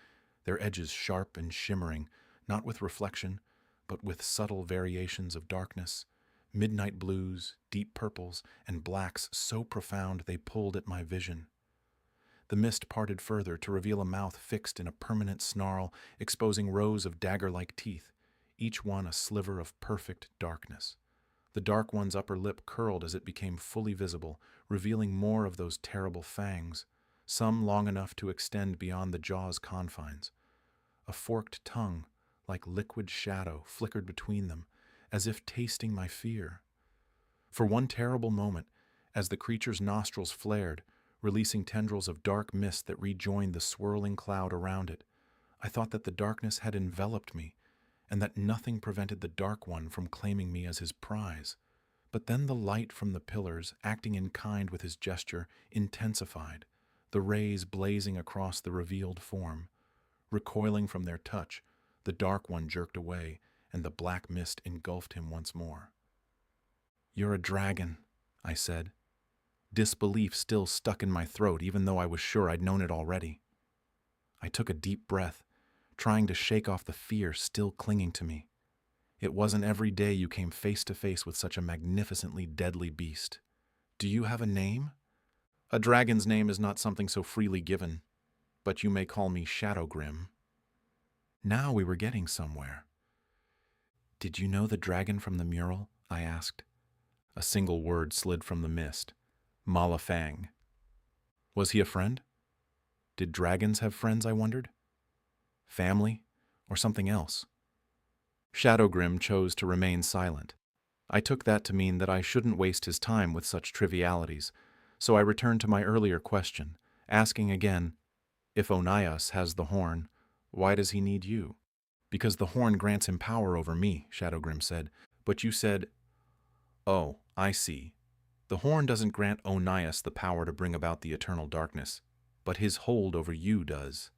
their edges sharp and shimmering, not with reflection, but with subtle variations of darkness, midnight blues, deep purples, and blacks so profound they pulled at my vision. The mist parted further to reveal a mouth fixed in a permanent snarl, exposing rows of dagger-like teeth, each one a sliver of perfect darkness. The Dark One's upper lip curled as it became fully visible, revealing more of those terrible fangs, some long enough to extend beyond the jaw's confines. A forked tongue, like liquid shadow, flickered between them, as if tasting my fear. For one terrible moment, as the creature's nostrils flared, releasing tendrils of dark mist that rejoined the swirling cloud around it, I thought that the darkness had enveloped me, and that nothing prevented the Dark One from claiming me as his prize. But then the light from the pillars, acting in kind with his gesture, intensified, the rays blazing across the revealed form. Recoiling from their touch, the Dark One jerked away, and the black mist engulfed him once more. "You're a dragon," I said. Disbelief still stuck in my throat, even though I was sure I'd known it already. I took a deep breath, trying to shake off the fear still clinging to me. It wasn't every day you came face to face with such a magnificently deadly beast. "Do you have a name?" "A dragon's name is not something so freely given, but you may call me Shadowgrim." Now we were getting somewhere. "Did you know the dragon from the mural?" I asked. A single word slid from the mist. Malafang. Was he a friend? Did dragons have friends, I wondered? Family, or something else? Shadowgrim chose to remain silent. I took that to mean that I shouldn't waste his time with such trivialities, so I returned to my earlier question, asking again, "If Onias has the horn, why does he need you?" "Because the horn grants him power over me," Shadowgrim said. "But you said—" "Oh, I see. The horn doesn't grant Onias the power to bring about the eternal darkness, but his hold over you does.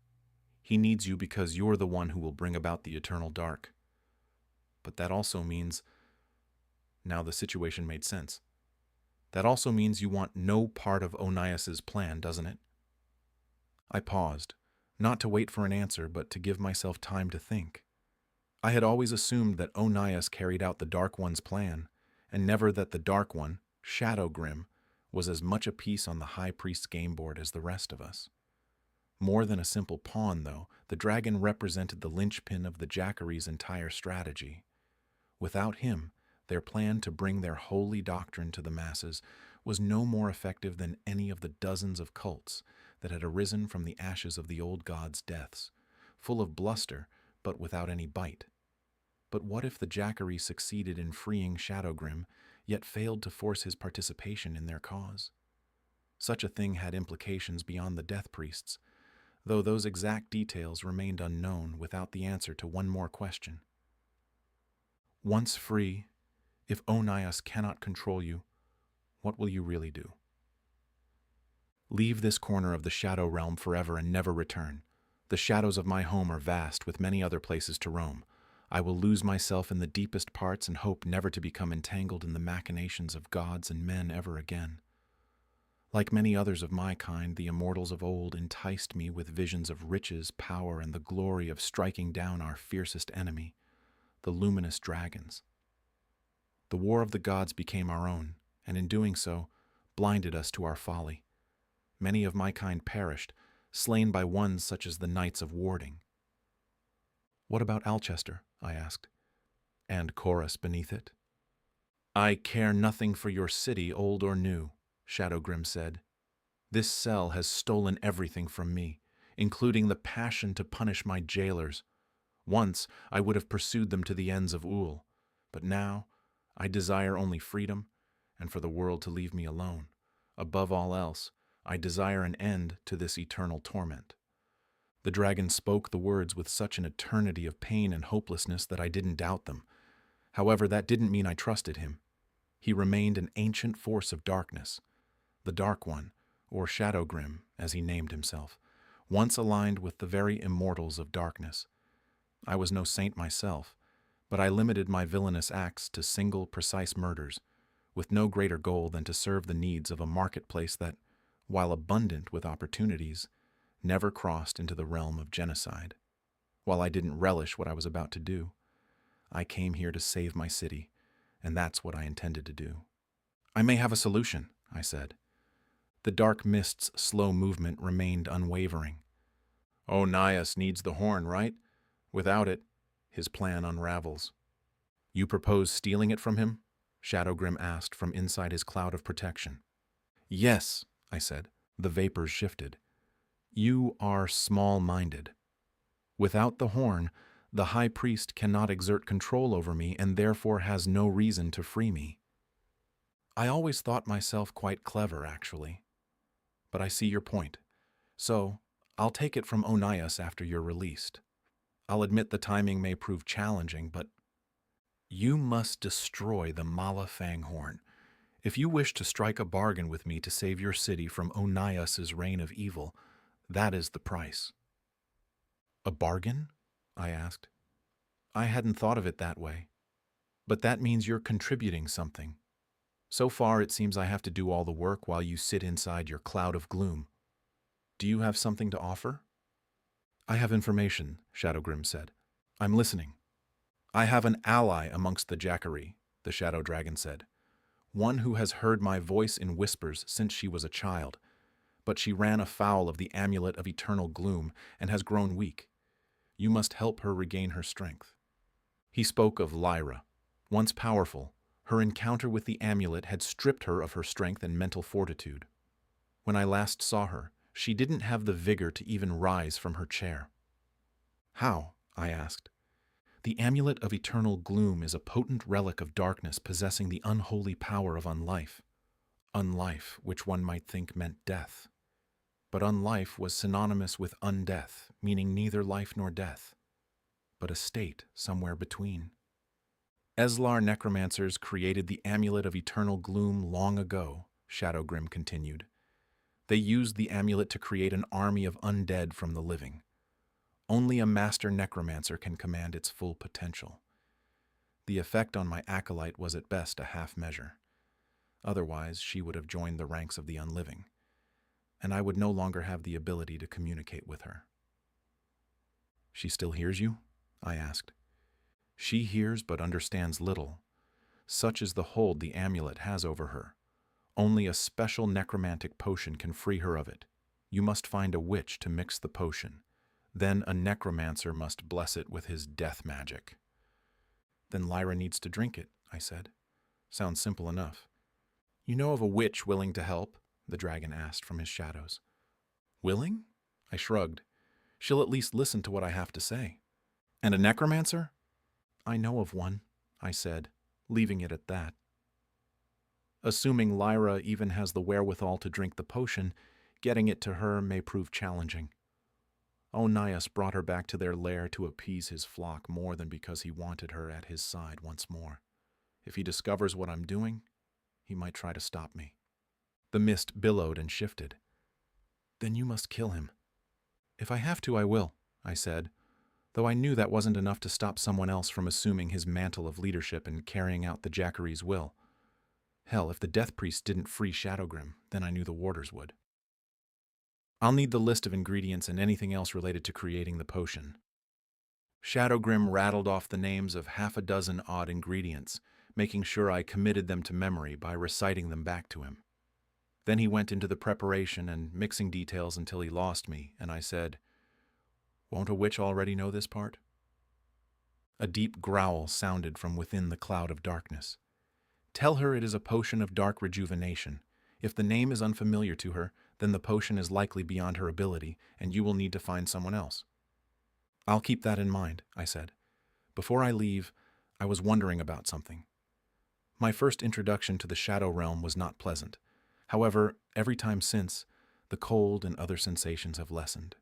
He needs you because you're the one who will bring about the eternal dark. But that also means—" Now the situation made sense. "That also means you want no part of Onias's plan, doesn't it?" I paused, not to wait for an answer, but to give myself time to think. I had always assumed that Onias carried out the Dark One's plan, and never that the Dark One, Shadowgrim, was as much a piece on the High Priest's game board as the rest of us. More than a simple pawn, though, the dragon represented the linchpin of the Jackaryi's entire strategy. Without him, their plan to bring their holy doctrine to the masses was no more effective than any of the dozens of cults that had arisen from the ashes of the old gods' deaths, full of bluster but without any bite. But what if the Jackaryi succeeded in freeing Shadowgrim, yet failed to force his participation in their cause? Such a thing had implications beyond the Death Priests, though those exact details remained unknown without the answer to one more question. Once free, if Onias cannot control you, what will you really do? Leave this corner of the Shadow Realm forever and never return. The shadows of my home are vast, with many other places to roam. I will lose myself in the deepest parts and hope never to become entangled in the machinations of gods and men ever again. Like many others of my kind, the immortals of old enticed me with visions of riches, power, and the glory of striking down our fiercest enemy, the luminous dragons. The war of the gods became our own, and in doing so, blinded us to our folly. Many of my kind perished, slain by ones such as the Knights of Warding. What about Alchester? I asked. And Chorus beneath it? I care nothing for your city, old or new, Shadowgrim said. This cell has stolen everything from me, including the passion to punish my jailers. Once I would have pursued them to the ends of Ul, but now I desire only freedom and for the world to leave me alone. Above all else, I desire an end to this eternal torment. The dragon spoke the words with such an eternity of pain and hopelessness that I didn't doubt them. However, that didn't mean I trusted him. He remained an ancient force of darkness, the Dark One, or Shadowgrim, as he named himself, once aligned with the very immortals of darkness. I was no saint myself, but I limited my villainous acts to single, precise murders, with no greater goal than to serve the needs of a marketplace that, while abundant with opportunities, never crossed into the realm of genocide. While I didn't relish what I was about to do, I came here to save my city, and that's what I intended to do. I may have a solution, I said. The dark mist's slow movement remained unwavering. Onias needs the horn, right? Without it, his plan unravels. You propose stealing it from him? Shadowgrim asked from inside his cloud of protection. Yes, I said. The vapors shifted. You are small-minded. Without the horn, the High Priest cannot exert control over me and therefore has no reason to free me. I always thought myself quite clever, actually. But I see your point. So, I'll take it from Onias after you're released. I'll admit the timing may prove challenging, but you must destroy the Mala Fanghorn. If you wish to strike a bargain with me to save your city from Onias's reign of evil, that is the price. A bargain? I asked. I hadn't thought of it that way. But that means you're contributing something. So far, it seems I have to do all the work while you sit inside your cloud of gloom. Do you have something to offer? I have information, Shadowgrim said. I'm listening. I have an ally amongst the Jackaryi, the Shadow Dragon said. One who has heard my voice in whispers since she was a child, but she ran afoul of the amulet of eternal gloom and has grown weak. You must help her regain her strength. He spoke of Lyra. Once powerful, her encounter with the amulet had stripped her of her strength and mental fortitude. When I last saw her, she didn't have the vigor to even rise from her chair. How? I asked. The amulet of eternal gloom is a potent relic of darkness possessing the unholy power of unlife. Unlife, which one might think meant death. But unlife was synonymous with undeath, meaning neither life nor death, but a state somewhere between. Eslar necromancers created the amulet of eternal gloom long ago, Shadowgrim continued. They used the amulet to create an army of undead from the living. Only a master necromancer can command its full potential. The effect on my acolyte was at best a half measure. Otherwise, she would have joined the ranks of the unliving, and I would no longer have the ability to communicate with her. She still hears you? I asked. She hears but understands little. Such is the hold the amulet has over her. Only a special necromantic potion can free her of it. You must find a witch to mix the potion. Then a necromancer must bless it with his death magic." "Then Lyra needs to drink it," I said. "Sounds simple enough." "You know of a witch willing to help?" the dragon asked from his shadows. "Willing?" I shrugged. "She'll at least listen to what I have to say." "And a necromancer?" "I know of one," I said, leaving it at that. Assuming Lyra even has the wherewithal to drink the potion, getting it to her may prove challenging. Onias brought her back to their lair to appease his flock more than because he wanted her at his side once more. If he discovers what I'm doing, he might try to stop me. The mist billowed and shifted. "Then you must kill him." "If I have to, I will," I said, though I knew that wasn't enough to stop someone else from assuming his mantle of leadership and carrying out the Jackaryi's will. Hell, if the Death Priest didn't free Shadowgrim, then I knew the warders would. "I'll need the list of ingredients and anything else related to creating the potion." Shadowgrim rattled off the names of half a dozen odd ingredients, making sure I committed them to memory by reciting them back to him. Then he went into the preparation and mixing details until he lost me, and I said, "Won't a witch already know this part?" A deep growl sounded from within the cloud of darkness. "Tell her it is a potion of dark rejuvenation. If the name is unfamiliar to her, then the potion is likely beyond her ability, and you will need to find someone else." "I'll keep that in mind," I said. "Before I leave, I was wondering about something. My first introduction to the Shadow Realm was not pleasant. However, every time since, the cold and other sensations have lessened.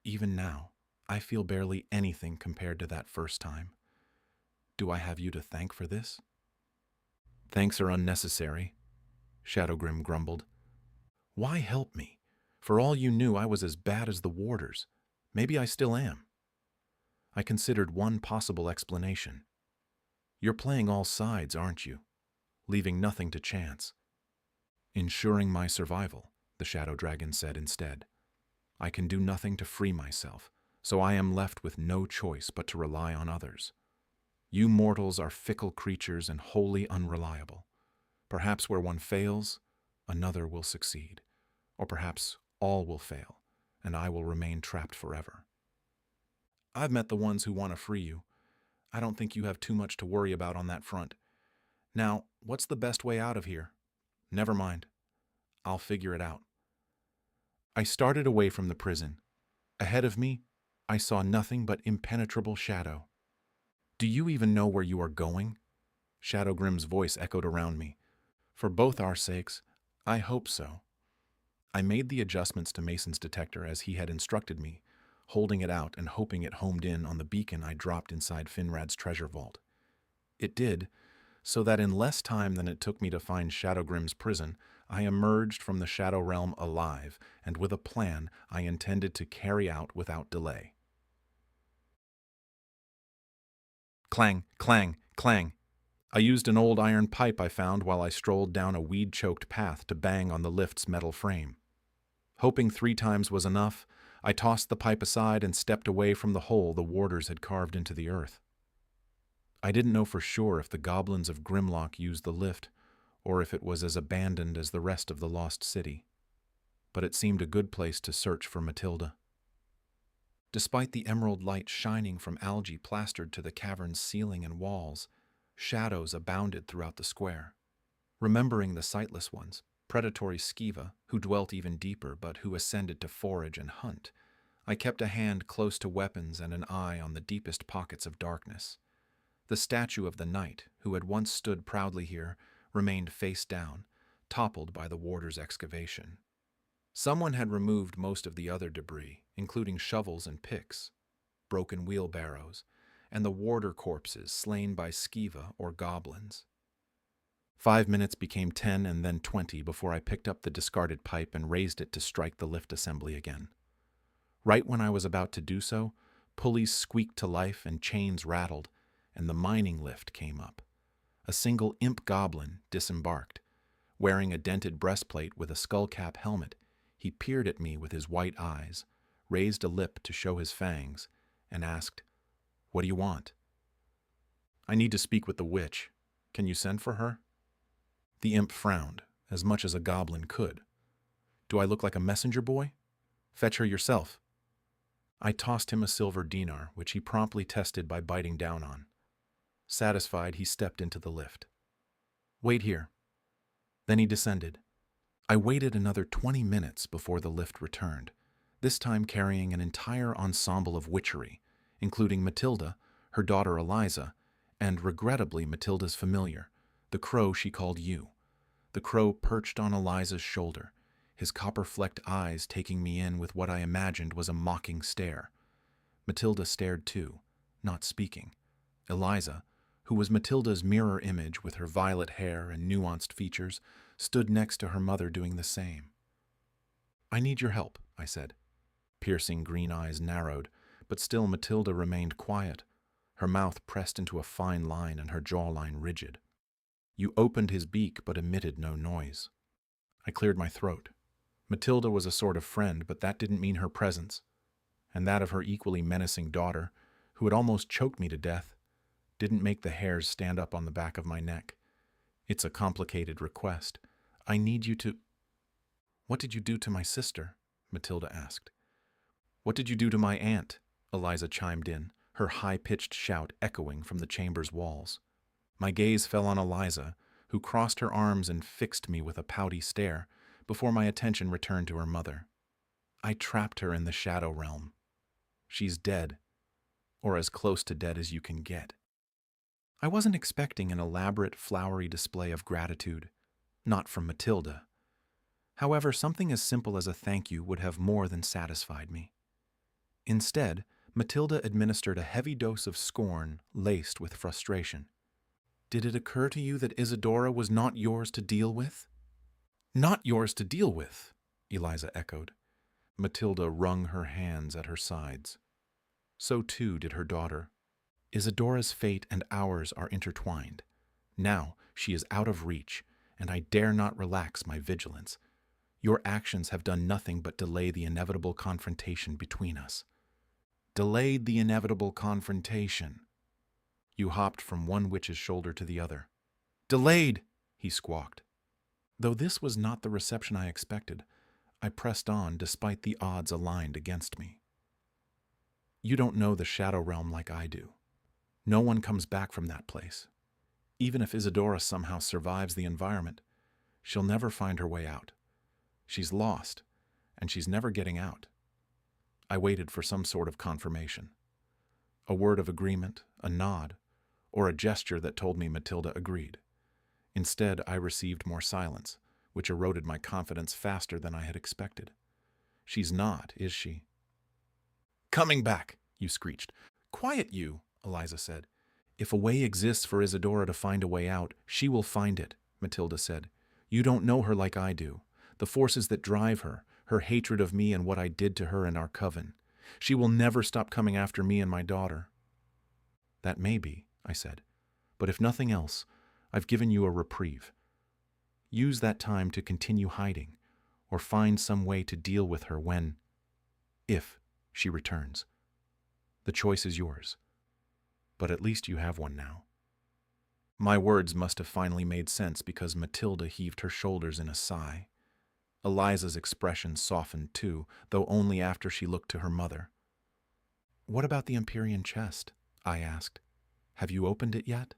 Even now, I feel barely anything compared to that first time. Do I have you to thank for this?" "Thanks are unnecessary," Shadowgrim grumbled. "Why help me? For all you knew, I was as bad as the warders. Maybe I still am." I considered one possible explanation. "You're playing all sides, aren't you? Leaving nothing to chance." "Ensuring my survival," the Shadow Dragon said instead. "I can do nothing to free myself, so I am left with no choice but to rely on others. You mortals are fickle creatures and wholly unreliable. Perhaps where one fails, another will succeed. Or perhaps all will fail, and I will remain trapped forever. I've met the ones who want to free you. I don't think you have too much to worry about on that front. Now, what's the best way out of here?" "Never mind. I'll figure it out." I started away from the prison. Ahead of me, I saw nothing but impenetrable shadow. "Do you even know where you are going?" Shadowgrim's voice echoed around me. "For both our sakes, I hope so." I made the adjustments to Mason's detector as he had instructed me, holding it out and hoping it homed in on the beacon I dropped inside Finrad's treasure vault. It did, so that in less time than it took me to find Shadowgrim's prison, I emerged from the Shadow Realm alive and with a plan I intended to carry out without delay. Clang, clang, clang. I used an old iron pipe I found while I strolled down a weed-choked path to bang on the lift's metal frame. Hoping 3 times was enough, I tossed the pipe aside and stepped away from the hole the warders had carved into the earth. I didn't know for sure if the goblins of Grimlock used the lift, or if it was as abandoned as the rest of the lost city. But it seemed a good place to search for Matilda. Despite the emerald light shining from algae plastered to the cavern's ceiling and walls, shadows abounded throughout the square. Remembering the sightless ones, predatory Skiva, who dwelt even deeper but who ascended to forage and hunt, I kept a hand close to weapons and an eye on the deepest pockets of darkness. The statue of the knight, who had once stood proudly here, remained face down, toppled by the warder's excavation. Someone had removed most of the other debris, including shovels and picks, broken wheelbarrows, and the warder corpses slain by Skiva or goblins. 5 minutes became 10 and then 20 before I picked up the discarded pipe and raised it to strike the lift assembly again. Right when I was about to do so, pulleys squeaked to life and chains rattled, and the mining lift came up. A single imp goblin disembarked. Wearing a dented breastplate with a skullcap helmet, he peered at me with his white eyes, raised a lip to show his fangs, and asked, "What do you want?" "I need to speak with the witch. Can you send for her?" The imp frowned, as much as a goblin could. Do I look like a messenger boy? Fetch her yourself. I tossed him a silver dinar, which he promptly tested by biting down on. Satisfied, he stepped into the lift. Wait here. Then he descended. I waited another 20 minutes before the lift returned, this time carrying an entire ensemble of witchery, including Matilda, her daughter Eliza, and regrettably Matilda's familiar, the crow she called you. The crow perched on Eliza's shoulder, his copper-flecked eyes taking me in with what I imagined was a mocking stare. Matilda stared too, not speaking. Eliza, who was Matilda's mirror image with her violet hair and nuanced features, stood next to her mother doing the same. I need your help, I said. Piercing green eyes narrowed, but still Matilda remained quiet, her mouth pressed into a fine line and her jawline rigid. You opened his beak but emitted no noise. I cleared my throat. Matilda was a sort of friend, but that didn't mean her presence, and that of her equally menacing daughter, who had almost choked me to death, didn't make the hairs stand up on the back of my neck. It's a complicated request. I need you to... What did you do to my sister? Matilda asked. What did you do to my aunt? Eliza chimed in, her high-pitched shout echoing from the chamber's walls. My gaze fell on Eliza, who crossed her arms and fixed me with a pouty stare, before my attention returned to her mother. I trapped her in the shadow realm. She's dead, or as close to dead as you can get. I wasn't expecting an elaborate, flowery display of gratitude, not from Matilda. However, something as simple as a thank you would have more than satisfied me. Instead, Matilda administered a heavy dose of scorn laced with frustration. Did it occur to you that Isadora was not yours to deal with? Not yours to deal with, Eliza echoed. Matilda wrung her hands at her sides. So too did her daughter. Isadora's fate and ours are intertwined. Now she is out of reach, and I dare not relax my vigilance. Your actions have done nothing but delay the inevitable confrontation between us. Delayed the inevitable confrontation. You hopped from one witch's shoulder to the other. Delayed, he squawked. Though this was not the reception I expected, I pressed on despite the odds aligned against me. You don't know the Shadow Realm like I do. No one comes back from that place. Even if Isadora somehow survives the environment, she'll never find her way out. She's lost, and she's never getting out. I waited for some sort of confirmation. A word of agreement, a nod, or a gesture that told me Matilda agreed. Instead, I received more silence, which eroded my confidence faster than I had expected. She's not, is she? Coming back, you screeched. Quiet you, Eliza said. If a way exists for Isadora to find a way out, she will find it, Matilda said. You don't know her like I do. The forces that drive her, her hatred of me and what I did to her in our coven. She will never stop coming after me and my daughter. That may be, I said, but if nothing else, I've given you a reprieve. Use that time to continue hiding, or find some way to deal with her if she returns. The choice is yours, but at least you have one now. My words must have finally made sense because Matilda heaved her shoulders in a sigh. Eliza's expression softened too, though only after she looked to her mother. What about the Empyrean chest? I asked. Have you opened it yet?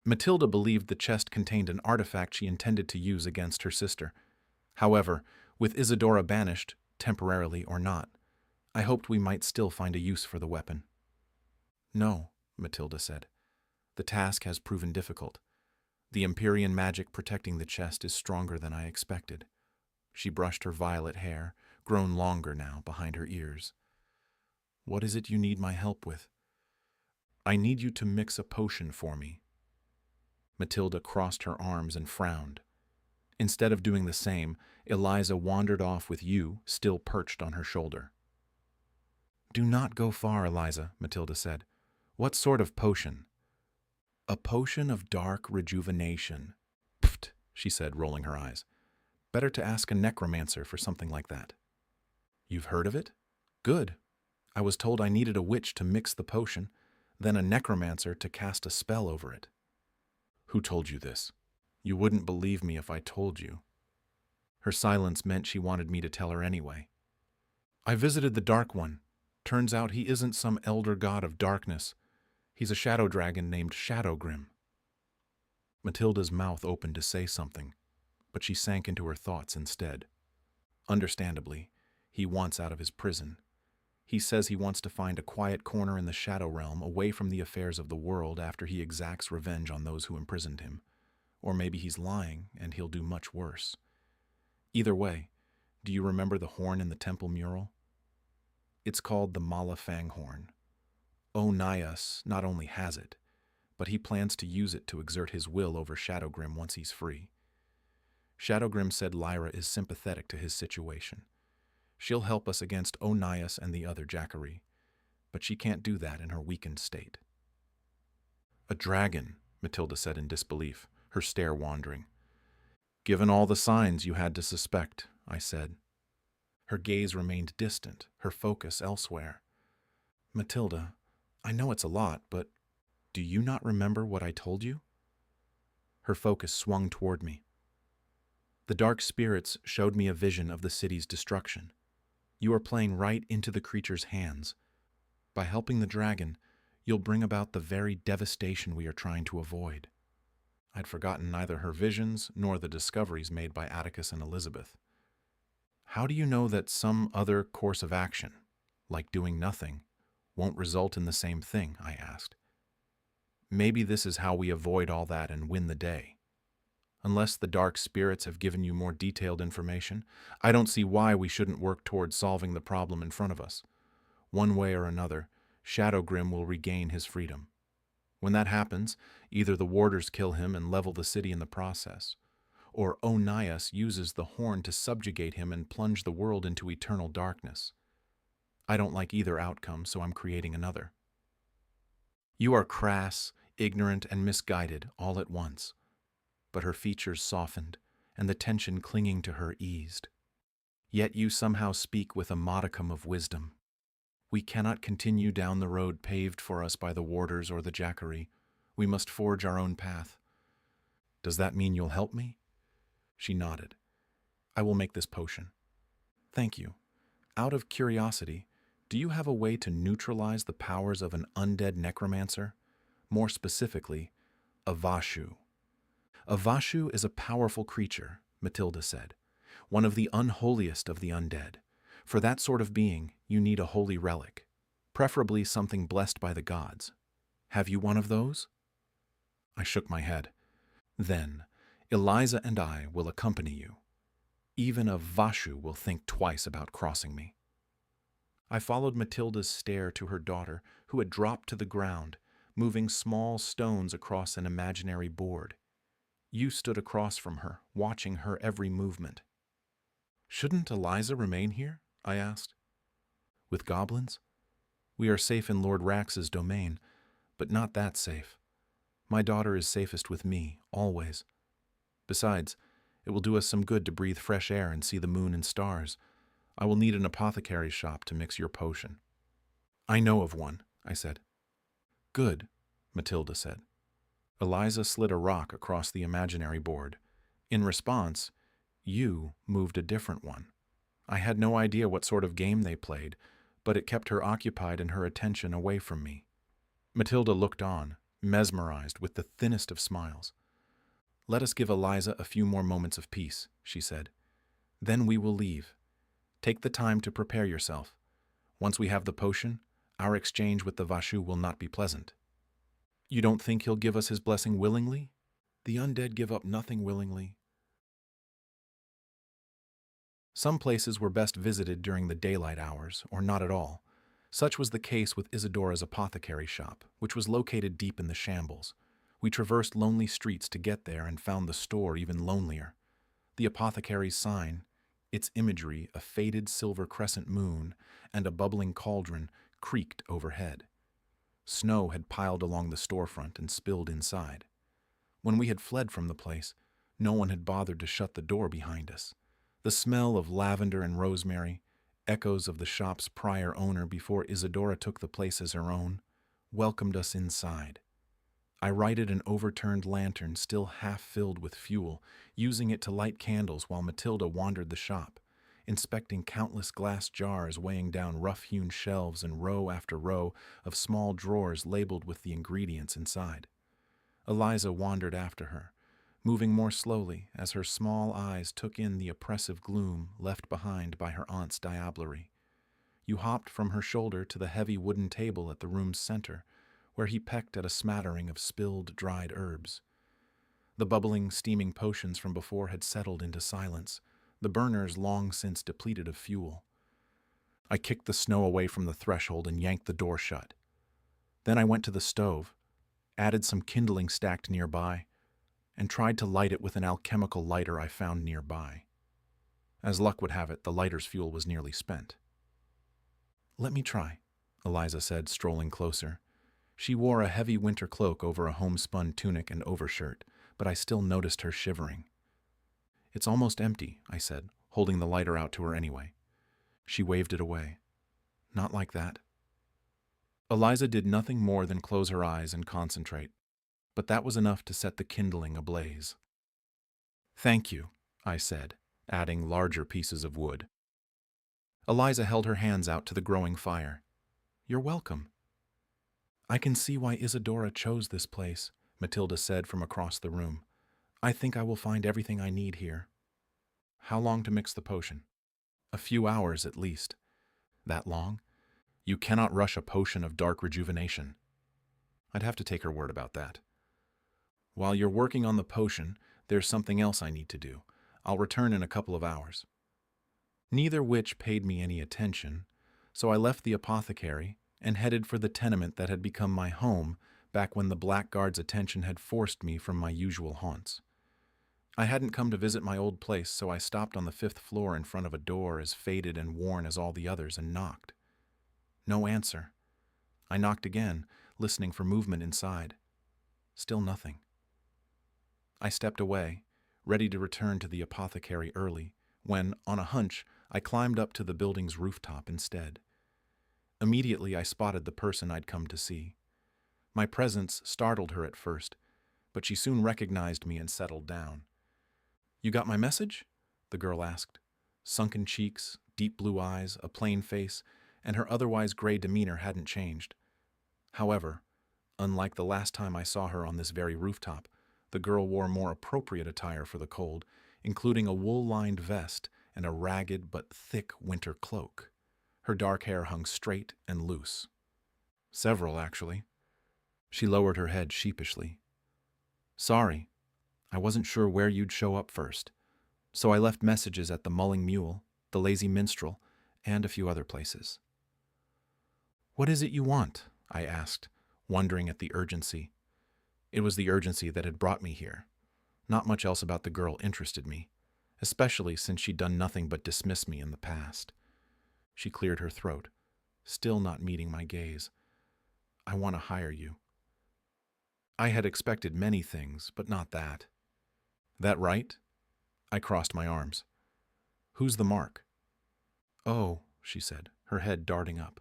Matilda believed the chest contained an artifact she intended to use against her sister. However, with Isadora banished, temporarily or not, I hoped we might still find a use for the weapon. No, Matilda said. The task has proven difficult. The Empyrean magic protecting the chest is stronger than I expected. She brushed her violet hair, grown longer now, behind her ears. What is it you need my help with? I need you to mix a potion for me. Matilda crossed her arms and frowned. Instead of doing the same, Eliza wandered off with you still perched on her shoulder. Do not go far, Eliza, Matilda said. What sort of potion? A potion of dark rejuvenation. Pfft, she said, rolling her eyes. Better to ask a necromancer for something like that. You've heard of it? Good. I was told I needed a witch to mix the potion, then a necromancer to cast a spell over it. Who told you this? You wouldn't believe me if I told you. Her silence meant she wanted me to tell her anyway. I visited the Dark One. Turns out he isn't some elder god of darkness. He's a shadow dragon named Shadowgrim. Matilda's mouth opened to say something, but she sank into her thoughts instead. Understandably, he wants out of his prison. He says he wants to find a quiet corner in the Shadow Realm away from the affairs of the world after he exacts revenge on those who imprisoned him. Or maybe he's lying and he'll do much worse. Either way, do you remember the horn in the temple mural? It's called the Mala Fang Horn. Onias not only has it, but he plans to use it to exert his will over Shadowgrim once he's free. Shadowgrim said Lyra is sympathetic to his situation. She'll help us against Onias and the other Jackaryi, but she can't do that in her weakened state. A dragon, Matilda said in disbelief, her stare wandering. Given all the signs you had to suspect, I said. Her gaze remained distant, her focus elsewhere. Matilda, I know it's a lot, but do you not remember what I told you? Her focus swung toward me. The dark spirits showed me a vision of the city's destruction. You are playing right into the creature's hands. By helping the dragon, you'll bring about the very devastation we are trying to avoid. I'd forgotten neither her visions nor the discoveries made by Atticus and Elizabeth. How do you know that some other course of action, like doing nothing, won't result in the same thing? I asked. Maybe this is how we avoid all that and win the day. Unless the dark spirits have given you more detailed information, I don't see why we shouldn't work towards solving the problem in front of us. One way or another, Shadowgrim will regain his freedom. When that happens, either the warders kill him and level the city in the process, or Onias uses the horn to subjugate him and plunge the world into eternal darkness. I don't like either outcome, so I'm creating another. You are crass, ignorant, and misguided all at once. But her features softened, and the tension clinging to her eased. Yet you somehow speak with a modicum of wisdom. We cannot continue down the road paved for us by the warders or the Jackaryi. We must forge our own path. Does that mean you'll help me? She nodded. I will make this potion. Thank you. Out of curiosity, do you have a way to neutralize the powers of an undead necromancer? More specifically, a Vashu. A Vashu is a powerful creature, Matilda said, one of the unholiest of the undead. For that sort of being, you need a holy relic, preferably something blessed by the gods. Have you one of those? I shook my head. Then, Eliza and I will accompany you. Even a Vashu will think twice about crossing me. I followed Matilda's stare to her daughter, who had dropped to the ground, moving small stones across an imaginary board. You stood across from her, watching her every movement. Shouldn't Eliza remain here? I asked. With goblins? We are safe in Lord Rax's domain, but not that safe. My daughter is safest with me, always. Besides, it will do us some good to breathe fresh air and see the moon and stars. I will need an apothecary's shop to mix your potion. I know of one, I said. Good, Matilda said. Eliza slid a rock across the imaginary board. In response, you moved a different one. I had no idea what sort of game they played, but it kept her occupied and her attention away from me. Matilda looked on, mesmerized with the thinnest of smiles. Let us give Eliza a few more moments of peace, she said. Then we will leave. Take the time to prepare yourself. Once we have the potion, our exchange with the Vashu will not be pleasant. You don't think he'll give us his blessing willingly? The undead give up nothing willingly. Some places were best visited during the daylight hours, or not at all. Such was the case with Isadora's apothecary shop, which was located deep in the shambles. We traversed lonely streets to get there and found the store even lonelier. The apothecary's sign, its imagery, a faded silver crescent moon, and a bubbling cauldron, creaked overhead. Snow had piled along the storefront and spilled inside. When we had fled from the place, no one had bothered to shut the door behind us. The smell of lavender and rosemary, echoes of the shop's prior owner before Isadora took the place as her own, welcomed us inside. I righted an overturned lantern still half filled with fuel, using it to light candles while Matilda wandered the shop, inspecting countless glass jars weighing down rough-hewn shelves and row after row of small drawers labeled with the ingredients inside. Eliza wandered after her, moving more slowly as her small eyes took in the oppressive gloom left behind by her aunt's diablerie. You hopped from her shoulder to the heavy wooden table at the room's center, where he pecked at a smattering of spilled, dried herbs. The bubbling, steaming potions from before had settled into silence, the burners long since depleted of fuel. I kicked the snow away from the threshold and yanked the door shut. Then I went to the stove, added some kindling stacked nearby, and tried to light it with an alchemical lighter I found nearby. As luck would have it, the lighter's fuel was nearly spent. "Let me try," Eliza said, strolling closer. She wore a heavy winter cloak over a homespun tunic and overshirt, but I still noticed her shivering. "It's almost empty," I said, holding the lighter out to her anyway. She waved it away. "Not like that." Eliza did nothing more than close her eyes and concentrate, but that was enough to set the kindling ablaze. "Thank you," I said, adding larger pieces of wood. Eliza held her hands out to the growing fire. "You're welcome." "I can see why Isadora chose this place," Matilda said from across the room. "I think I will find everything I need here." "How long to mix the potion?" "A few hours at least." "That long? You cannot rush a potion of dark rejuvenation." I'd have to take her word about that. "While you're working on the potion, there's something else I need to do. I'll return in a couple of hours." Neither witch paid me any attention, so I left the apothecary and headed for the tenement that had become my home back when the blackguard's attention had forced me from my usual haunts. I hadn't come to visit my old place, so I stopped on the 5th floor in front of a door as faded and worn as all the others and knocked. No answer. I knocked again, listening for movement inside. Still nothing. I stepped away, ready to return to the apothecary early, when, on a hunch, I climbed up to the building's rooftop instead. Immediately I spotted the person I'd come to see. My presence startled her at first, but she soon recognized me and settled down. "You got my message?" the girl asked. Sunken cheeks, deep blue eyes, a plain face, and her otherwise gray demeanor hadn't changed. However, unlike the last time I saw her on this very rooftop, the girl wore more appropriate attire for the cold, including a wool-lined vest and a ragged but thick winter cloak. Her dark hair hung straight and loose. Several, actually. She lowered her head sheepishly. "Sorry, I wasn't sure where you'd show up first, so I left messages at the Mulling Mule, the Lazy Minstrel, and a few other places." "What is it you want?" I asked, wondering at the urgency. It was the urgency that had brought me here. Not much else about the girl interested me, especially since she'd done nothing but dismiss me in the past. She cleared her throat, still not meeting my gaze. "I want to hire you." I had expected many things, but not that. "That right?" I crossed my arms. "Who's the mark?" "Oh," she said, her head darting up.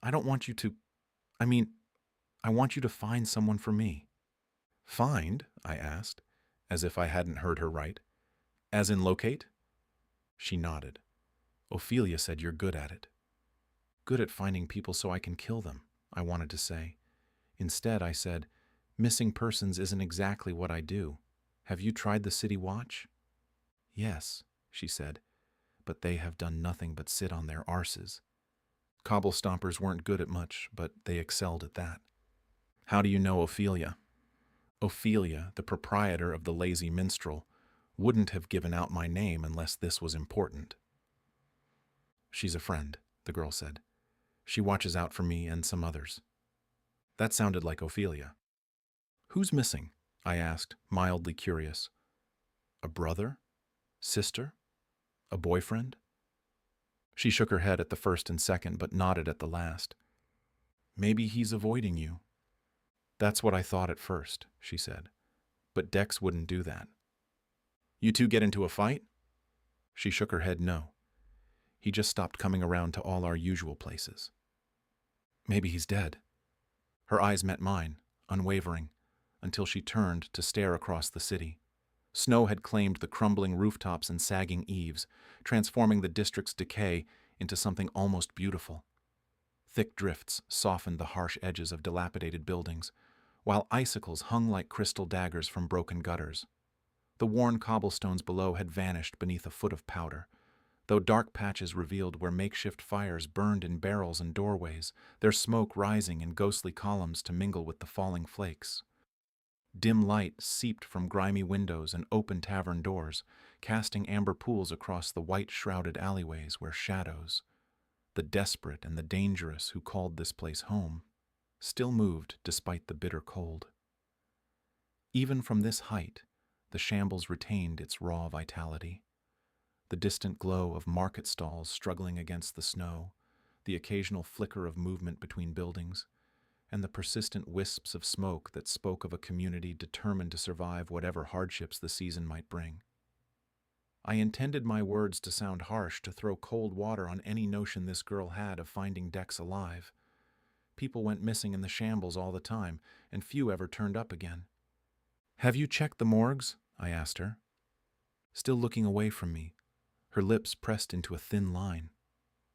"I don't want you to... I want you to find someone for me." "Find?" I asked, as if I hadn't heard her right. "As in locate?" She nodded. "Ophelia said you're good at it." "Good at finding people so I can kill them," I wanted to say. Instead, I said, "Missing persons isn't exactly what I do. Have you tried the City Watch?" "Yes," she said, "but they have done nothing but sit on their arses." Cobble stompers weren't good at much, but they excelled at that. "How do you know Ophelia?" Ophelia, the proprietor of the Lazy Minstrel, wouldn't have given out my name unless this was important. "She's a friend," the girl said. "She watches out for me and some others." That sounded like Ophelia. "Who's missing?" I asked, mildly curious. "A brother? Sister? A boyfriend?" She shook her head at the first and second, but nodded at the last. "Maybe he's avoiding you." "That's what I thought at first," she said. "But Dex wouldn't do that." "You two get into a fight?" She shook her head no. "He just stopped coming around to all our usual places." "Maybe he's dead." Her eyes met mine, unwavering, until she turned to stare across the city. Snow had claimed the crumbling rooftops and sagging eaves, transforming the district's decay into something almost beautiful. Thick drifts softened the harsh edges of dilapidated buildings, while icicles hung like crystal daggers from broken gutters. The worn cobblestones below had vanished beneath a foot of powder, though dark patches revealed where makeshift fires burned in barrels and doorways, their smoke rising in ghostly columns to mingle with the falling flakes. Dim light seeped from grimy windows and open tavern doors, casting amber pools across the white-shrouded alleyways where shadows, the desperate and the dangerous who called this place home, still moved despite the bitter cold. Even from this height, the shambles retained its raw vitality. The distant glow of market stalls struggling against the snow, the occasional flicker of movement between buildings, and the persistent wisps of smoke that spoke of a community determined to survive whatever hardships the season might bring. I intended my words to sound harsh, to throw cold water on any notion this girl had of finding Dex alive. People went missing in the shambles all the time, and few ever turned up again. "Have you checked the morgues?" I asked her. Still looking away from me, her lips pressed into a thin line.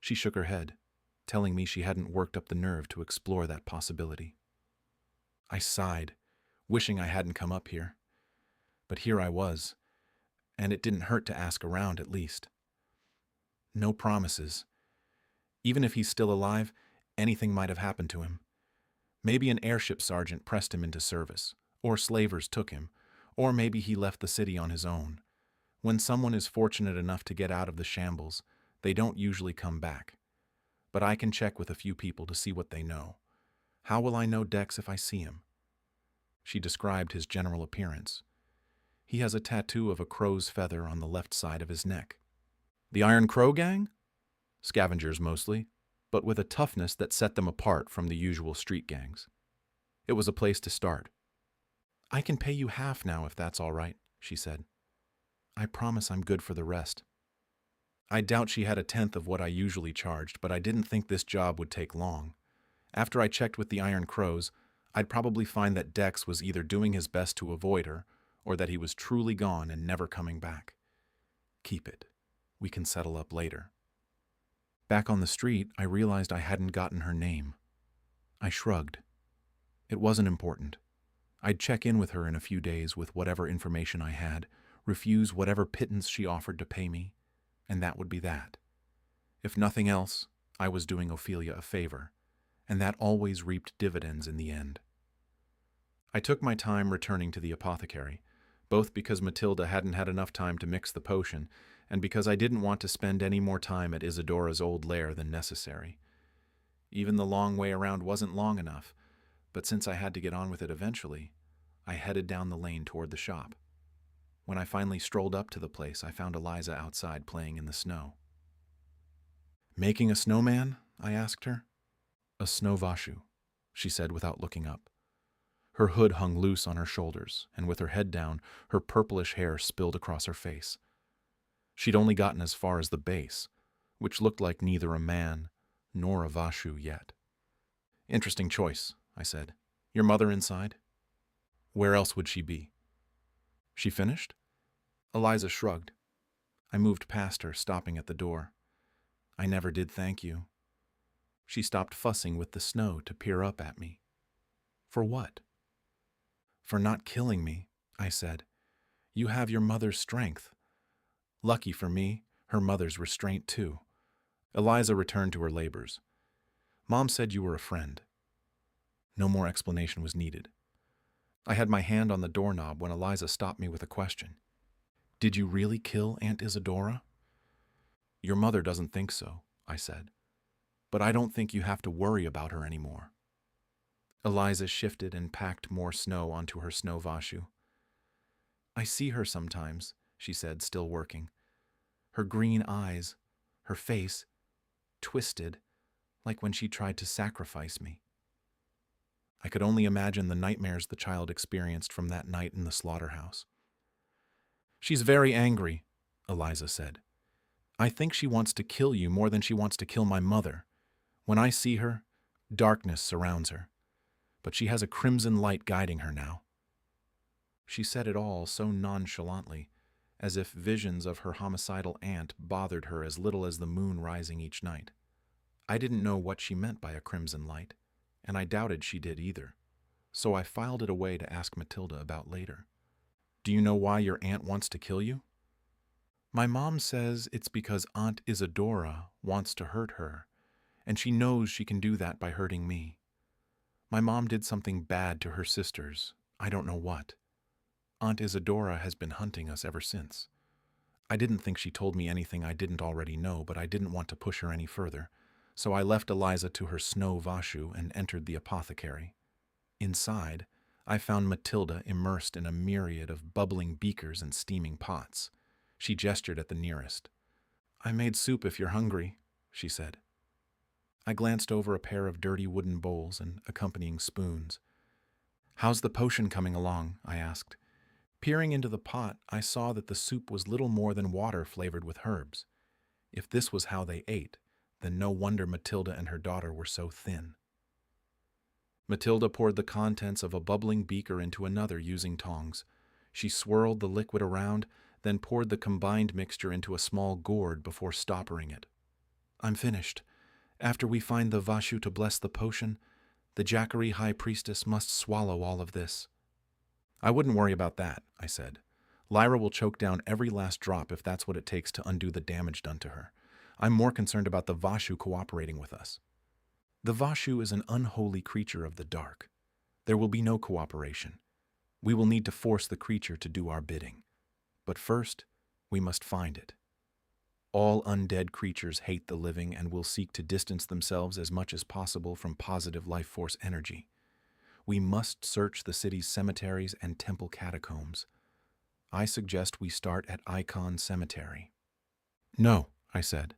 She shook her head, telling me she hadn't worked up the nerve to explore that possibility. I sighed, wishing I hadn't come up here. But here I was, and it didn't hurt to ask around at least. No promises. Even if he's still alive, anything might have happened to him. Maybe an airship sergeant pressed him into service, or slavers took him, or maybe he left the city on his own. When someone is fortunate enough to get out of the shambles, they don't usually come back. But I can check with a few people to see what they know. How will I know Dex if I see him? She described his general appearance. He has a tattoo of a crow's feather on the left side of his neck. The Iron Crow gang? Scavengers mostly, but with a toughness that set them apart from the usual street gangs. It was a place to start. "I can pay you half now if that's all right," she said. "I promise I'm good for the rest." I doubt she had a tenth of what I usually charged, but I didn't think this job would take long. After I checked with the Iron Crows, I'd probably find that Dex was either doing his best to avoid her, or that he was truly gone and never coming back. Keep it. We can settle up later. Back on the street, I realized I hadn't gotten her name. I shrugged. It wasn't important. I'd check in with her in a few days with whatever information I had, refuse whatever pittance she offered to pay me, and that would be that. If nothing else, I was doing Ophelia a favor, and that always reaped dividends in the end. I took my time returning to the apothecary, both because Matilda hadn't had enough time to mix the potion, and because I didn't want to spend any more time at Isadora's old lair than necessary. Even the long way around wasn't long enough, but since I had to get on with it eventually, I headed down the lane toward the shop. When I finally strolled up to the place, I found Eliza outside playing in the snow. "Making a snowman?" I asked her. "A snow vashu," she said without looking up. Her hood hung loose on her shoulders, and with her head down, her purplish hair spilled across her face. She'd only gotten as far as the base, which looked like neither a man nor a vashu yet. "Interesting choice," I said. "Your mother inside?" "Where else would she be?" "She finished?" Eliza shrugged. I moved past her, stopping at the door. "I never did thank you." She stopped fussing with the snow to peer up at me. "For what?" "For not killing me," I said. "You have your mother's strength." Lucky for me, her mother's restraint too. Eliza returned to her labors. "Mom said you were a friend." No more explanation was needed. I had my hand on the doorknob when Eliza stopped me with a question. "Did you really kill Aunt Isadora?" "Your mother doesn't think so," I said. "But I don't think you have to worry about her anymore." Eliza shifted and packed more snow onto her snow vashu. "I see her sometimes," she said, still working. Her green eyes, her face, twisted, like when she tried to sacrifice me. I could only imagine the nightmares the child experienced from that night in the slaughterhouse. "She's very angry," Eliza said. "I think she wants to kill you more than she wants to kill my mother. When I see her, darkness surrounds her. But she has a crimson light guiding her now. She said it all so nonchalantly, as if visions of her homicidal aunt bothered her as little as the moon rising each night. I didn't know what she meant by a crimson light, and I doubted she did either, so I filed it away to ask Matilda about later. Do you know why your aunt wants to kill you? My mom says it's because Aunt Isadora wants to hurt her, and she knows she can do that by hurting me. My mom did something bad to her sisters. I don't know what. Aunt Isadora has been hunting us ever since. I didn't think she told me anything I didn't already know, but I didn't want to push her any further, so I left Eliza to her snow vashu and entered the apothecary. Inside, I found Matilda immersed in a myriad of bubbling beakers and steaming pots. She gestured at the nearest. I made soup if you're hungry, she said. I glanced over a pair of dirty wooden bowls and accompanying spoons. How's the potion coming along? I asked. Peering into the pot, I saw that the soup was little more than water flavored with herbs. If this was how they ate, then no wonder Matilda and her daughter were so thin. Matilda poured the contents of a bubbling beaker into another using tongs. She swirled the liquid around, then poured the combined mixture into a small gourd before stoppering it. I'm finished. After we find the vashu to bless the potion, the Jackaryi High Priestess must swallow all of this. I wouldn't worry about that, I said. Lyra will choke down every last drop if that's what it takes to undo the damage done to her. I'm more concerned about the vashu cooperating with us. The vashu is an unholy creature of the dark. There will be no cooperation. We will need to force the creature to do our bidding. But first, we must find it. All undead creatures hate the living and will seek to distance themselves as much as possible from positive life force energy. We must search the city's cemeteries and temple catacombs. I suggest we start at Icon Cemetery. No, I said.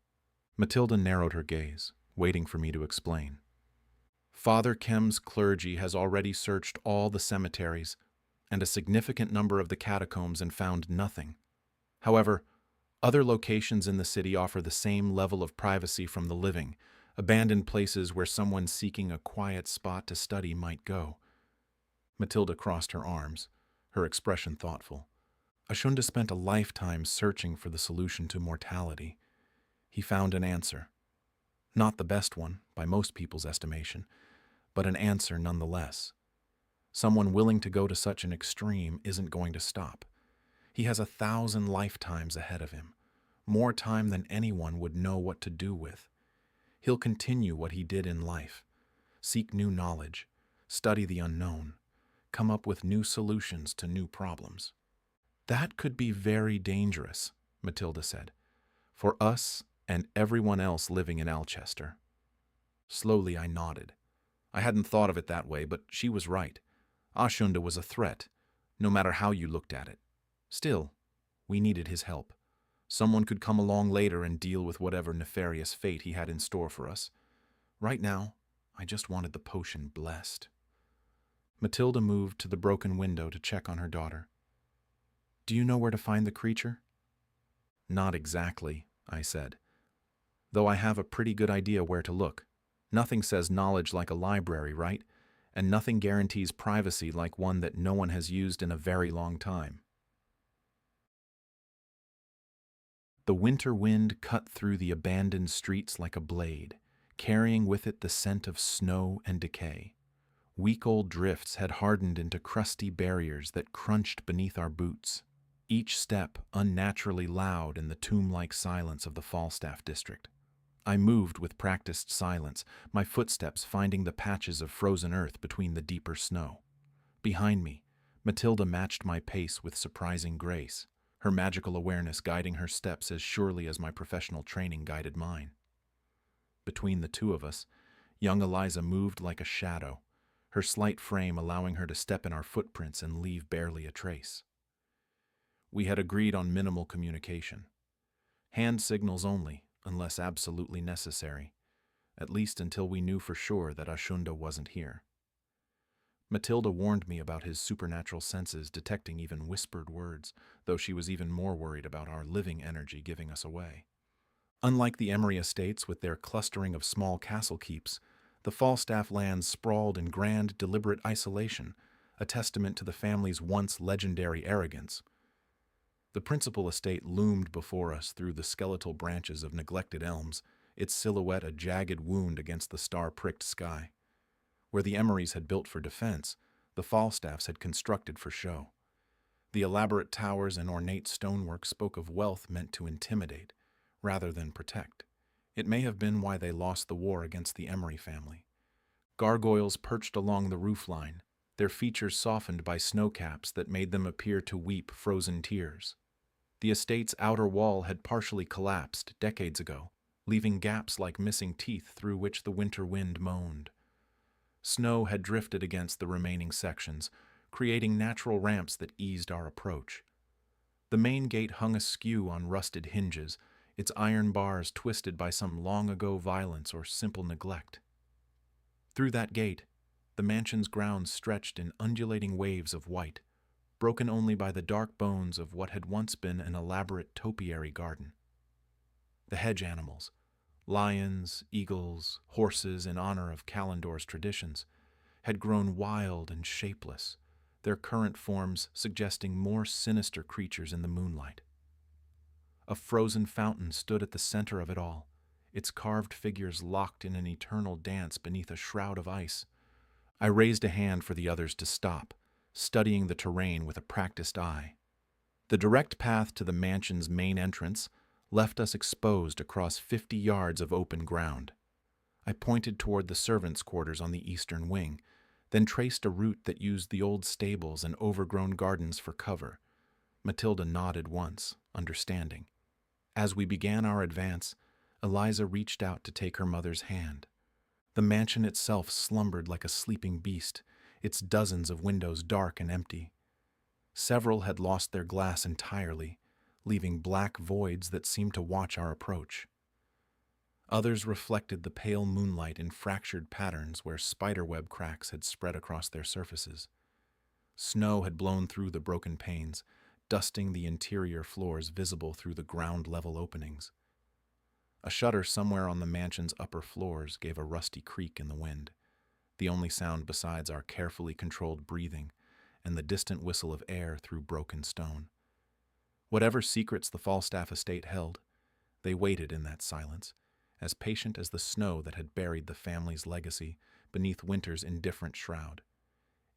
Matilda narrowed her gaze, waiting for me to explain. Father Kem's clergy has already searched all the cemeteries and a significant number of the catacombs and found nothing. However, other locations in the city offer the same level of privacy from the living, abandoned places where someone seeking a quiet spot to study might go. Matilda crossed her arms, her expression thoughtful. Ashunda spent a lifetime searching for the solution to mortality. He found an answer. Not the best one, by most people's estimation, but an answer nonetheless. Someone willing to go to such an extreme isn't going to stop. He has 1,000 lifetimes ahead of him, more time than anyone would know what to do with. He'll continue what he did in life, seek new knowledge, study the unknown, come up with new solutions to new problems. That could be very dangerous, Matilda said, for us and everyone else living in Alchester. Slowly I nodded. I hadn't thought of it that way, but she was right. Ashunda was a threat, no matter how you looked at it. Still, we needed his help. Someone could come along later and deal with whatever nefarious fate he had in store for us. Right now, I just wanted the potion blessed. Matilda moved to the broken window to check on her daughter. Do you know where to find the creature? Not exactly, I said, though I have a pretty good idea where to look. Nothing says knowledge like a library, right? And nothing guarantees privacy like one that no one has used in a very long time. The winter wind cut through the abandoned streets like a blade, carrying with it the scent of snow and decay. Week-old drifts had hardened into crusty barriers that crunched beneath our boots, each step unnaturally loud in the tomb-like silence of the Falstaff district. I moved with practiced silence, my footsteps finding the patches of frozen earth between the deeper snow. Behind me, Matilda matched my pace with surprising grace, her magical awareness guiding her steps as surely as my professional training guided mine. Between the two of us, young Eliza moved like a shadow, her slight frame allowing her to step in our footprints and leave barely a trace. We had agreed on minimal communication. Hand signals only, unless absolutely necessary, at least until we knew for sure that Ashunda wasn't here. Matilda warned me about his supernatural senses detecting even whispered words, though she was even more worried about our living energy giving us away. Unlike the Emery estates with their clustering of small castle keeps, the Falstaff lands sprawled in grand, deliberate isolation, a testament to the family's once legendary arrogance. The principal estate loomed before us through the skeletal branches of neglected elms, its silhouette a jagged wound against the star-pricked sky. Where the Emerys had built for defense, the Falstaffs had constructed for show. The elaborate towers and ornate stonework spoke of wealth meant to intimidate, rather than protect. It may have been why they lost the war against the Emery family. Gargoyles perched along the roofline, their features softened by snowcaps that made them appear to weep frozen tears. The estate's outer wall had partially collapsed decades ago, leaving gaps like missing teeth through which the winter wind moaned. Snow had drifted against the remaining sections, creating natural ramps that eased our approach. The main gate hung askew on rusted hinges, its iron bars twisted by some long-ago violence or simple neglect. Through that gate, the mansion's grounds stretched in undulating waves of white, broken only by the dark bones of what had once been an elaborate topiary garden. The hedge animals, lions, eagles, horses in honor of Calendor's traditions, had grown wild and shapeless, their current forms suggesting more sinister creatures in the moonlight. A frozen fountain stood at the center of it all, its carved figures locked in an eternal dance beneath a shroud of ice. I raised a hand for the others to stop, studying the terrain with a practiced eye. The direct path to the mansion's main entrance left us exposed across 50 yards of open ground. I pointed toward the servants' quarters on the eastern wing, then traced a route that used the old stables and overgrown gardens for cover. Matilda nodded once, understanding. As we began our advance, Eliza reached out to take her mother's hand. The mansion itself slumbered like a sleeping beast, its dozens of windows dark and empty. Several had lost their glass entirely, leaving black voids that seemed to watch our approach. Others reflected the pale moonlight in fractured patterns where spiderweb cracks had spread across their surfaces. Snow had blown through the broken panes, dusting the interior floors visible through the ground-level openings. A shutter somewhere on the mansion's upper floors gave a rusty creak in the wind, the only sound besides our carefully controlled breathing and the distant whistle of air through broken stone. Whatever secrets the Falstaff estate held, they waited in that silence, as patient as the snow that had buried the family's legacy beneath winter's indifferent shroud.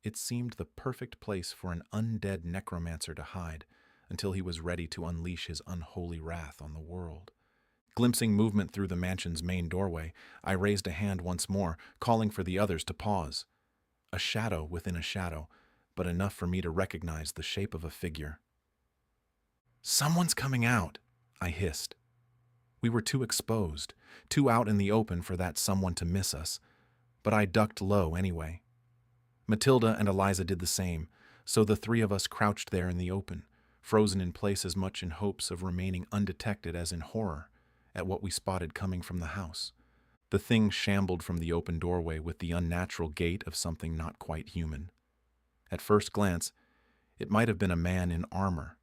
It seemed the perfect place for an undead necromancer to hide until he was ready to unleash his unholy wrath on the world. Glimpsing movement through the mansion's main doorway, I raised a hand once more, calling for the others to pause. A shadow within a shadow, but enough for me to recognize the shape of a figure. "Someone's coming out," I hissed. We were too exposed, too out in the open for that someone to miss us, but I ducked low anyway. Matilda and Eliza did the same, so the three of us crouched there in the open, frozen in place as much in hopes of remaining undetected as in horror at what we spotted coming from the house. The thing shambled from the open doorway with the unnatural gait of something not quite human. At first glance, it might have been a man in armor.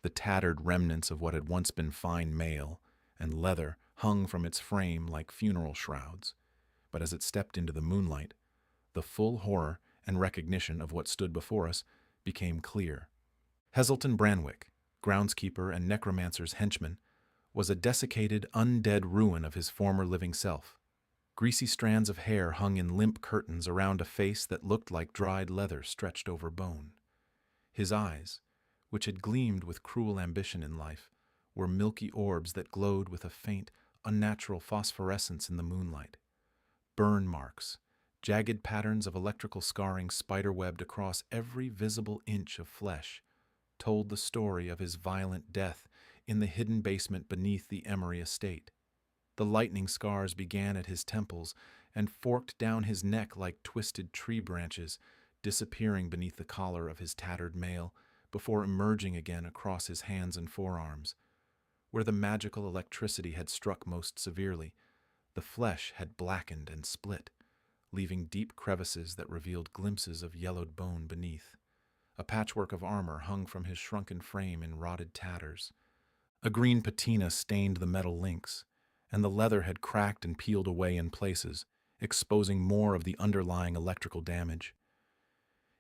The tattered remnants of what had once been fine mail and leather hung from its frame like funeral shrouds, but as it stepped into the moonlight, the full horror and recognition of what stood before us became clear. Heselton Branwick, groundskeeper and necromancer's henchman, was a desiccated, undead ruin of his former living self. Greasy strands of hair hung in limp curtains around a face that looked like dried leather stretched over bone. His eyes, which had gleamed with cruel ambition in life, were milky orbs that glowed with a faint, unnatural phosphorescence in the moonlight. Burn marks, jagged patterns of electrical scarring spiderwebbed across every visible inch of flesh, told the story of his violent death in the hidden basement beneath the Emery estate. The lightning scars began at his temples and forked down his neck like twisted tree branches, disappearing beneath the collar of his tattered mail before emerging again across his hands and forearms. Where the magical electricity had struck most severely, the flesh had blackened and split, leaving deep crevices that revealed glimpses of yellowed bone beneath. A patchwork of armor hung from his shrunken frame in rotted tatters. A green patina stained the metal links, and the leather had cracked and peeled away in places, exposing more of the underlying electrical damage.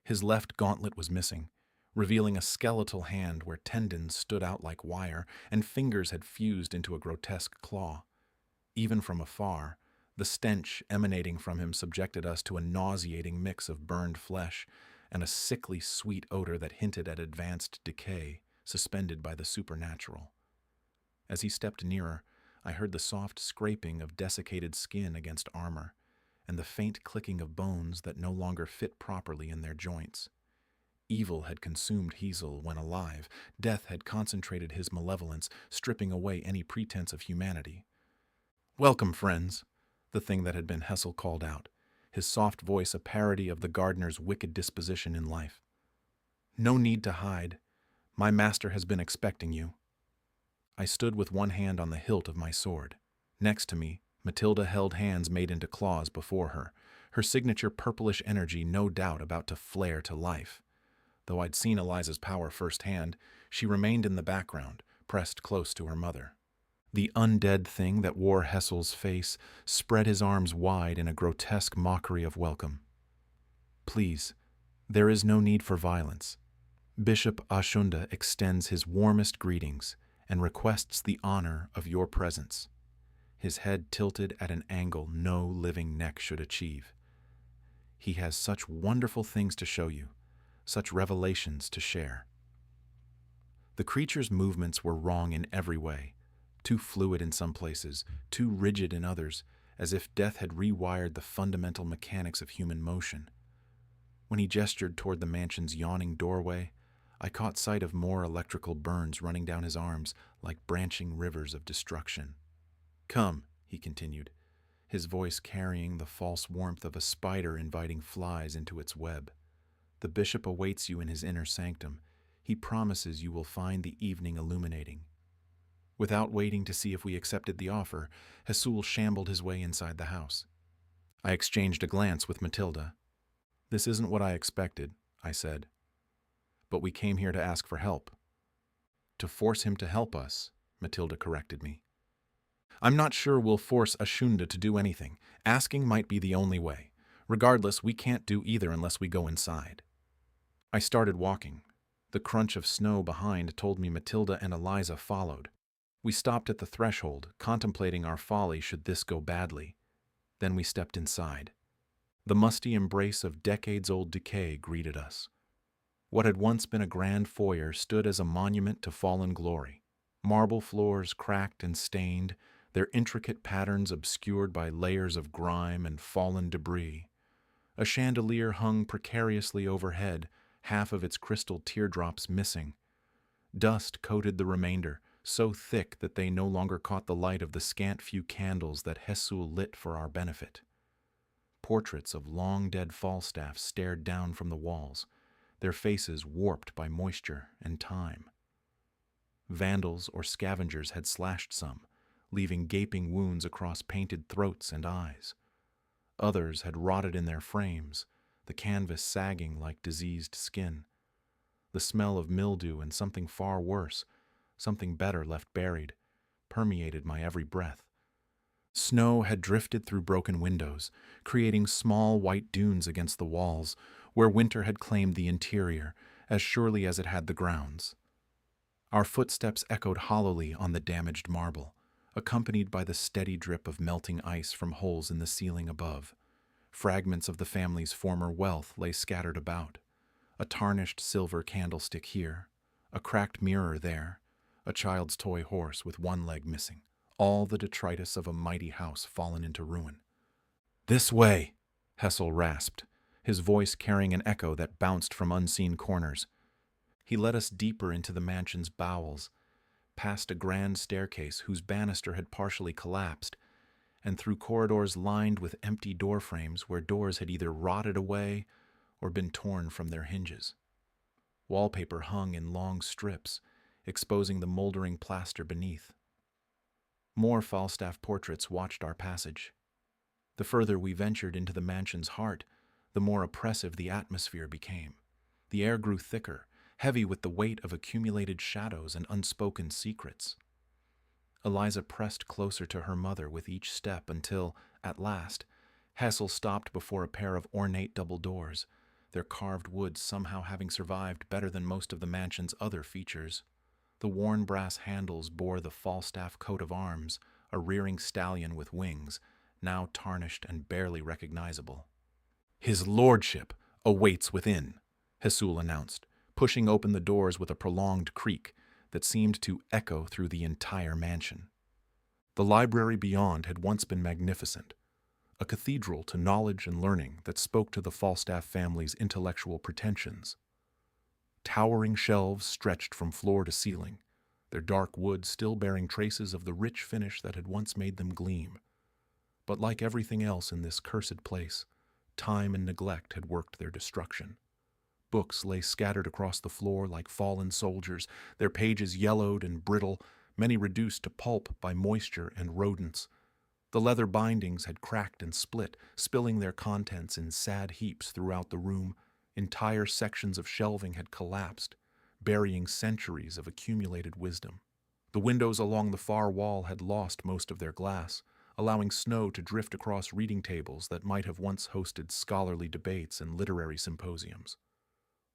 His left gauntlet was missing, revealing a skeletal hand where tendons stood out like wire and fingers had fused into a grotesque claw. Even from afar, the stench emanating from him subjected us to a nauseating mix of burned flesh and a sickly sweet odor that hinted at advanced decay, suspended by the supernatural. As he stepped nearer, I heard the soft scraping of desiccated skin against armor, and the faint clicking of bones that no longer fit properly in their joints. Evil had consumed Hazel when alive. Death had concentrated his malevolence, stripping away any pretense of humanity. "Welcome, friends," the thing that had been Hessel called out, his soft voice a parody of the gardener's wicked disposition in life. "No need to hide. My master has been expecting you." I stood with one hand on the hilt of my sword. Next to me, Matilda held hands made into claws before her, her signature purplish energy no doubt about to flare to life. Though I'd seen Eliza's power firsthand, she remained in the background, pressed close to her mother. The undead thing that wore Hessel's face spread his arms wide in a grotesque mockery of welcome. "Please, there is no need for violence. Bishop Ashunda extends his warmest greetings and requests the honor of your presence," his head tilted at an angle no living neck should achieve. "He has such wonderful things to show you, such revelations to share." The creature's movements were wrong in every way, too fluid in some places, too rigid in others, as if death had rewired the fundamental mechanics of human motion. When he gestured toward the mansion's yawning doorway, I caught sight of more electrical burns running down his arms like branching rivers of destruction. "Come," he continued, his voice carrying the false warmth of a spider inviting flies into its web. "The bishop awaits you in his inner sanctum. He promises you will find the evening illuminating." Without waiting to see if we accepted the offer, Hessul shambled his way inside the house. I exchanged a glance with Matilda. "This isn't what I expected," I said. "But we came here to ask for help." "To force him to help us," Matilda corrected me. "I'm not sure we'll force Ashunda to do anything. Asking might be the only way. Regardless, we can't do either unless we go inside." I started walking. The crunch of snow behind told me Matilda and Eliza followed. We stopped at the threshold, contemplating our folly should this go badly. Then we stepped inside. The musty embrace of decades-old decay greeted us. What had once been a grand foyer stood as a monument to fallen glory. Marble floors cracked and stained, their intricate patterns obscured by layers of grime and fallen debris. A chandelier hung precariously overhead, half of its crystal teardrops missing. Dust coated the remainder, so thick that they no longer caught the light of the scant few candles that Hessul lit for our benefit. Portraits of long-dead Falstaffs stared down from the walls, their faces warped by moisture and time. Vandals or scavengers had slashed some, leaving gaping wounds across painted throats and eyes. Others had rotted in their frames, the canvas sagging like diseased skin. The smell of mildew and something far worse, something better left buried, permeated my every breath. Snow had drifted through broken windows, creating small white dunes against the walls, where winter had claimed the interior as surely as it had the grounds. Our footsteps echoed hollowly on the damaged marble, accompanied by the steady drip of melting ice from holes in the ceiling above. Fragments of the family's former wealth lay scattered about. A tarnished silver candlestick here, a cracked mirror there, a child's toy horse with one leg missing, all the detritus of a mighty house fallen into ruin. "This way," Hessel rasped, his voice carrying an echo that bounced from unseen corners. He led us deeper into the mansion's bowels, past a grand staircase whose banister had partially collapsed, and through corridors lined with empty doorframes where doors had either rotted away or been torn from their hinges. Wallpaper hung in long strips, exposing the moldering plaster beneath. More Falstaff portraits watched our passage. The further we ventured into the mansion's heart, the more oppressive the atmosphere became. The air grew thicker, heavy with the weight of accumulated shadows and unspoken secrets. Eliza pressed closer to her mother with each step until, at last, Hessel stopped before a pair of ornate double doors, their carved wood somehow having survived better than most of the mansion's other features. The worn brass handles bore the Falstaff coat of arms, a rearing stallion with wings, now tarnished and barely recognizable. "His lordship awaits within," Hesul announced, pushing open the doors with a prolonged creak that seemed to echo through the entire mansion. The library beyond had once been magnificent, a cathedral to knowledge and learning that spoke to the Falstaff family's intellectual pretensions. Towering shelves stretched from floor to ceiling, their dark wood still bearing traces of the rich finish that had once made them gleam. But like everything else in this cursed place, time and neglect had worked their destruction. Books lay scattered across the floor like fallen soldiers, their pages yellowed and brittle, many reduced to pulp by moisture and rodents. The leather bindings had cracked and split, spilling their contents in sad heaps throughout the room. Entire sections of shelving had collapsed, burying centuries of accumulated wisdom. The windows along the far wall had lost most of their glass, allowing snow to drift across reading tables that might have once hosted scholarly debates and literary symposiums.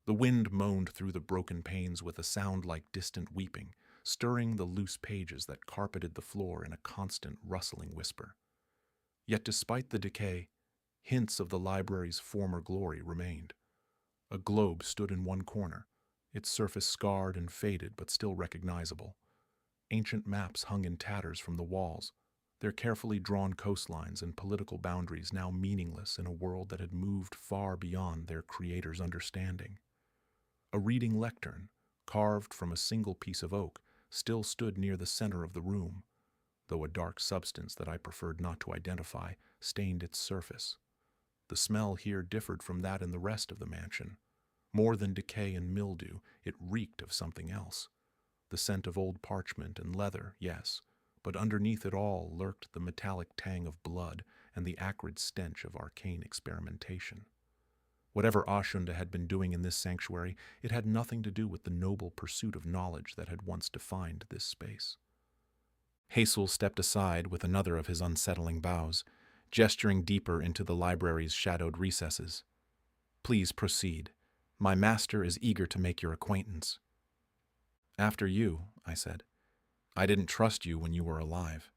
The wind moaned through the broken panes with a sound like distant weeping, stirring the loose pages that carpeted the floor in a constant rustling whisper. Yet despite the decay, hints of the library's former glory remained. A globe stood in one corner, its surface scarred and faded but still recognizable. Ancient maps hung in tatters from the walls, their carefully drawn coastlines and political boundaries now meaningless in a world that had moved far beyond their creator's understanding. A reading lectern, carved from a single piece of oak, still stood near the center of the room, though a dark substance that I preferred not to identify stained its surface. The smell here differed from that in the rest of the mansion. More than decay and mildew, it reeked of something else. The scent of old parchment and leather, yes, but underneath it all lurked the metallic tang of blood and the acrid stench of arcane experimentation. Whatever Ashunda had been doing in this sanctuary, it had nothing to do with the noble pursuit of knowledge that had once defined this space. Hesul stepped aside with another of his unsettling bows, gesturing deeper into the library's shadowed recesses. "Please proceed. My master is eager to make your acquaintance." "After you," I said. "I didn't trust you when you were alive,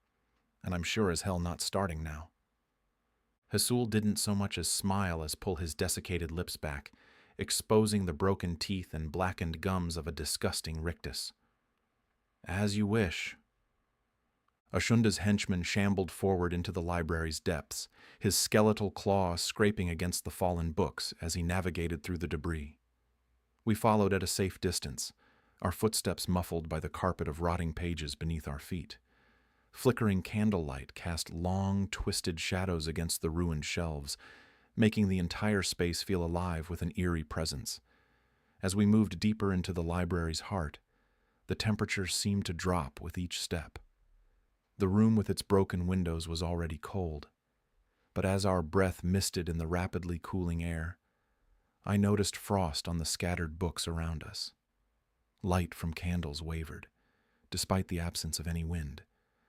and I'm sure as hell not starting now." Hesul didn't so much as smile as pull his desiccated lips back, exposing the broken teeth and blackened gums of a disgusting rictus. "As you wish." Ashunda's henchman shambled forward into the library's depths, his skeletal claws scraping against the fallen books as he navigated through the debris. We followed at a safe distance, our footsteps muffled by the carpet of rotting pages beneath our feet. Flickering candlelight cast long, twisted shadows against the ruined shelves, making the entire space feel alive with an eerie presence. As we moved deeper into the library's heart, the temperature seemed to drop with each step. The room with its broken windows was already cold, but as our breath misted in the rapidly cooling air, I noticed frost on the scattered books around us. Light from candles wavered, despite the absence of any wind,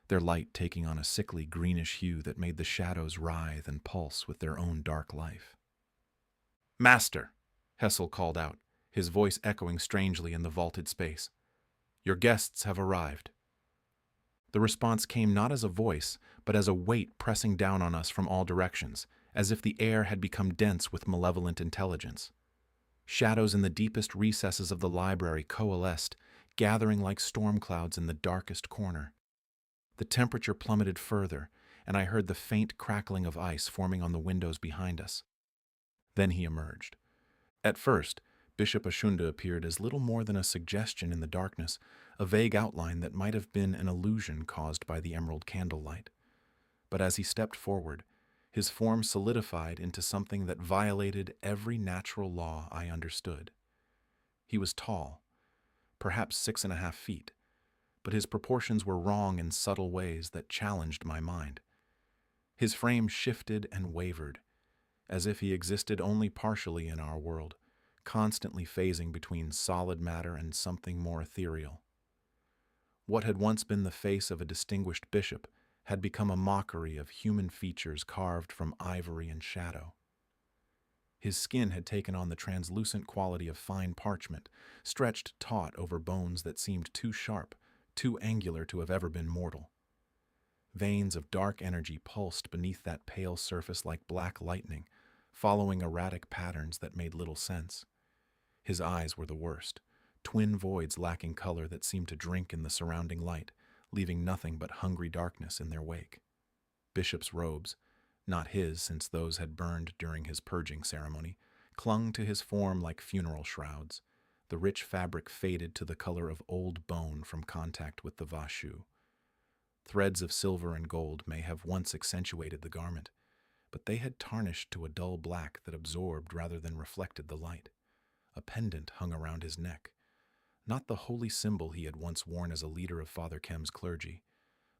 their light taking on a sickly greenish hue that made the shadows writhe and pulse with their own dark life. "Master," Hesul called out, his voice echoing strangely in the vaulted space. "Your guests have arrived." The response came not as a voice, but as a weight pressing down on us from all directions, as if the air had become dense with malevolent intelligence. Shadows in the deepest recesses of the library coalesced, gathering like storm clouds in the darkest corner. The temperature plummeted further, and I heard the faint crackling of ice forming on the windows behind us. Then he emerged. At first, Bishop Ashunda appeared as little more than a suggestion in the darkness, a vague outline that might have been an illusion caused by the emerald candlelight. But as he stepped forward, his form solidified into something that violated every natural law I understood. He was tall, perhaps 6.5 feet, but his proportions were wrong in subtle ways that challenged my mind. His frame shifted and wavered, as if he existed only partially in our world, constantly phasing between solid matter and something more ethereal. What had once been the face of a distinguished bishop had become a mockery of human features carved from ivory and shadow. His skin had taken on the translucent quality of fine parchment, stretched taut over bones that seemed too sharp, too angular to have ever been mortal. Veins of dark energy pulsed beneath that pale surface like black lightning, following erratic patterns that made little sense. His eyes were the worst, twin voids lacking color that seemed to drink in the surrounding light, leaving nothing but hungry darkness in their wake. Bishop's robes, not his since those had burned during his purging ceremony, clung to his form like funeral shrouds. The rich fabric faded to the color of old bone from contact with the vashu. Threads of silver and gold may have once accentuated the garment, but they had tarnished to a dull black that absorbed rather than reflected the light. A pendant hung around his neck, not the holy symbol he had once worn as a leader of Father Kem's clergy,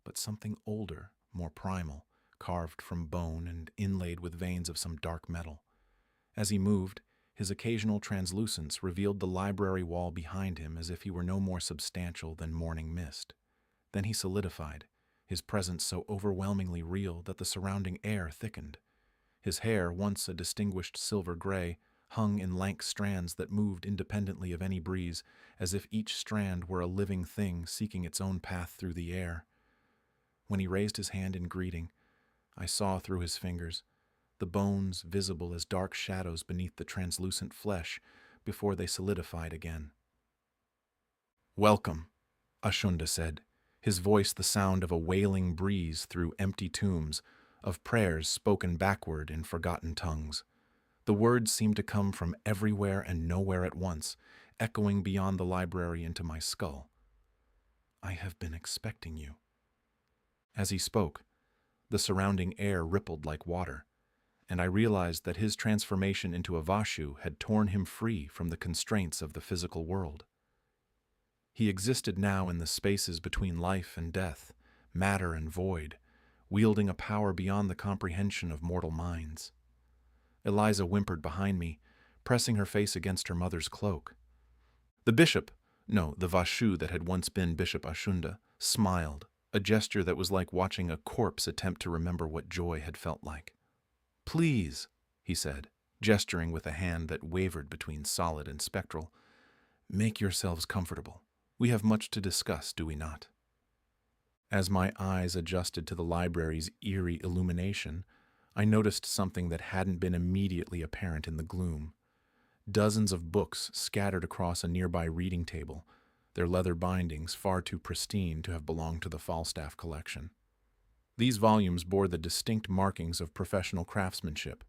but something older, more primal, carved from bone and inlaid with veins of some dark metal. As he moved, his occasional translucence revealed the library wall behind him as if he were no more substantial than morning mist. Then he solidified, his presence so overwhelmingly real that the surrounding air thickened. His hair, once a distinguished silver gray, hung in lank strands that moved independently of any breeze, as if each strand were a living thing seeking its own path through the air. When he raised his hand in greeting, I saw through his fingers, the bones visible as dark shadows beneath the translucent flesh before they solidified again. "Welcome," Ashunda said, his voice the sound of a wailing breeze through empty tombs, of prayers spoken backward in forgotten tongues. The words seemed to come from everywhere and nowhere at once, echoing beyond the library into my skull. "I have been expecting you." As he spoke, the surrounding air rippled like water, and I realized that his transformation into a vashu had torn him free from the constraints of the physical world. He existed now in the spaces between life and death, matter and void, wielding a power beyond the comprehension of mortal minds. Eliza whimpered behind me, pressing her face against her mother's cloak. The vashu that had once been Bishop Ashunda, smiled, a gesture that was like watching a corpse attempt to remember what joy had felt like. "Please," he said, gesturing with a hand that wavered between solid and spectral, "make yourselves comfortable. We have much to discuss, do we not?" As my eyes adjusted to the library's eerie illumination, I noticed something that hadn't been immediately apparent in the gloom. Dozens of books scattered across a nearby reading table, their leather bindings far too pristine to have belonged to the Falstaff collection. These volumes bore the distinct markings of professional craftsmanship,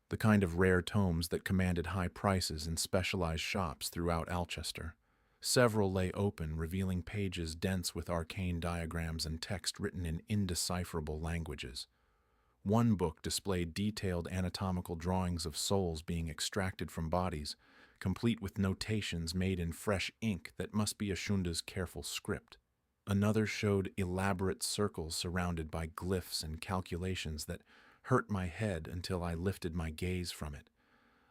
the kind of rare tomes that commanded high prices in specialized shops throughout Alchester. Several lay open, revealing pages dense with arcane diagrams and text written in indecipherable languages. One book displayed detailed anatomical drawings of souls being extracted from bodies, complete with notations made in fresh ink that must be Ashunda's careful script. Another showed elaborate circles surrounded by glyphs and calculations that hurt my head until I lifted my gaze from it.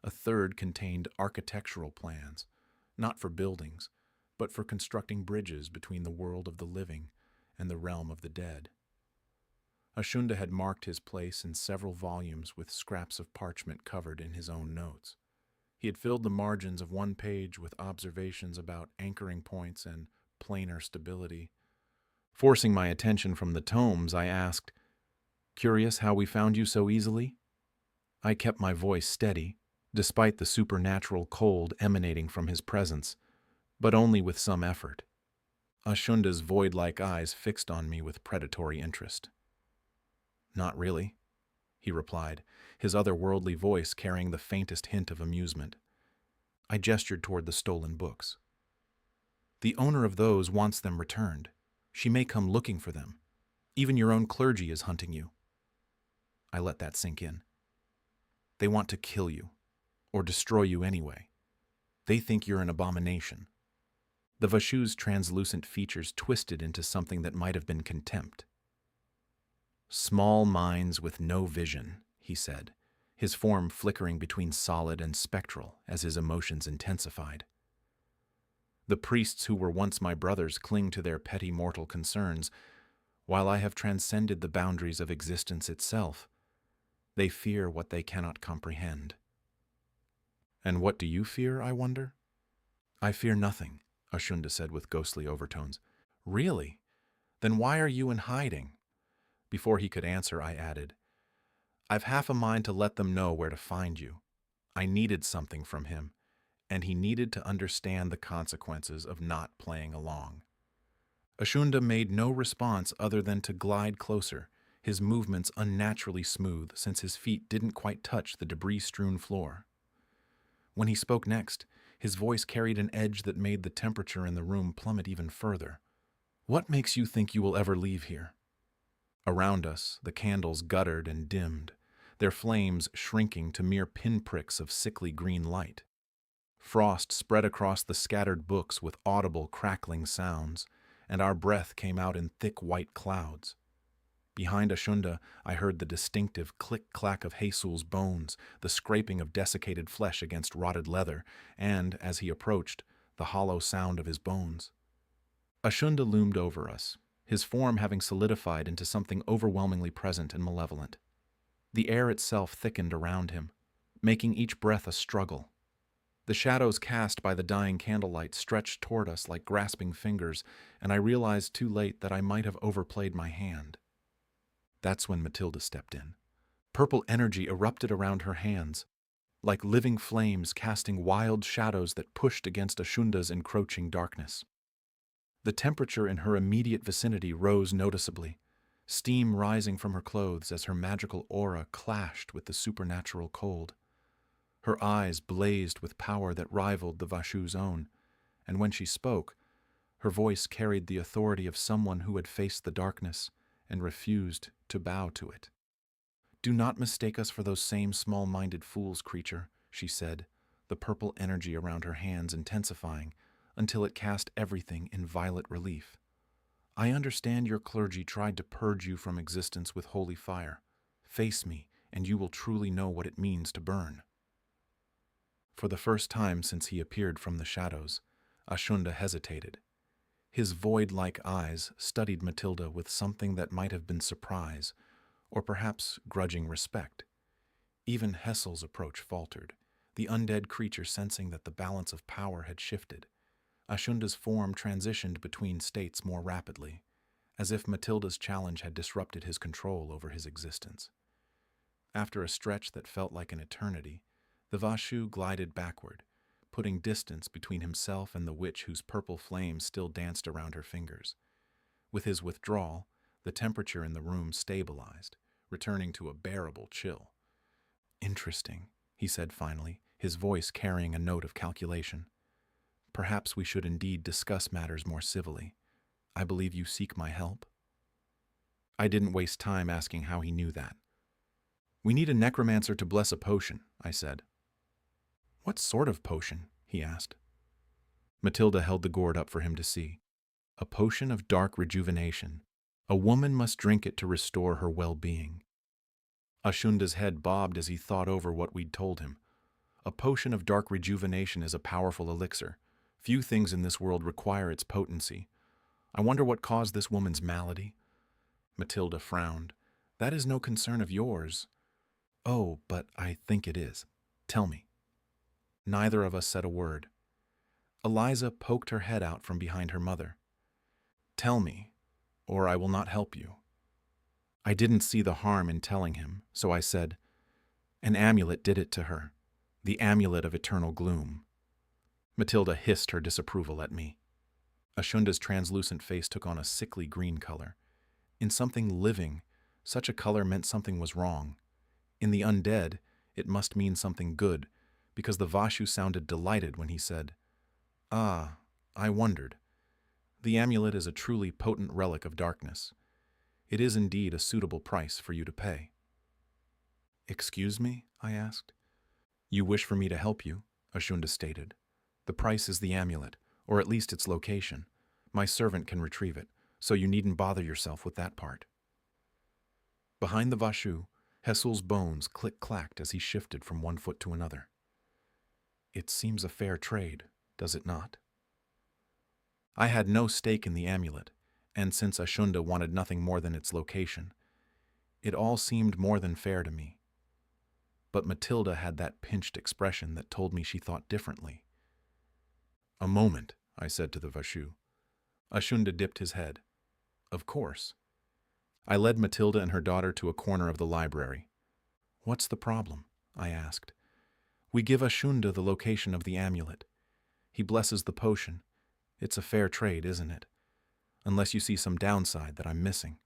A third contained architectural plans, not for buildings, but for constructing bridges between the world of the living and the realm of the dead. Ashunda had marked his place in several volumes with scraps of parchment covered in his own notes. He had filled the margins of one page with observations about anchoring points and planar stability. Forcing my attention from the tomes, I asked, "Curious how we found you so easily?" I kept my voice steady, despite the supernatural cold emanating from his presence, but only with some effort. Ashunda's void-like eyes fixed on me with predatory interest. "Not really," he replied, his otherworldly voice carrying the faintest hint of amusement. I gestured toward the stolen books. "The owner of those wants them returned. She may come looking for them. Even your own clergy is hunting you." I let that sink in. "They want to kill you, or destroy you anyway. They think you're an abomination." The vashu's translucent features twisted into something that might have been contempt. "Small minds with no vision," he said, his form flickering between solid and spectral as his emotions intensified. "The priests who were once my brothers cling to their petty mortal concerns, while I have transcended the boundaries of existence itself. They fear what they cannot comprehend." And what do you fear, I wonder? I fear nothing, Ashunda said with ghostly overtones. Really? Then why are you in hiding? Before he could answer, I added, I've half a mind to let them know where to find you. I needed something from him, and he needed to understand the consequences of not playing along. Ashunda made no response other than to glide closer, his movements unnaturally smooth since his feet didn't quite touch the debris-strewn floor. When he spoke next, his voice carried an edge that made the temperature in the room plummet even further. What makes you think you will ever leave here? Around us, the candles guttered and dimmed, their flames shrinking to mere pinpricks of sickly green light. Frost spread across the scattered books with audible crackling sounds, and our breath came out in thick white clouds. Behind Ashunda, I heard the distinctive click-clack of Jesul's bones, the scraping of desiccated flesh against rotted leather, and, as he approached, the hollow sound of his bones. Ashunda loomed over us, his form having solidified into something overwhelmingly present and malevolent. The air itself thickened around him, making each breath a struggle. The shadows cast by the dying candlelight stretched toward us like grasping fingers, and I realized too late that I might have overplayed my hand. That's when Matilda stepped in. Purple energy erupted around her hands, like living flames casting wild shadows that pushed against Ashunda's encroaching darkness. The temperature in her immediate vicinity rose noticeably, steam rising from her clothes as her magical aura clashed with the supernatural cold. Her eyes blazed with power that rivaled the Vashu's own, and when she spoke, her voice carried the authority of someone who had faced the darkness and refused to bow to it. "Do not mistake us for those same small-minded fools, creature," she said, the purple energy around her hands intensifying until it cast everything in violet relief. "I understand your clergy tried to purge you from existence with holy fire. Face me, and you will truly know what it means to burn." For the first time since he appeared from the shadows, Ashunda hesitated. His void-like eyes studied Matilda with something that might have been surprise, or perhaps grudging respect. Even Hessel's approach faltered, the undead creature sensing that the balance of power had shifted. Ashunda's form transitioned between states more rapidly, as if Matilda's challenge had disrupted his control over his existence. After a stretch that felt like an eternity, the Vashu glided backward, putting distance between himself and the witch whose purple flames still danced around her fingers. With his withdrawal, the temperature in the room stabilized, returning to a bearable chill. "Interesting," he said finally, his voice carrying a note of calculation. "Perhaps we should indeed discuss matters more civilly. I believe you seek my help." I didn't waste time asking how he knew that. "We need a necromancer to bless a potion," I said. "What sort of potion?" he asked. Matilda held the gourd up for him to see. "A potion of dark rejuvenation. A woman must drink it to restore her well-being." Ashunda's head bobbed as he thought over what we'd told him. A potion of dark rejuvenation is a powerful elixir. Few things in this world require its potency. I wonder what caused this woman's malady. Matilda frowned. "That is no concern of yours." "Oh, but I think it is. Tell me." Neither of us said a word. Eliza poked her head out from behind her mother. "Tell me, or I will not help you." I didn't see the harm in telling him, so I said, "An amulet did it to her. The amulet of eternal gloom." Matilda hissed her disapproval at me. Ashunda's translucent face took on a sickly green color. In something living, such a color meant something was wrong. In the undead, it must mean something good, because the Vashu sounded delighted when he said, "Ah, I wondered. The amulet is a truly potent relic of darkness. It is indeed a suitable price for you to pay." "Excuse me?" I asked. "You wish for me to help you," Ashunda stated. "The price is the amulet, or at least its location. My servant can retrieve it, so you needn't bother yourself with that part." Behind the Vashu, Hessel's bones click-clacked as he shifted from one foot to another. "It seems a fair trade, does it not?" I had no stake in the amulet, and since Ashunda wanted nothing more than its location, it all seemed more than fair to me. but Matilda had that pinched expression that told me she thought differently. "A moment," I said to the Vashu. Ashunda dipped his head. "Of course." I led Matilda and her daughter to a corner of the library. "What's the problem?" I asked. "We give Ashunda the location of the amulet. He blesses the potion. It's a fair trade, isn't it? Unless you see some downside that I'm missing."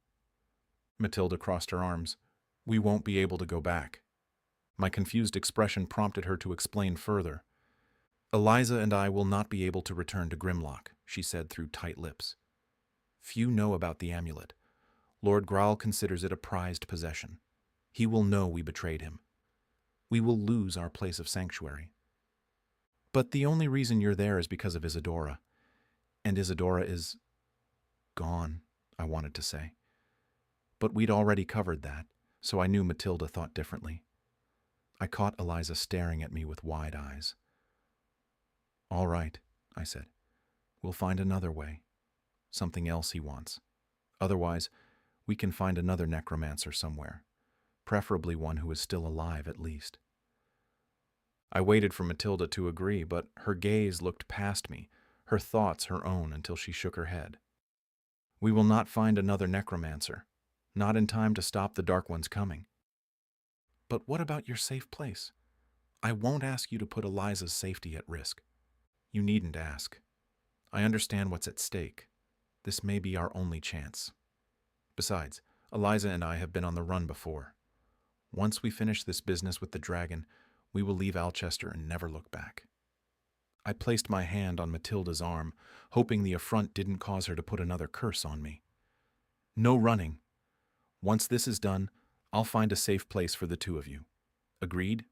Matilda crossed her arms. "We won't be able to go back." My confused expression prompted her to explain further. "Eliza and I will not be able to return to Grimlock," she said through tight lips. "Few know about the amulet. Lord Graal considers it a prized possession. He will know we betrayed him. We will lose our place of sanctuary. But the only reason you're there is because of Isadora. And Isadora is gone," I wanted to say. But we'd already covered that, so I knew Matilda thought differently. I caught Eliza staring at me with wide eyes. "All right," I said. "We'll find another way. Something else he wants. Otherwise, we can find another necromancer somewhere, preferably one who is still alive at least." I waited for Matilda to agree, but her gaze looked past me, her thoughts her own, until she shook her head. "We will not find another necromancer, not in time to stop the Dark One's coming." "But what about your safe place? I won't ask you to put Eliza's safety at risk." "You needn't ask. I understand what's at stake. This may be our only chance. Besides, Eliza and I have been on the run before. Once we finish this business with the dragon, we will leave Alchester and never look back." I placed my hand on Matilda's arm, hoping the affront didn't cause her to put another curse on me. "No running. Once this is done, I'll find a safe place for the two of you. Agreed?"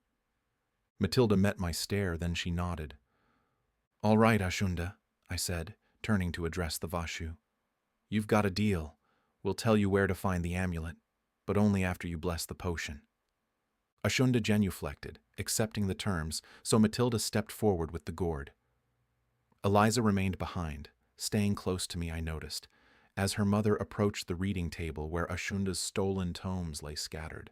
Matilda met my stare, then she nodded. "All right, Ashunda," I said, turning to address the Vashu. "You've got a deal. We'll tell you where to find the amulet, but only after you bless the potion." Ashunda genuflected, accepting the terms, so Matilda stepped forward with the gourd. Eliza remained behind, staying close to me, I noticed, as her mother approached the reading table where Ashunda's stolen tomes lay scattered.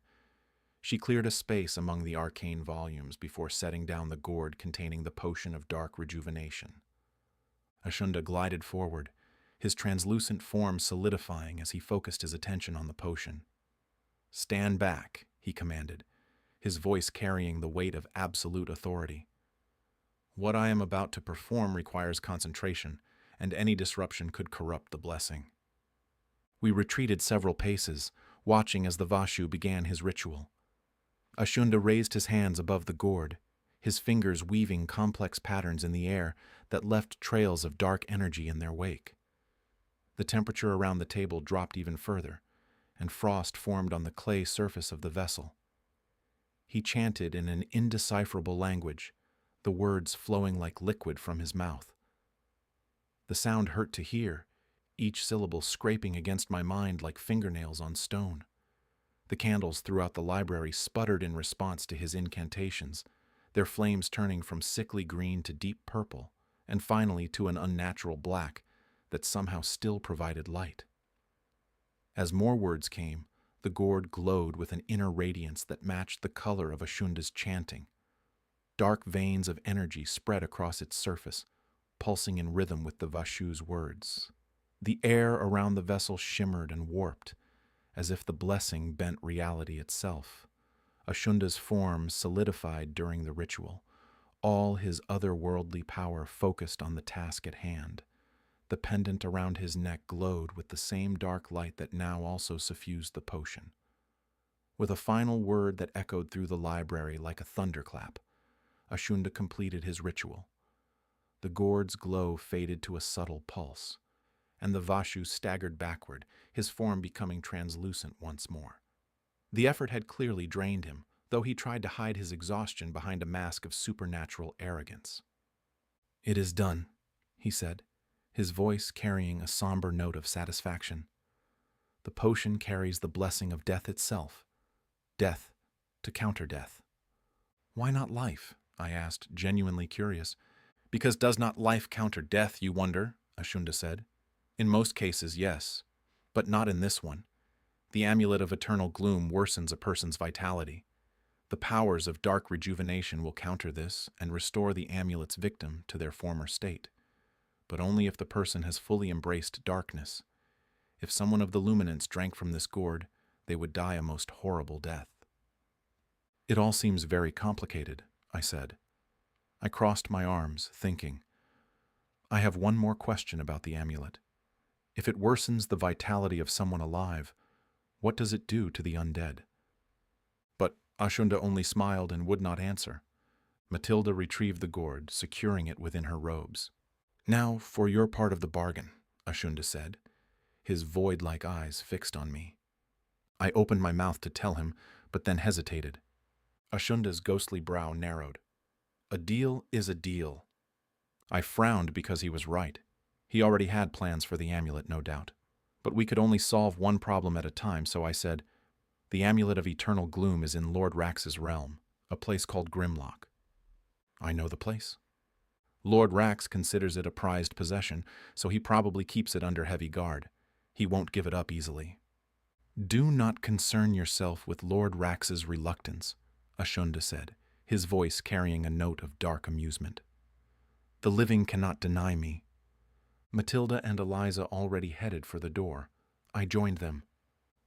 She cleared a space among the arcane volumes before setting down the gourd containing the potion of dark rejuvenation. Ashunda glided forward, his translucent form solidifying as he focused his attention on the potion. "Stand back," he commanded, his voice carrying the weight of absolute authority. "What I am about to perform requires concentration, and any disruption could corrupt the blessing." We retreated several paces, watching as the Vashu began his ritual. Ashunda raised his hands above the gourd, his fingers weaving complex patterns in the air that left trails of dark energy in their wake. The temperature around the table dropped even further, and frost formed on the clay surface of the vessel. He chanted in an indecipherable language, the words flowing like liquid from his mouth. The sound hurt to hear, each syllable scraping against my mind like fingernails on stone. The candles throughout the library sputtered in response to his incantations, their flames turning from sickly green to deep purple, and finally to an unnatural black that somehow still provided light. As more words came, the gourd glowed with an inner radiance that matched the color of Ashunda's chanting. Dark veins of energy spread across its surface, pulsing in rhythm with the Vashu's words. The air around the vessel shimmered and warped, as if the blessing bent reality itself. Ashunda's form solidified during the ritual, all his otherworldly power focused on the task at hand. The pendant around his neck glowed with the same dark light that now also suffused the potion. With a final word that echoed through the library like a thunderclap, Ashunda completed his ritual. The gourd's glow faded to a subtle pulse, and the Vashu staggered backward, his form becoming translucent once more. The effort had clearly drained him, though he tried to hide his exhaustion behind a mask of supernatural arrogance. "It is done," he said, his voice carrying a somber note of satisfaction. "The potion carries the blessing of death itself, death to counter death." "Why not life?" I asked, genuinely curious. "Because does not life counter death, you wonder?" Ashunda said. "In most cases, yes, but not in this one. The amulet of eternal gloom worsens a person's vitality. The powers of dark rejuvenation will counter this and restore the amulet's victim to their former state, but only if the person has fully embraced darkness. If someone of the luminance drank from this gourd, they would die a most horrible death. It all seems very complicated, I said. I crossed my arms, thinking. I have one more question about the amulet. If it worsens the vitality of someone alive, what does it do to the undead? But Ashunda only smiled and would not answer. Matilda retrieved the gourd, securing it within her robes. Now, for your part of the bargain, Ashunda said, his void-like eyes fixed on me. I opened my mouth to tell him, but then hesitated. Ashunda's ghostly brow narrowed. A deal is a deal. I frowned because he was right. He already had plans for the amulet, no doubt. But we could only solve one problem at a time, so I said, the amulet of eternal gloom is in Lord Rax's realm, a place called Grimlock. I know the place. Lord Rax considers it a prized possession, so he probably keeps it under heavy guard. He won't give it up easily. Do not concern yourself with Lord Rax's reluctance, Ashunda said, his voice carrying a note of dark amusement. The living cannot deny me. Matilda and Eliza already headed for the door. I joined them.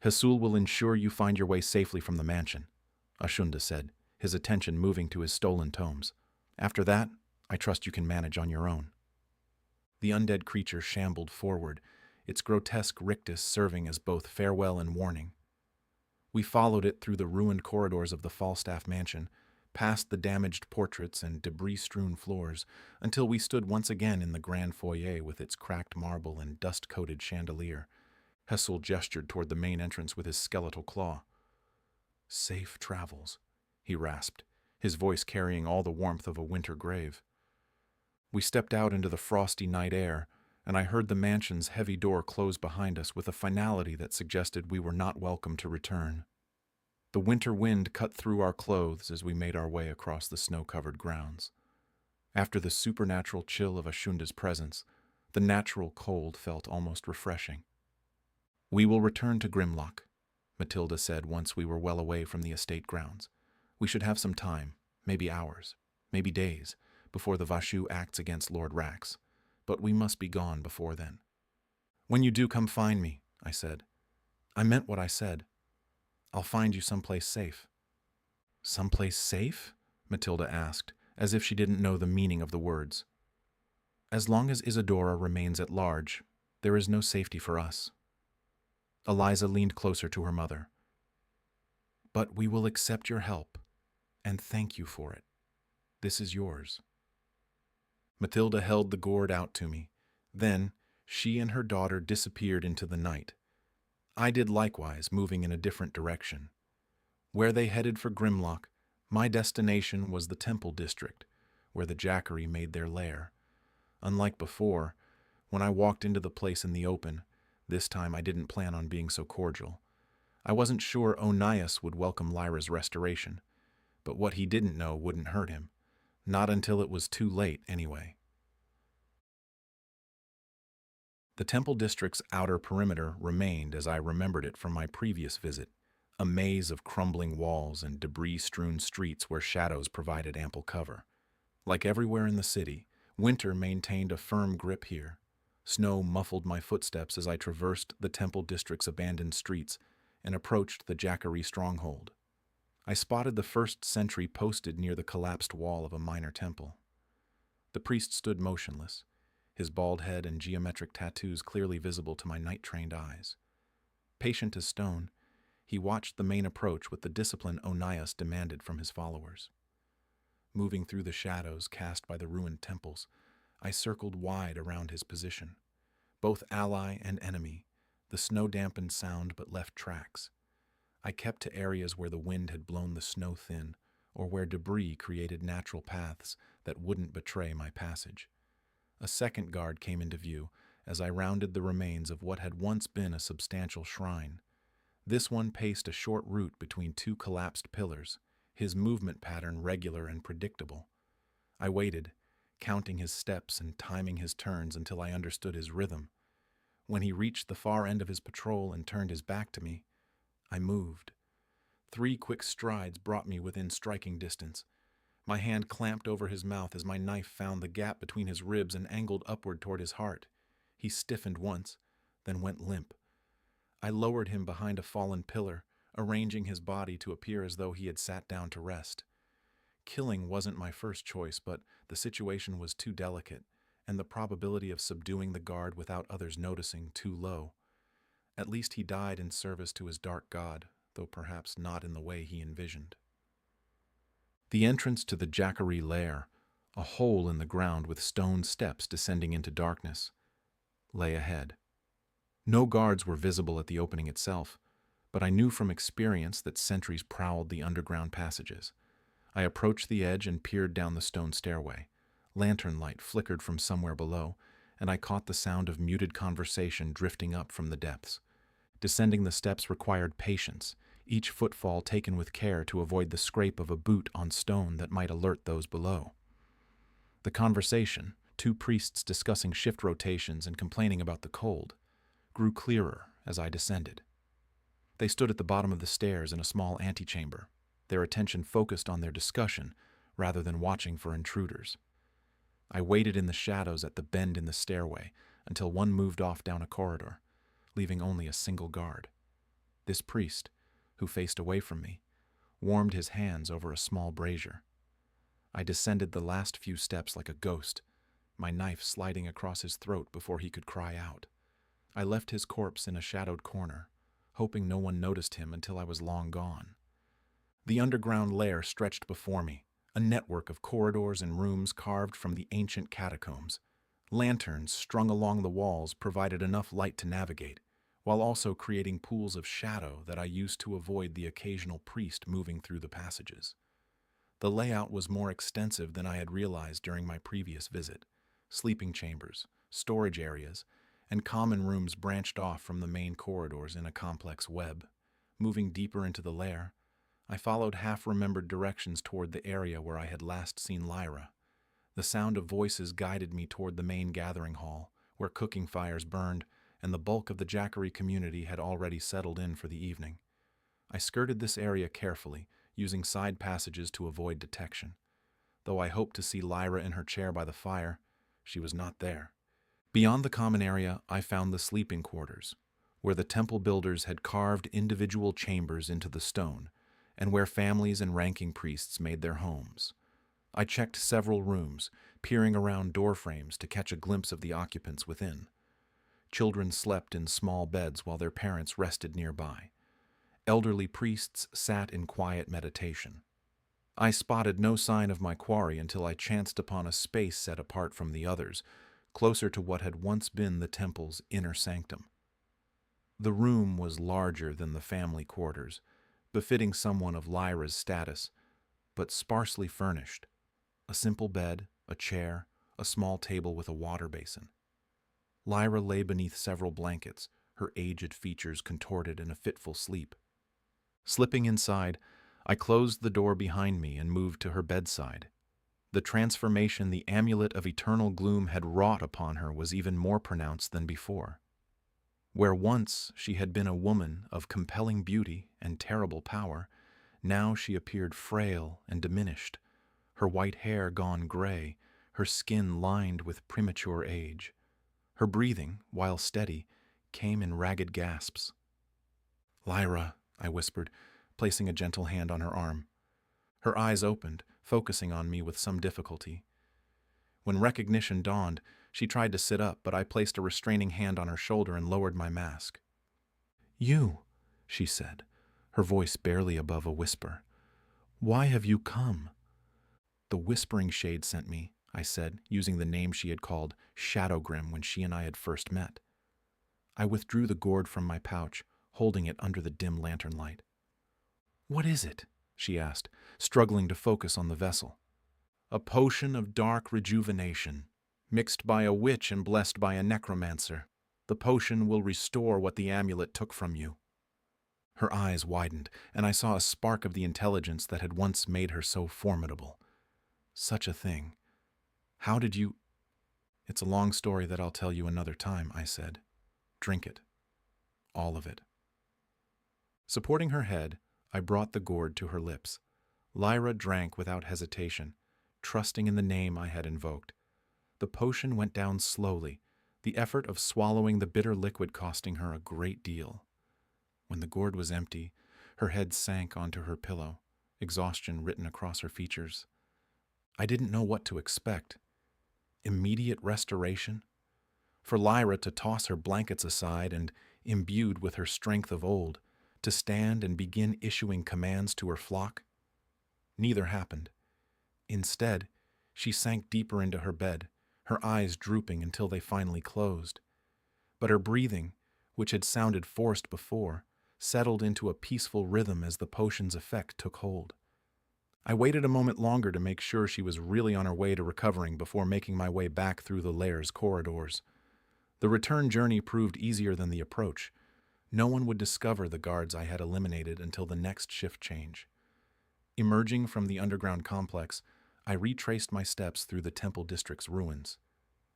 Hasul will ensure you find your way safely from the mansion, Ashunda said, his attention moving to his stolen tomes. After that, I trust you can manage on your own. The undead creature shambled forward, its grotesque rictus serving as both farewell and warning. We followed it through the ruined corridors of the Falstaff mansion, past the damaged portraits and debris-strewn floors, until we stood once again in the grand foyer with its cracked marble and dust-coated chandelier. Hasul gestured toward the main entrance with his skeletal claw. Safe travels, he rasped, his voice carrying all the warmth of a winter grave. We stepped out into the frosty night air, and I heard the mansion's heavy door close behind us with a finality that suggested we were not welcome to return. The winter wind cut through our clothes as we made our way across the snow-covered grounds. After the supernatural chill of Ashunda's presence, the natural cold felt almost refreshing. We will return to Grimlock, Matilda said once we were well away from the estate grounds. We should have some time, maybe hours, maybe days, before the Vashu acts against Lord Rax, but we must be gone before then. When you do come find me, I said. I meant what I said. I'll find you someplace safe. Someplace safe? Matilda asked, as if she didn't know the meaning of the words. As long as Isadora remains at large, there is no safety for us. Eliza leaned closer to her mother. But we will accept your help, and thank you for it. This is yours. Matilda held the gourd out to me. Then, she and her daughter disappeared into the night. I did likewise, moving in a different direction. Where they headed for Grimlock, my destination was the Temple District, where the Jackaryi made their lair. Unlike before, when I walked into the place in the open, this time I didn't plan on being so cordial. I wasn't sure Onias would welcome Lyra's restoration, but what he didn't know wouldn't hurt him. Not until it was too late, anyway. The Temple District's outer perimeter remained as I remembered it from my previous visit, a maze of crumbling walls and debris-strewn streets where shadows provided ample cover. Like everywhere in the city, winter maintained a firm grip here. Snow muffled my footsteps as I traversed the Temple District's abandoned streets and approached the Jackaryi stronghold. I spotted the first sentry posted near the collapsed wall of a minor temple. The priest stood motionless, his bald head and geometric tattoos clearly visible to my night-trained eyes. Patient as stone, he watched the main approach with the discipline Onias demanded from his followers. Moving through the shadows cast by the ruined temples, I circled wide around his position. Both ally and enemy, the snow-dampened sound but left tracks. I kept to areas where the wind had blown the snow thin, or where debris created natural paths that wouldn't betray my passage. A second guard came into view as I rounded the remains of what had once been a substantial shrine. This one paced a short route between two collapsed pillars, his movement pattern regular and predictable. I waited, counting his steps and timing his turns until I understood his rhythm. When he reached the far end of his patrol and turned his back to me, I moved. 3 quick strides brought me within striking distance. My hand clamped over his mouth as my knife found the gap between his ribs and angled upward toward his heart. He stiffened once, then went limp. I lowered him behind a fallen pillar, arranging his body to appear as though he had sat down to rest. Killing wasn't my first choice, but the situation was too delicate, and the probability of subduing the guard without others noticing too low. At least he died in service to his dark god, though perhaps not in the way he envisioned. The entrance to the Jackaryi lair, a hole in the ground with stone steps descending into darkness, lay ahead. No guards were visible at the opening itself, but I knew from experience that sentries prowled the underground passages. I approached the edge and peered down the stone stairway. Lantern light flickered from somewhere below, and I caught the sound of muted conversation drifting up from the depths. Descending the steps required patience, each footfall taken with care to avoid the scrape of a boot on stone that might alert those below. The conversation, 2 priests discussing shift rotations and complaining about the cold, grew clearer as I descended. They stood at the bottom of the stairs in a small antechamber, their attention focused on their discussion rather than watching for intruders. I waited in the shadows at the bend in the stairway until one moved off down a corridor, leaving only a single guard. This priest, who faced away from me, warmed his hands over a small brazier. I descended the last few steps like a ghost, my knife sliding across his throat before he could cry out. I left his corpse in a shadowed corner, hoping no one noticed him until I was long gone. The underground lair stretched before me, a network of corridors and rooms carved from the ancient catacombs. Lanterns strung along the walls provided enough light to navigate, while also creating pools of shadow that I used to avoid the occasional priest moving through the passages. The layout was more extensive than I had realized during my previous visit. Sleeping chambers, storage areas, and common rooms branched off from the main corridors in a complex web. Moving deeper into the lair, I followed half-remembered directions toward the area where I had last seen Lyra. The sound of voices guided me toward the main gathering hall, where cooking fires burned, and the bulk of the Jackaryi community had already settled in for the evening. I skirted this area carefully, using side passages to avoid detection. Though I hoped to see Lyra in her chair by the fire, she was not there. Beyond the common area, I found the sleeping quarters, where the temple builders had carved individual chambers into the stone, and where families and ranking priests made their homes. I checked several rooms, peering around doorframes to catch a glimpse of the occupants within. Children slept in small beds while their parents rested nearby. Elderly priests sat in quiet meditation. I spotted no sign of my quarry until I chanced upon a space set apart from the others, closer to what had once been the temple's inner sanctum. The room was larger than the family quarters, befitting someone of Lyra's status, but sparsely furnished. A simple bed, a chair, a small table with a water basin. Lyra lay beneath several blankets, her aged features contorted in a fitful sleep. Slipping inside, I closed the door behind me and moved to her bedside. The transformation the amulet of eternal gloom had wrought upon her was even more pronounced than before. Where once she had been a woman of compelling beauty and terrible power, now she appeared frail and diminished, her white hair gone gray, her skin lined with premature age. Her breathing, while steady, came in ragged gasps. "Lyra," I whispered, placing a gentle hand on her arm. Her eyes opened, focusing on me with some difficulty. When recognition dawned, she tried to sit up, but I placed a restraining hand on her shoulder and lowered my mask. "You," she said, her voice barely above a whisper. "Why have you come?" "The Whispering Shade sent me," I said, using the name she had called Shadowgrim when she and I had first met. I withdrew the gourd from my pouch, holding it under the dim lantern light. "What is it?" she asked, struggling to focus on the vessel. "A potion of dark rejuvenation, mixed by a witch and blessed by a necromancer. The potion will restore what the amulet took from you." Her eyes widened, and I saw a spark of the intelligence that had once made her so formidable. "Such a thing. How did you—" "It's a long story that I'll tell you another time," I said. "Drink it. All of it." Supporting her head, I brought the gourd to her lips. Lyra drank without hesitation, trusting in the name I had invoked. The potion went down slowly, the effort of swallowing the bitter liquid costing her a great deal. When the gourd was empty, her head sank onto her pillow, exhaustion written across her features. I didn't know what to expect. Immediate restoration? For Lyra to toss her blankets aside and, imbued with her strength of old, to stand and begin issuing commands to her flock? Neither happened. Instead, she sank deeper into her bed, her eyes drooping until they finally closed. But her breathing, which had sounded forced before, settled into a peaceful rhythm as the potion's effect took hold. I waited a moment longer to make sure she was really on her way to recovering before making my way back through the lair's corridors. The return journey proved easier than the approach. No one would discover the guards I had eliminated until the next shift change. Emerging from the underground complex, I retraced my steps through the temple district's ruins.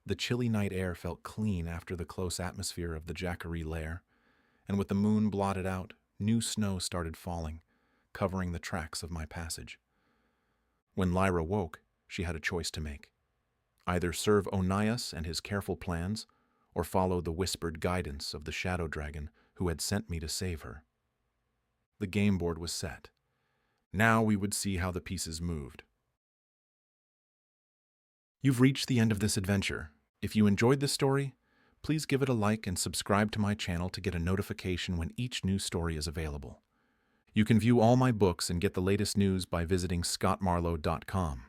The chilly night air felt clean after the close atmosphere of the Jackaryi lair, and with the moon blotted out, new snow started falling, covering the tracks of my passage. When Lyra woke, she had a choice to make. Either serve Onias and his careful plans, or follow the whispered guidance of the shadow dragon who had sent me to save her. The game board was set. Now we would see how the pieces moved. You've reached the end of this adventure. If you enjoyed this story, please give it a like and subscribe to my channel to get a notification when each new story is available. You can view all my books and get the latest news by visiting scottmarlowe.com.